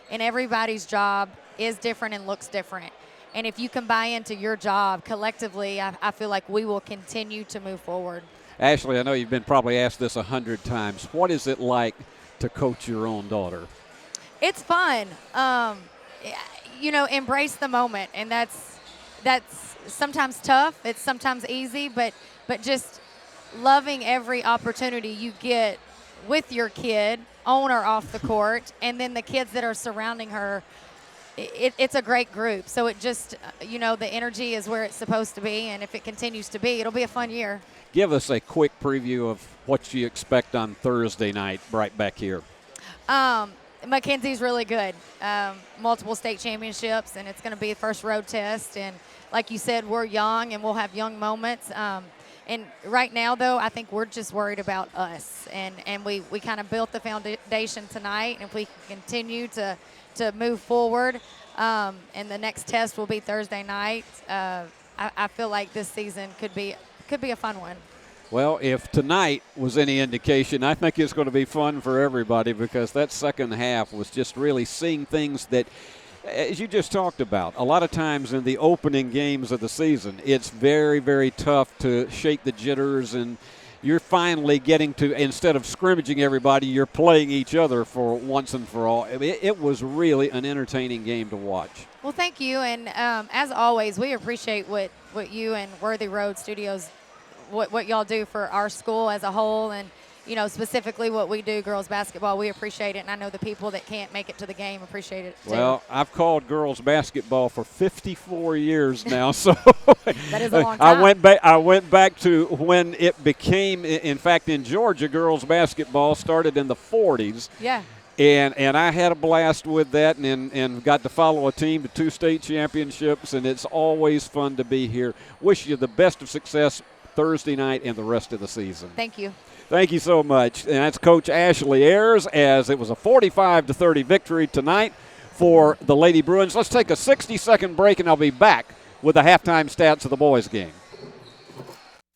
and everybody's job is different and looks different. And if you can buy into your job collectively, I feel like we will continue to move forward. Ashley, I know you've been probably asked this 100 times. What is it like to coach your own daughter? It's fun. Embrace the moment, and that's sometimes tough. It's sometimes easy, but just loving every opportunity you get with your kid, on or off the court, and then the kids that are surrounding her. It's a great group. So it just, the energy is where it's supposed to be, and if it continues to be, it'll be a fun year. Give us a quick preview of what you expect on Thursday night right back here. Mackenzie's really good. Multiple state championships, and it's going to be a first road test. And like you said, we're young, and we'll have young moments. And right now, though, I think we're just worried about us. And we kind of built the foundation tonight, and if we can continue to move forward, and the next test will be Thursday night, I feel like this season could be a fun one. Well, if tonight was any indication, I think it's going to be fun for everybody, because that second half was just really seeing things that, as you just talked about, a lot of times in the opening games of the season, it's very, very tough to shake the jitters, and you're finally getting to, instead of scrimmaging everybody, you're playing each other for once and for all. It was really an entertaining game to watch. Well, Well, thank you. And as always, we appreciate what you and Worthy Road Studios, what y'all do for our school as a whole, and specifically what we do, girls basketball. We appreciate it, and I know the people that can't make it to the game appreciate it too. Well, I've called girls basketball for 54 years now, so that is a long time. I went back to when it became, in fact, in Georgia, girls basketball started in the 40s. Yeah. And I had a blast with that, and got to follow a team to 2 state championships, and it's always fun to be here. Wish you the best of success Thursday night and the rest of the season. Thank you. Thank you so much. And that's Coach Ashley Ayers, as it was a 45-30 victory tonight for the Lady Bruins. Let's take a 60-second break, and I'll be back with the halftime stats of the boys' game.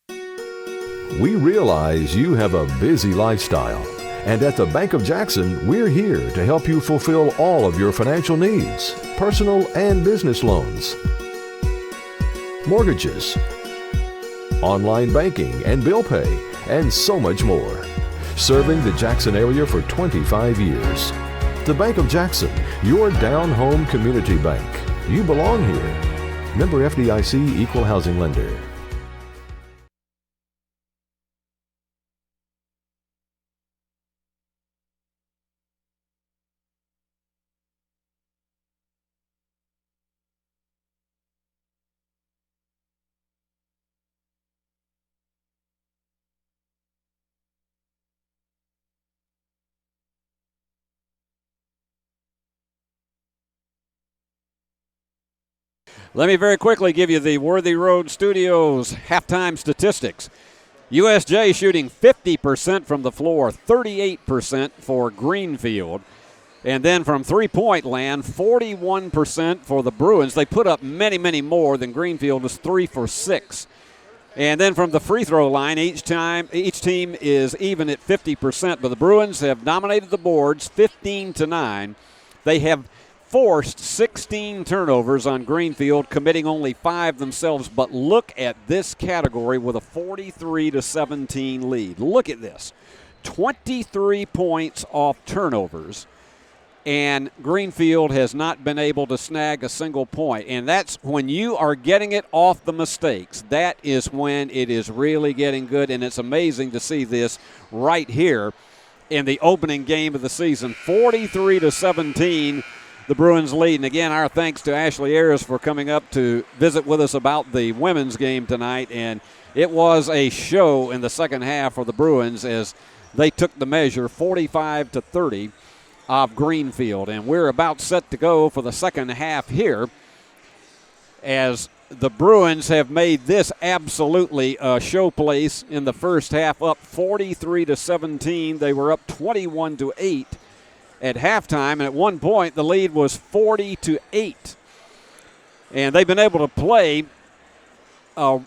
We realize you have a busy lifestyle, and at the Bank of Jackson, we're here to help you fulfill all of your financial needs, personal and business loans, mortgages, online banking and bill pay, and so much more. Serving the Jackson area for 25 years. The Bank of Jackson, your down-home community bank. You belong here. Member FDIC, Equal Housing Lender. Let me very quickly give you the Worthy Road Studios halftime statistics. USJ shooting 50% from the floor, 38% for Greenfield. And then from three-point land, 41% for the Bruins. They put up many, many more than Greenfield was 3 for 6. And then from the free throw line, each team is even at 50%, but the Bruins have dominated the boards 15-9. They have forced 16 turnovers on Greenfield, committing only 5 themselves. But look at this category with a 43-17 lead. Look at this. 23 points off turnovers, and Greenfield has not been able to snag a single point. And that's when you are getting it off the mistakes. That is when it is really getting good, and it's amazing to see this right here in the opening game of the season. 43-17. The Bruins lead. And again, our thanks to Ashley Ayers for coming up to visit with us about the women's game tonight. And it was a show in the second half for the Bruins as they took the measure 45-30 of Greenfield. And we're about set to go for the second half here, as the Bruins have made this absolutely a showplace in the first half, up 43-17. They were up 21-8. At halftime, and at one point the lead was 40-8. And they've been able to play a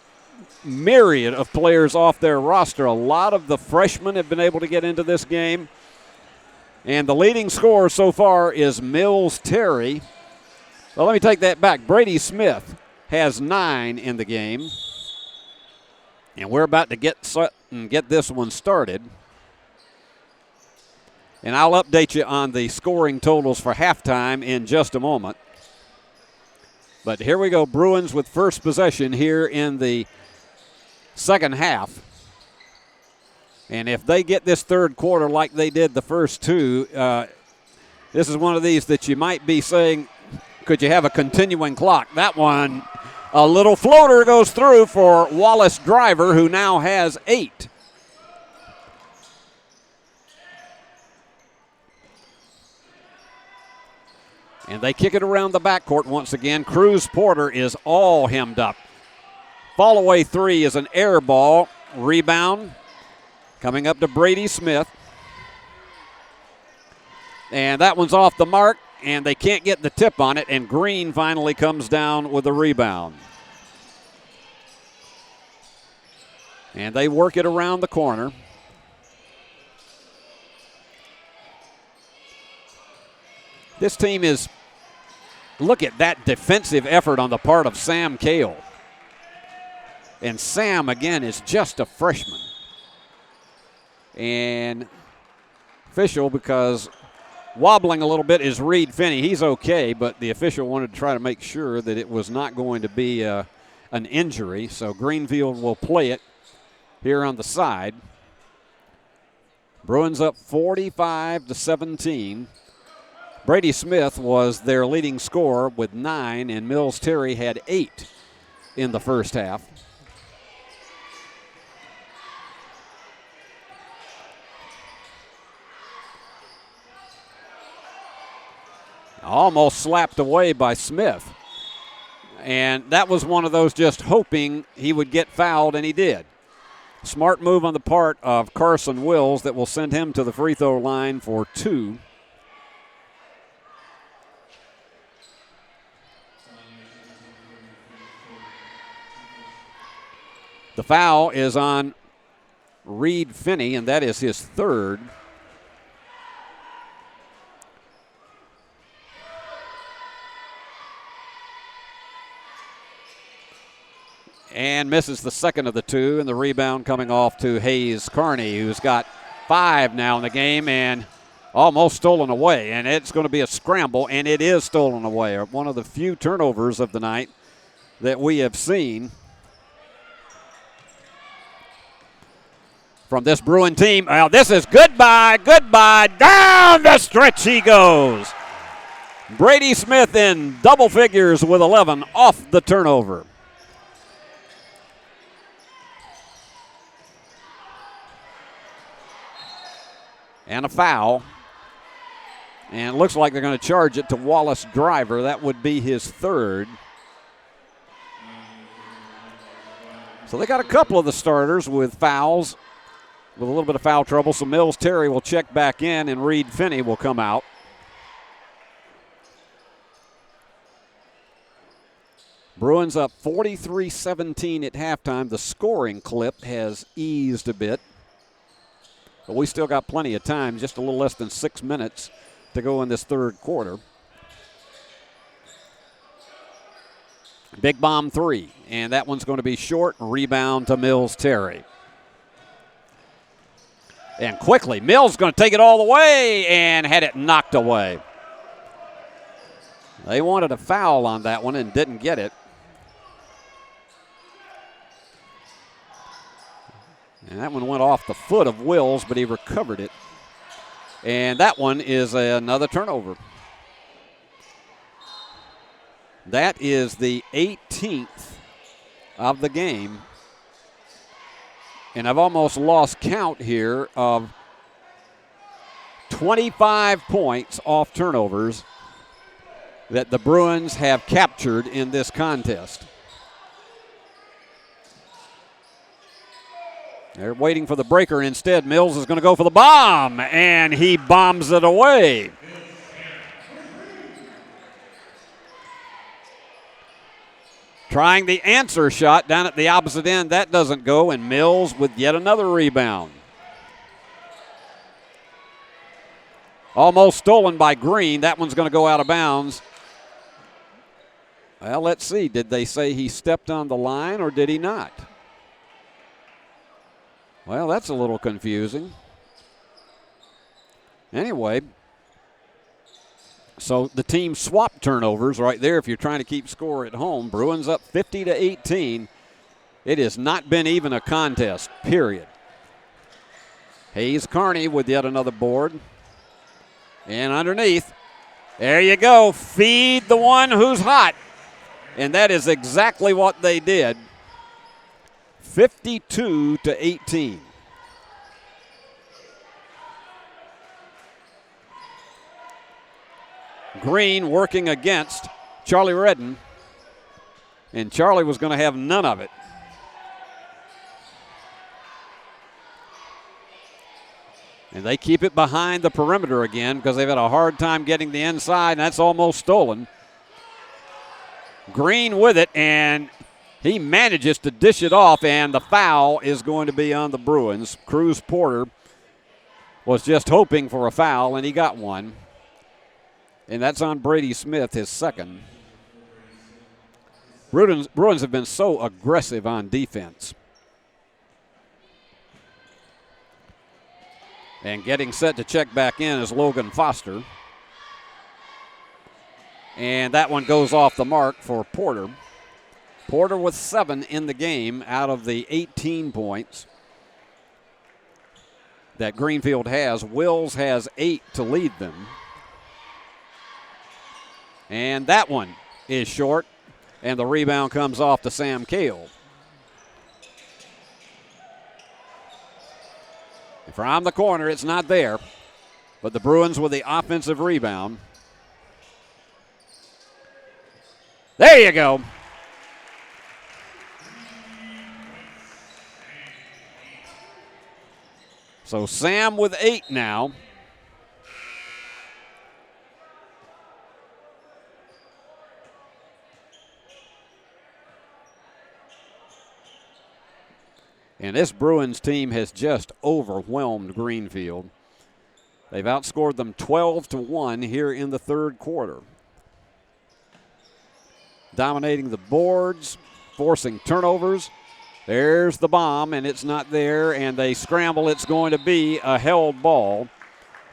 myriad of players off their roster. A lot of the freshmen have been able to get into this game. And the leading scorer so far is Mills Terry. Well, let me take that back. Brady Smith has 9 in the game. And we're about to get this one started. And I'll update you on the scoring totals for halftime in just a moment. But here we go, Bruins with first possession here in the second half. And if they get this third quarter like they did the first two, this is one of these that you might be saying, could you have a continuing clock? That one, a little floater goes through for Wallace Driver, who now has 8. And they kick it around the backcourt once again. Cruz Porter is all hemmed up. Fall-away 3 is an air ball. Rebound coming up to Brady Smith. And that one's off the mark, and they can't get the tip on it, and Green finally comes down with the rebound. And they work it around the corner. This team is, look at that defensive effort on the part of Sam Cale. And Sam, again, is just a freshman. And official, because wobbling a little bit is Reed Finney. He's okay, but the official wanted to try to make sure that it was not going to be an injury. So Greenfield will play it here on the side. Bruins up 45-17. Brady Smith was their leading scorer with 9, and Mills Terry had 8 in the first half. Almost slapped away by Smith. And that was one of those just hoping he would get fouled, and he did. Smart move on the part of Carson Wills that will send him to the free throw line for 2. The foul is on Reed Finney, and that is his 3rd. And misses the second of the 2, and the rebound coming off to Hayes Carney, who's got 5 now in the game and almost stolen away. And it's going to be a scramble, and it is stolen away. One of the few turnovers of the night that we have seen from this Bruin team. Well, this is goodbye. Down the stretch he goes. Brady Smith in double figures with 11 off the turnover. And a foul. And it looks like they're going to charge it to Wallace Driver. That would be his 3rd. So they got a couple of the starters with fouls, with a little bit of foul trouble. So Mills Terry will check back in, and Reed Finney will come out. Bruins up 43-17 at halftime. The scoring clip has eased a bit, but we still got plenty of time, just a little less than 6 minutes to go in this 3rd quarter. Big bomb 3, and that one's going to be short. Rebound to Mills Terry. And quickly, Mills going to take it all the way and had it knocked away. They wanted a foul on that one and didn't get it. And that one went off the foot of Wills, but he recovered it. And that one is another turnover. That is the 18th of the game. And I've almost lost count here of 25 points off turnovers that the Bruins have captured in this contest. They're waiting for the breaker. Instead, Mills is going to go for the bomb, and he bombs it away. Trying the answer shot down at the opposite end. That doesn't go, and Mills with yet another rebound. Almost stolen by Green. That one's going to go out of bounds. Well, let's see. Did they say he stepped on the line, or did he not? Well, that's a little confusing. Anyway, so the team swapped turnovers right there if you're trying to keep score at home. Bruins up 50-18. It has not been even a contest, period. Hayes Carney with yet another board. And underneath, there you go. Feed the one who's hot. And that is exactly what they did. 52-18. Green working against Charlie Redden, and Charlie was going to have none of it. And they keep it behind the perimeter again because they've had a hard time getting the inside, and that's almost stolen. Green with it, and he manages to dish it off, and the foul is going to be on the Bruins. Cruz Porter was just hoping for a foul, and he got one. And that's on Brady Smith, his 2nd. Bruins have been so aggressive on defense. And getting set to check back in is Logan Foster. And that one goes off the mark for Porter. Porter with 7 in the game out of the 18 points that Greenfield has. Wills has 8 to lead them. And that one is short, and the rebound comes off to Sam Cale. From the corner, it's not there, but the Bruins with the offensive rebound. There you go. So Sam with 8 now. And this Bruins team has just overwhelmed Greenfield. They've outscored them 12-1 here in the third quarter. Dominating the boards, forcing turnovers. There's the bomb, and it's not there, and they scramble. It's going to be a held ball,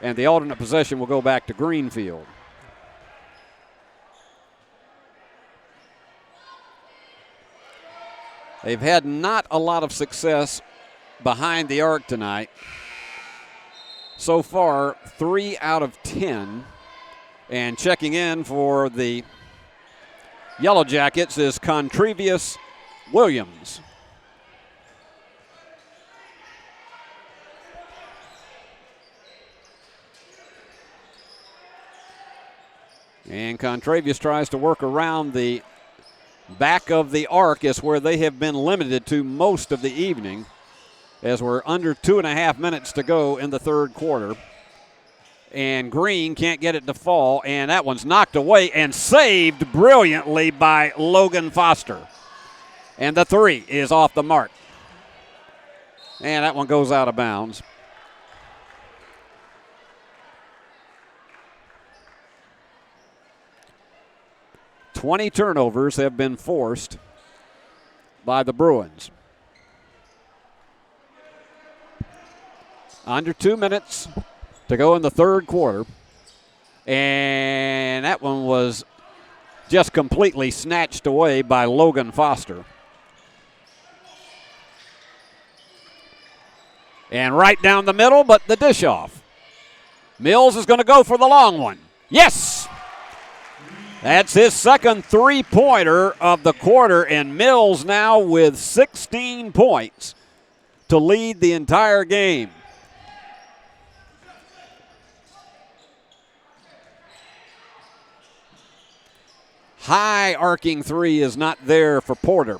and the alternate possession will go back to Greenfield. They've had not a lot of success behind the arc tonight. So far, 3 out of 10. And checking in for the Yellow Jackets is Contrevious Williams. And Contrevious tries to work around the back of the arc, is where they have been limited to most of the evening, as we're under 2.5 minutes to go in the third quarter. And Green can't get it to fall, and that one's knocked away and saved brilliantly by Logan Foster. And the 3 is off the mark. And that one goes out of bounds. Twenty turnovers have been forced by the Bruins. Under 2 minutes to go in the third quarter. And that one was just completely snatched away by Logan Foster. And right down the middle, but the dish off. Mills is going to go for the long one. Yes! That's his second three-pointer of the quarter, and Mills now with 16 points to lead the entire game. High arcing 3 is not there for Porter.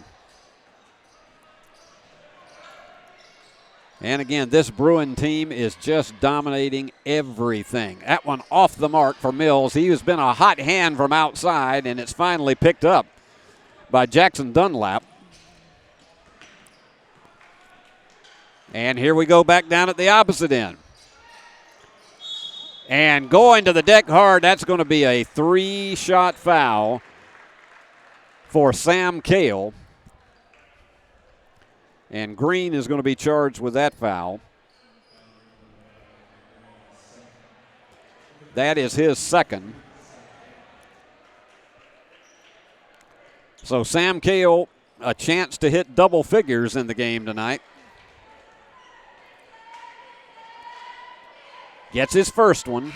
And again, this Bruin team is just dominating everything. That one off the mark for Mills. He has been a hot hand from outside, and it's finally picked up by Jackson Dunlap. And here we go back down at the opposite end. And going to the deck hard, that's going to be a 3-shot foul for Sam Cale. And Green is going to be charged with that foul. That is his second. So Sam Cale, a chance to hit double figures in the game tonight. Gets his first one.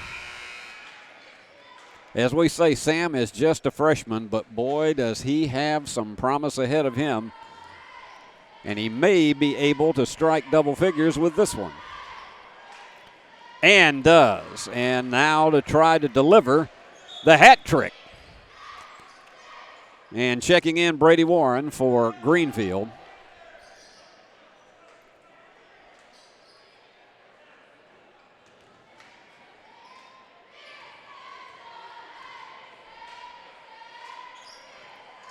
As we say, Sam is just a freshman, but boy, does he have some promise ahead of him. And he may be able to strike double figures with this one. And does. And now to try to deliver the hat trick. And checking in Brady Warren for Greenfield.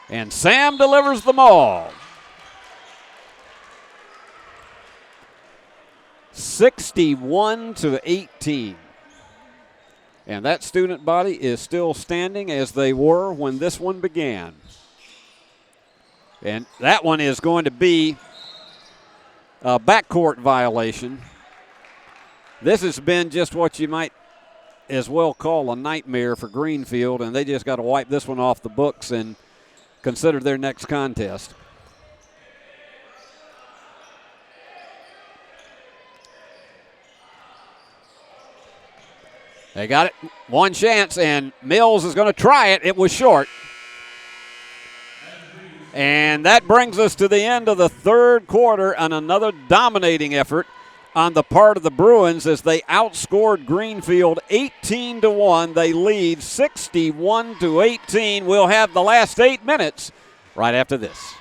And Sam delivers them all. 61-18. And that student body is still standing as they were when this one began. And that one is going to be a backcourt violation. This has been just what you might as well call a nightmare for Greenfield, and they just got to wipe this one off the books and consider their next contest. They got it. One chance, and Mills is going to try it. It was short. And that brings us to the end of the third quarter and another dominating effort on the part of the Bruins as they outscored Greenfield 18-1. They lead 61-18. We'll have the last 8 minutes right after this.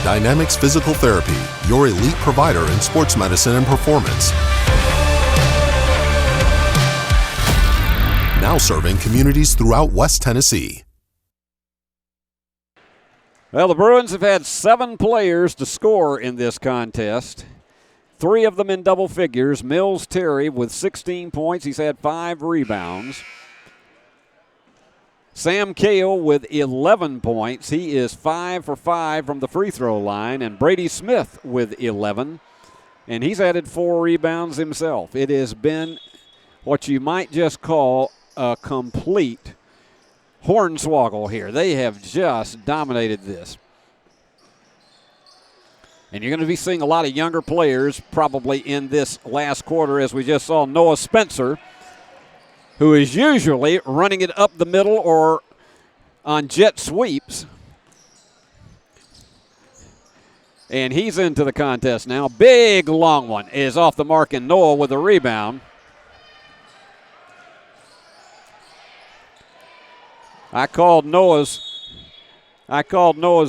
Dynamics Physical Therapy, your elite provider in sports medicine and performance. Now serving communities throughout West Tennessee. Well, the Bruins have had 7 players to score in this contest. 3 of them in double figures. Mills Terry with 16 points. He's had 5 rebounds. Sam Cale with 11 points. He is 5 for 5 from the free throw line. And Brady Smith with 11. And he's added 4 rebounds himself. It has been what you might just call a complete hornswoggle here. They have just dominated this. And you're going to be seeing a lot of younger players probably in this last quarter, as we just saw Noah Spencer, who is usually running it up the middle or on jet sweeps. And he's into the contest now. Big long one is off the mark, and Noah with a rebound. I called Noah's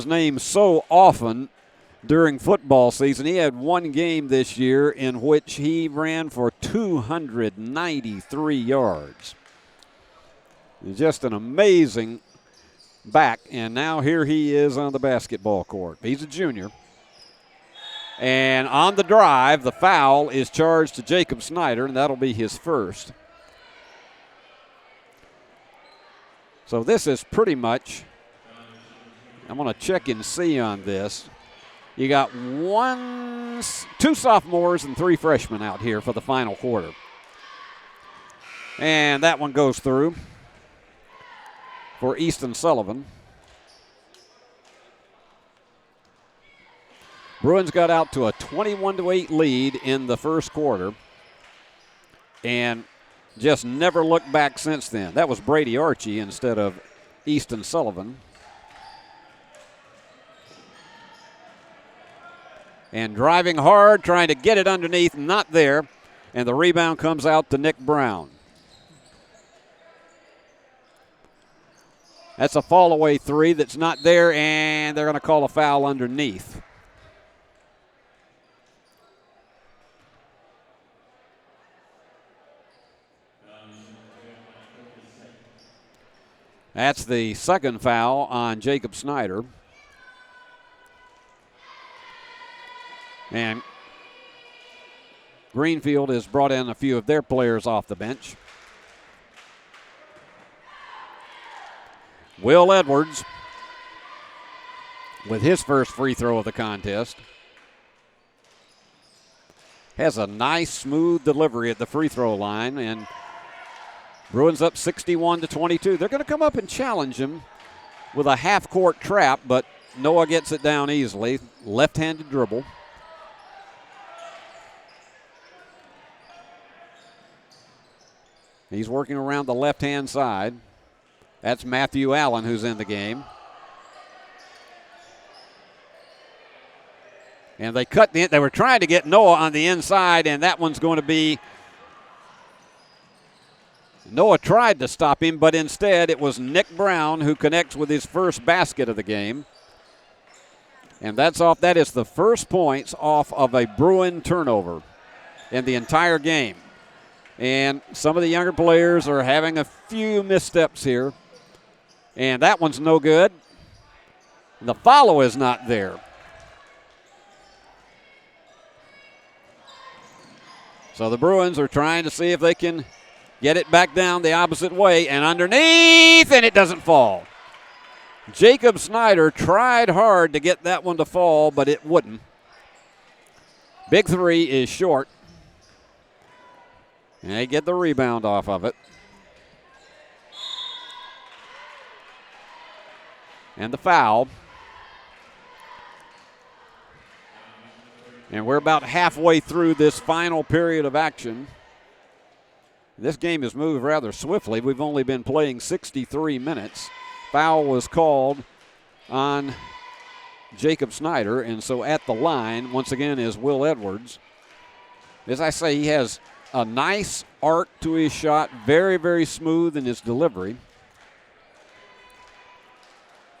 name so often during football season. He had one game this year in which he ran for 293 yards. Just an amazing back, and now here he is on the basketball court. He's a junior. And on the drive, the foul is charged to Jacob Snyder, and that'll be his first. So this is pretty much, I'm going to check and see on this. You got 2 sophomores and 3 freshmen out here for the final quarter. And that one goes through for Easton Sullivan. Bruins got out to a 21-8 lead in the first quarter and just never looked back since then. That was Brady Archie instead of Easton Sullivan. And driving hard, trying to get it underneath, not there. And the rebound comes out to Nick Brown. That's a fall-away 3 that's not there, and they're going to call a foul underneath. That's the second foul on Jacob Snyder. And Greenfield has brought in a few of their players off the bench. Will Edwards with his first free throw of the contest. Has a nice, smooth delivery at the free throw line, and Bruins up 61-22. They're going to come up and challenge him with a half-court trap, but Noah gets it down easily. Left-handed dribble. He's working around the left-hand side. That's Matthew Allen who's in the game. And they were trying to get Noah on the inside, and that one's going to be, Noah tried to stop him, but instead it was Nick Brown who connects with his first basket of the game. And that is the first points off of a Bruin turnover in the entire game. And some of the younger players are having a few missteps here. And that one's no good. The follow is not there. So the Bruins are trying to see if they can get it back down the opposite way and underneath, and it doesn't fall. Jacob Snyder tried hard to get that one to fall, but it wouldn't. Big three is short. And they get the rebound off of it. And the foul. And we're about halfway through this final period of action. This game has moved rather swiftly. We've only been playing 63 minutes. Foul was called on Jacob Snyder, and so at the line, once again, is Will Edwards. As I say, he has a nice arc to his shot, very, very smooth in his delivery.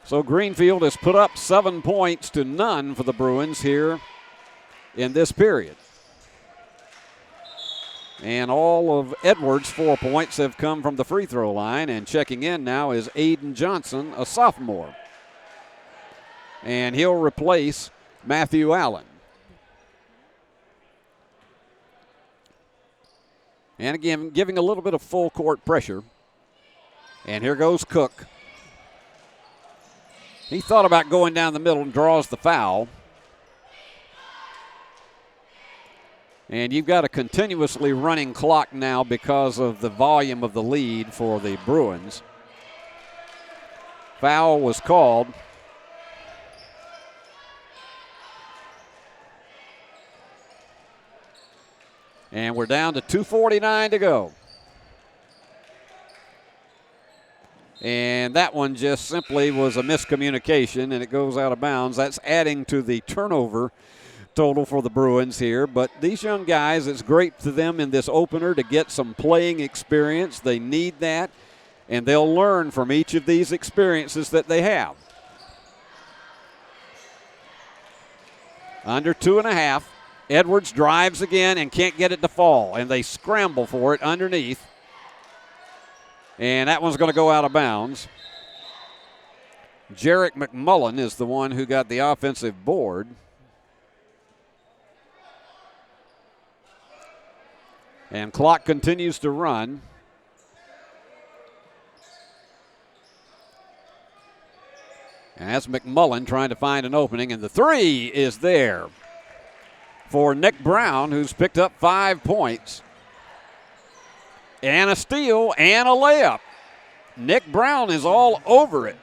So Greenfield has put up 7 points to none for the Bruins here in this period. And all of Edwards' 4 points have come from the free throw line, and checking in now is Aiden Johnson, a sophomore. And he'll replace Matthew Allen. And again, giving a little bit of full court pressure. And here goes Cook. He thought about going down the middle and draws the foul. And you've got a continuously running clock now because of the volume of the lead for the Bruins. Foul was called. And we're down to 2:49 to go. And that one just simply was a miscommunication, and it goes out of bounds. That's adding to the turnover total for the Bruins here. But these young guys, it's great for them in this opener to get some playing experience. They need that, and they'll learn from each of these experiences that they have. Under 2.5. Edwards drives again and can't get it to fall, and they scramble for it underneath. And that one's going to go out of bounds. Jarek McMullen is the one who got the offensive board. And clock continues to run. And that's McMullen trying to find an opening, and the three is there for Nick Brown, who's picked up 5 points. And a steal and a layup. Nick Brown is all over it.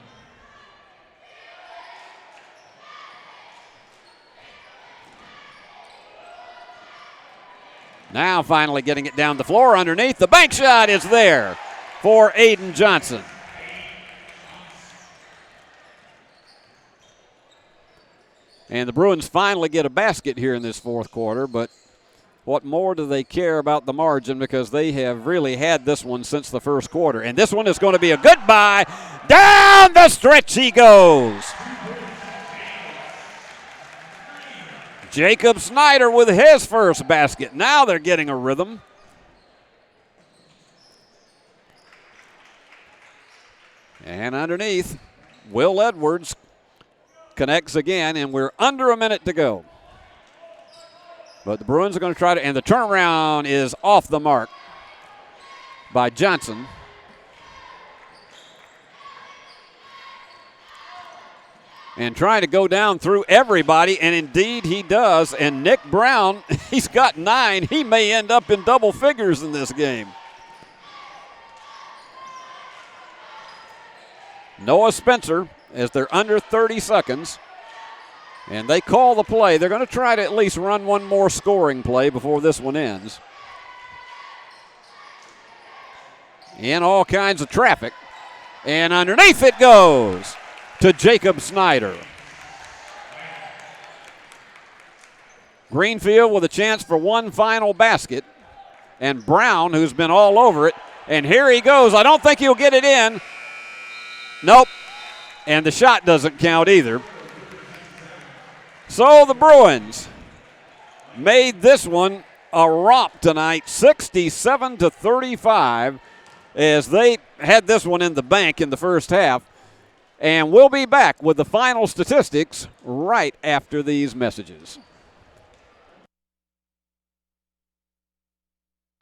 Now finally getting it down the floor underneath. The bank shot is there for Aiden Johnson. And the Bruins finally get a basket here in this fourth quarter, but what more do they care about the margin, because they have really had this one since the first quarter. And this one is going to be a goodbye. Down the stretch he goes. Jacob Snyder with his first basket. Now they're getting a rhythm. And underneath, Will Edwards connects again, and we're under a minute to go. But the Bruins are going to try to, and the turnaround is off the mark by Johnson. And trying to go down through everybody, and indeed he does. And Nick Brown, he's got 9. He may end up in double figures in this game. Noah Spencer, as they're under 30 seconds. And they call the play. They're going to try to at least run one more scoring play before this one ends. In all kinds of traffic. And underneath it goes to Jacob Snyder. Greenfield with a chance for one final basket. And Brown, who's been all over it. And here he goes. I don't think he'll get it in. Nope. And the shot doesn't count either. So the Bruins made this one a romp tonight, 67-35, as they had this one in the bank in the first half. And we'll be back with the final statistics right after these messages.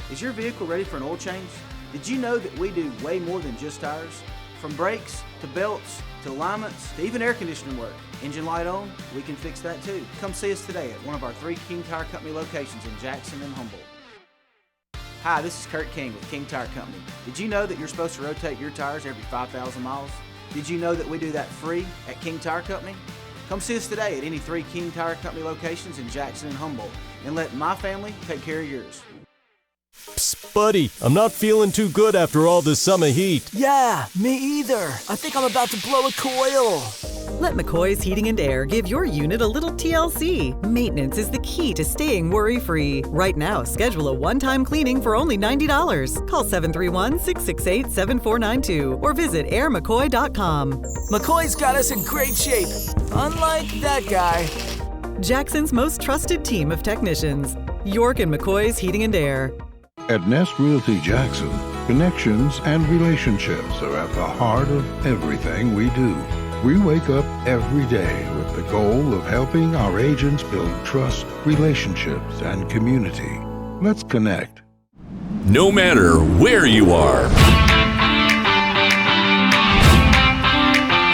Is your vehicle ready for an oil change? Did you know that we do way more than just tires? From brakes to belts to alignments to even air conditioning work. Engine light on? We can fix that too. Come see us today at one of our 3 King Tire Company locations in Jackson and Humboldt. Hi, this is Kurt King with King Tire Company. Did you know that you're supposed to rotate your tires every 5,000 miles? Did you know that we do that free at King Tire Company? Come see us today at any 3 King Tire Company locations in Jackson and Humboldt and let my family take care of yours. Psst, buddy, I'm not feeling too good after all this summer heat. Yeah, me either. I think I'm about to blow a coil. Let McCoy's Heating and Air give your unit a little TLC. Maintenance is the key to staying worry-free. Right now, schedule a one-time cleaning for only $90. Call 731-668-7492 or visit airmccoy.com. McCoy's got us in great shape, unlike that guy. Jackson's most trusted team of technicians. York and McCoy's Heating and Air. At Nest Realty Jackson, connections and relationships are at the heart of everything we do. We wake up every day with the goal of helping our agents build trust, relationships, and community. Let's connect. No matter where you are,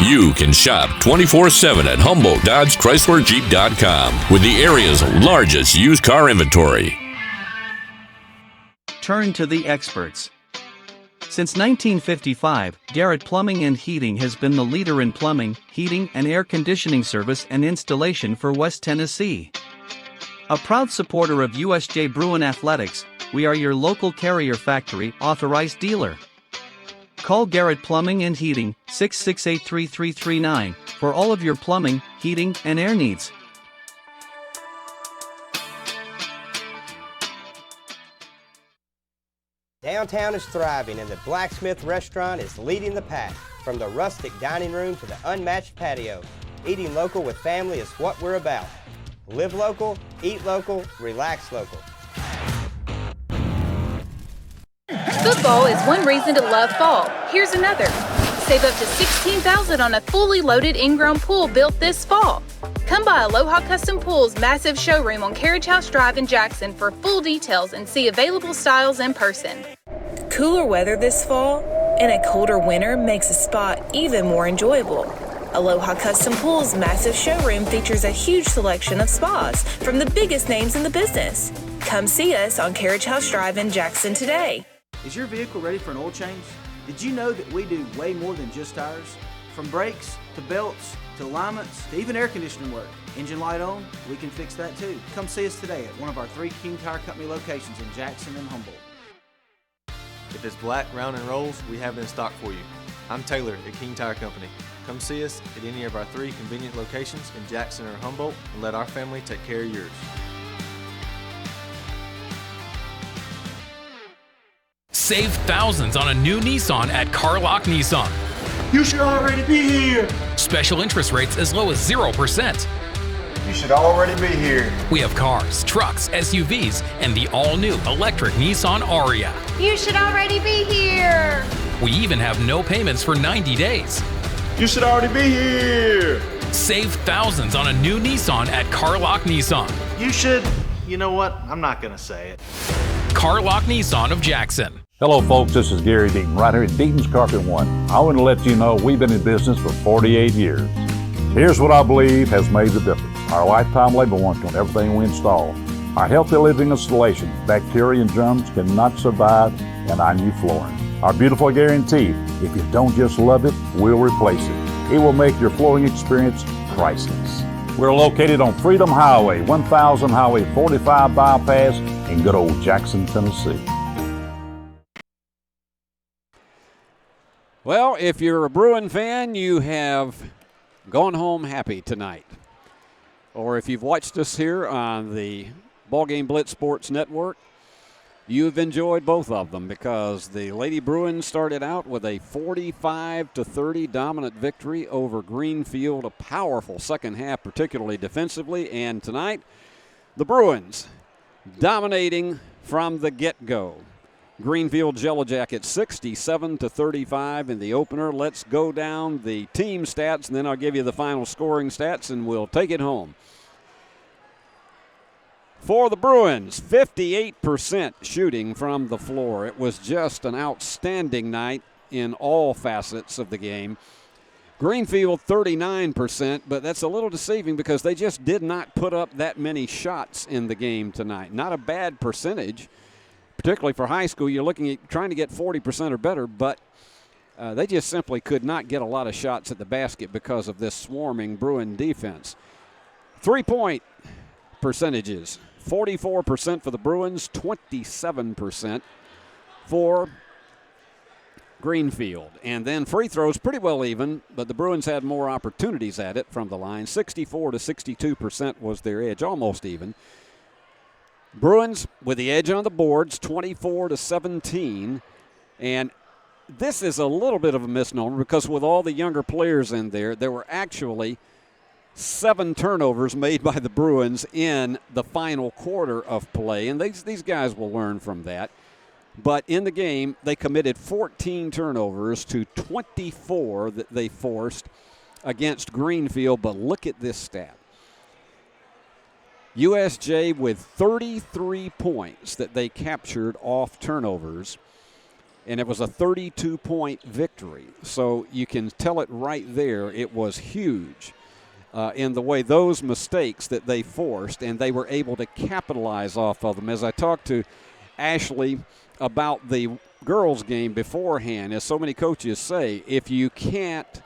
you can shop 24/7 at HumboldtDodgeChryslerJeep.com with the area's largest used car inventory. Turn to the experts. Since 1955, Garrett Plumbing and Heating has been the leader in plumbing, heating, and air conditioning service and installation for West Tennessee. A proud supporter of USJ Bruin Athletics, we are your local Carrier Factory authorized dealer. Call Garrett Plumbing and Heating, 668-3339, for all of your plumbing, heating, and air needs. Downtown is thriving and the Blacksmith Restaurant is leading the pack. From the rustic dining room to the unmatched patio, eating local with family is what we're about. Live local, eat local, relax local. Football is one reason to love fall. Here's another. Save up to $16,000 on a fully loaded in-ground pool built this fall. Come by Aloha Custom Pool's massive showroom on Carriage House Drive in Jackson for full details and see available styles in person. Cooler weather this fall and a colder winter makes a spot even more enjoyable. Aloha Custom Pool's massive showroom features a huge selection of spas from the biggest names in the business. Come see us on Carriage House Drive in Jackson today. Is your vehicle ready for an oil change? Did you know that we do way more than just tires? From brakes to belts to alignments to even air conditioning work. Engine light on? We can fix that too. Come see us today at one of our 3 King Tire Company locations in Jackson and Humboldt. If it's black, round, and rolls, we have it in stock for you. I'm Taylor at King Tire Company. Come see us at any of our 3 convenient locations in Jackson or Humboldt and let our family take care of yours. Save thousands on a new Nissan at Carlock Nissan. You should already be here. Special interest rates as low as 0%. You should already be here. We have cars, trucks, SUVs, and the all-new electric Nissan Ariya. You should already be here. We even have no payments for 90 days. You should already be here. Save thousands on a new Nissan at Carlock Nissan. You should, you know what? I'm not going to say it. Carlock Nissan of Jackson. Hello folks, this is Gary Deaton, right here at Deaton's Carpet One. I want to let you know we've been in business for 48 years. Here's what I believe has made the difference. Our lifetime labor warranty on everything we install. Our healthy living installations, bacteria and germs cannot survive in our new flooring. Our beautiful guarantee, if you don't just love it, we'll replace it. It will make your flooring experience priceless. We're located on Freedom Highway, 1000 Highway 45 bypass in good old Jackson, Tennessee. Well, if you're a Bruin fan, you have gone home happy tonight. Or if you've watched us here on the BallGame Blitz Sports Network, you've enjoyed both of them because the Lady Bruins started out with a 45-30 dominant victory over Greenfield, a powerful second half, particularly defensively. And tonight, the Bruins dominating from the get-go. Greenfield Yellow Jackets 67-35 in the opener. Let's go down the team stats, and then I'll give you the final scoring stats, and we'll take it home. For the Bruins, 58% shooting from the floor. It was just an outstanding night in all facets of the game. Greenfield, 39%, but that's a little deceiving because they just did not put up that many shots in the game tonight. Not a bad percentage, particularly for high school. You're looking at trying to get 40% or better, but they just simply could not get a lot of shots at the basket because of this swarming Bruin defense. 3-point percentages, 44% for the Bruins, 27% for Greenfield. And then free throws pretty well even, but the Bruins had more opportunities at it from the line. 64 to 62% was their edge, almost even. Bruins with the edge on the boards, 24 to 17. And this is a little bit of a misnomer because with all the younger players in there, there were actually 7 turnovers made by the Bruins in the final quarter of play. And these guys will learn from that. But in the game, they committed 14 turnovers to 24 that they forced against Greenfield. But look at this stat. USJ with 33 points that they captured off turnovers, and it was a 32-point victory. So you can tell it right there. It was huge in the way those mistakes that they forced, and they were able to capitalize off of them. As I talked to Ashley about the girls' game beforehand, as so many coaches say, if you can't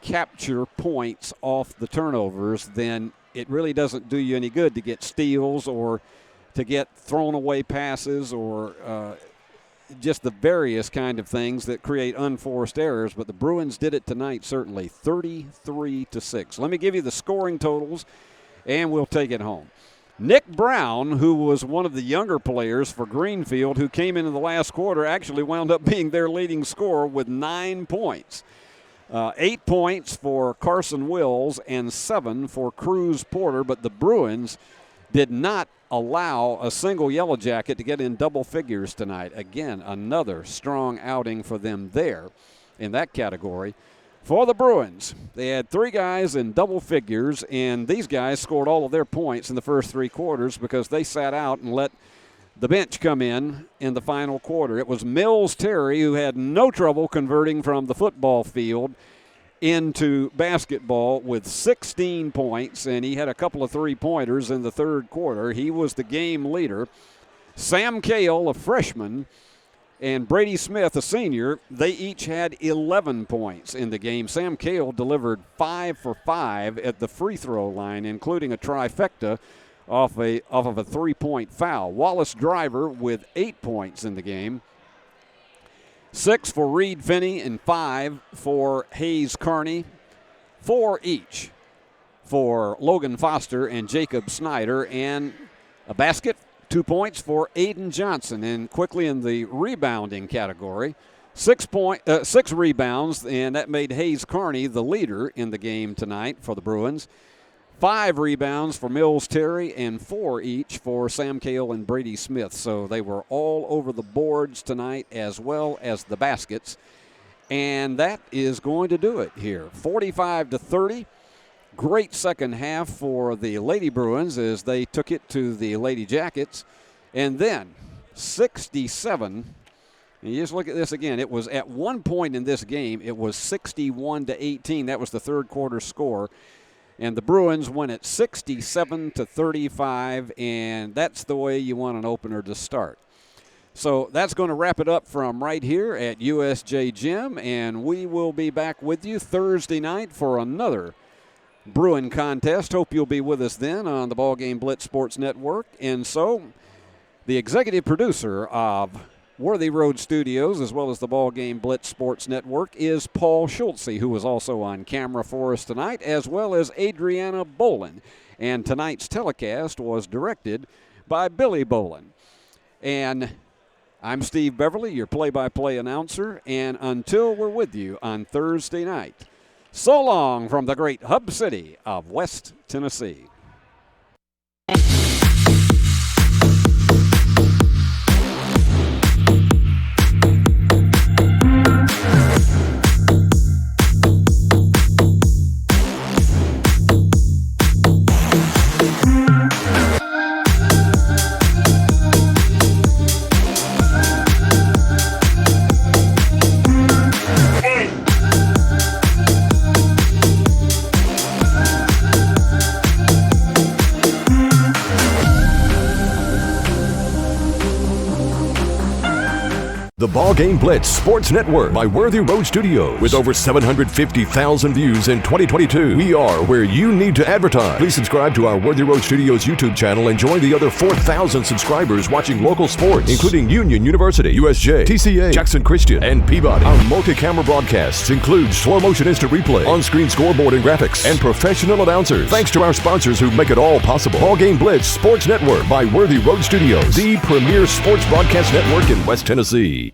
capture points off the turnovers, then it really doesn't do you any good to get steals or to get thrown away passes or just the various kind of things that create unforced errors. But the Bruins did it tonight, certainly, 33-6. Let me give you the scoring totals, and we'll take it home. Nick Brown, who was one of the younger players for Greenfield, who came into the last quarter, actually wound up being their leading scorer with 9 points. 8 points for Carson Wills and 7 for Cruz Porter, but the Bruins did not allow a single Yellow Jacket to get in double figures tonight. Again, another strong outing for them there in that category. For the Bruins, they had 3 guys in double figures, and these guys scored all of their points in the first 3 quarters because they sat out and let the bench come in the final quarter. It was Mills Terry who had no trouble converting from the football field into basketball with 16 points, and he had a couple of 3-pointers in the third quarter. He was the game leader. Sam Cale, a freshman, and Brady Smith, a senior, they each had 11 points in the game. Sam Cale delivered 5 for 5 at the free throw line, including a trifecta off of a 3-point foul. Wallace Driver with 8 points in the game. 6 for Reed Finney and 5 for Hayes Carney. 4 each for Logan Foster and Jacob Snyder. And a basket, 2 points for Aiden Johnson. And quickly in the rebounding category, 6 rebounds, and that made Hayes Carney the leader in the game tonight for the Bruins. 5 rebounds for Mills Terry and 4 each for Sam Cale and Brady Smith. So they were all over the boards tonight as well as the baskets. And that is going to do it here. 45-30. Great second half for the Lady Bruins as they took it to the Lady Jackets. And then 67. And you just look at this again. It was at one point in this game, it was 61-18. That was the third quarter score. And the Bruins went at 67-35, and that's the way you want an opener to start. So that's going to wrap it up from right here at USJ Gym, and we will be back with you Thursday night for another Bruin contest. Hope you'll be with us then on the BallGame Blitz Sports Network. And so the executive producer of Worthy Road Studios, as well as the BallGame Blitz Sports Network, is Paul Schultze, who was also on camera for us tonight, as well as Adriana Bolin. And tonight's telecast was directed by Billy Bolin. And I'm Steve Beverly, your play-by-play announcer, and until we're with you on Thursday night, so long from the great hub city of West Tennessee. The BallGame Blitz Sports Network by Worthy Road Studios. With over 750,000 views in 2022, we are where you need to advertise. Please subscribe to our Worthy Road Studios YouTube channel and join the other 4,000 subscribers watching local sports, including Union University, USJ, TCA, Jackson Christian, and Peabody. Our multi-camera broadcasts include slow-motion instant replay, on-screen scoreboard and graphics, and professional announcers. Thanks to our sponsors who make it all possible. BallGame Blitz Sports Network by Worthy Road Studios, the premier sports broadcast network in West Tennessee.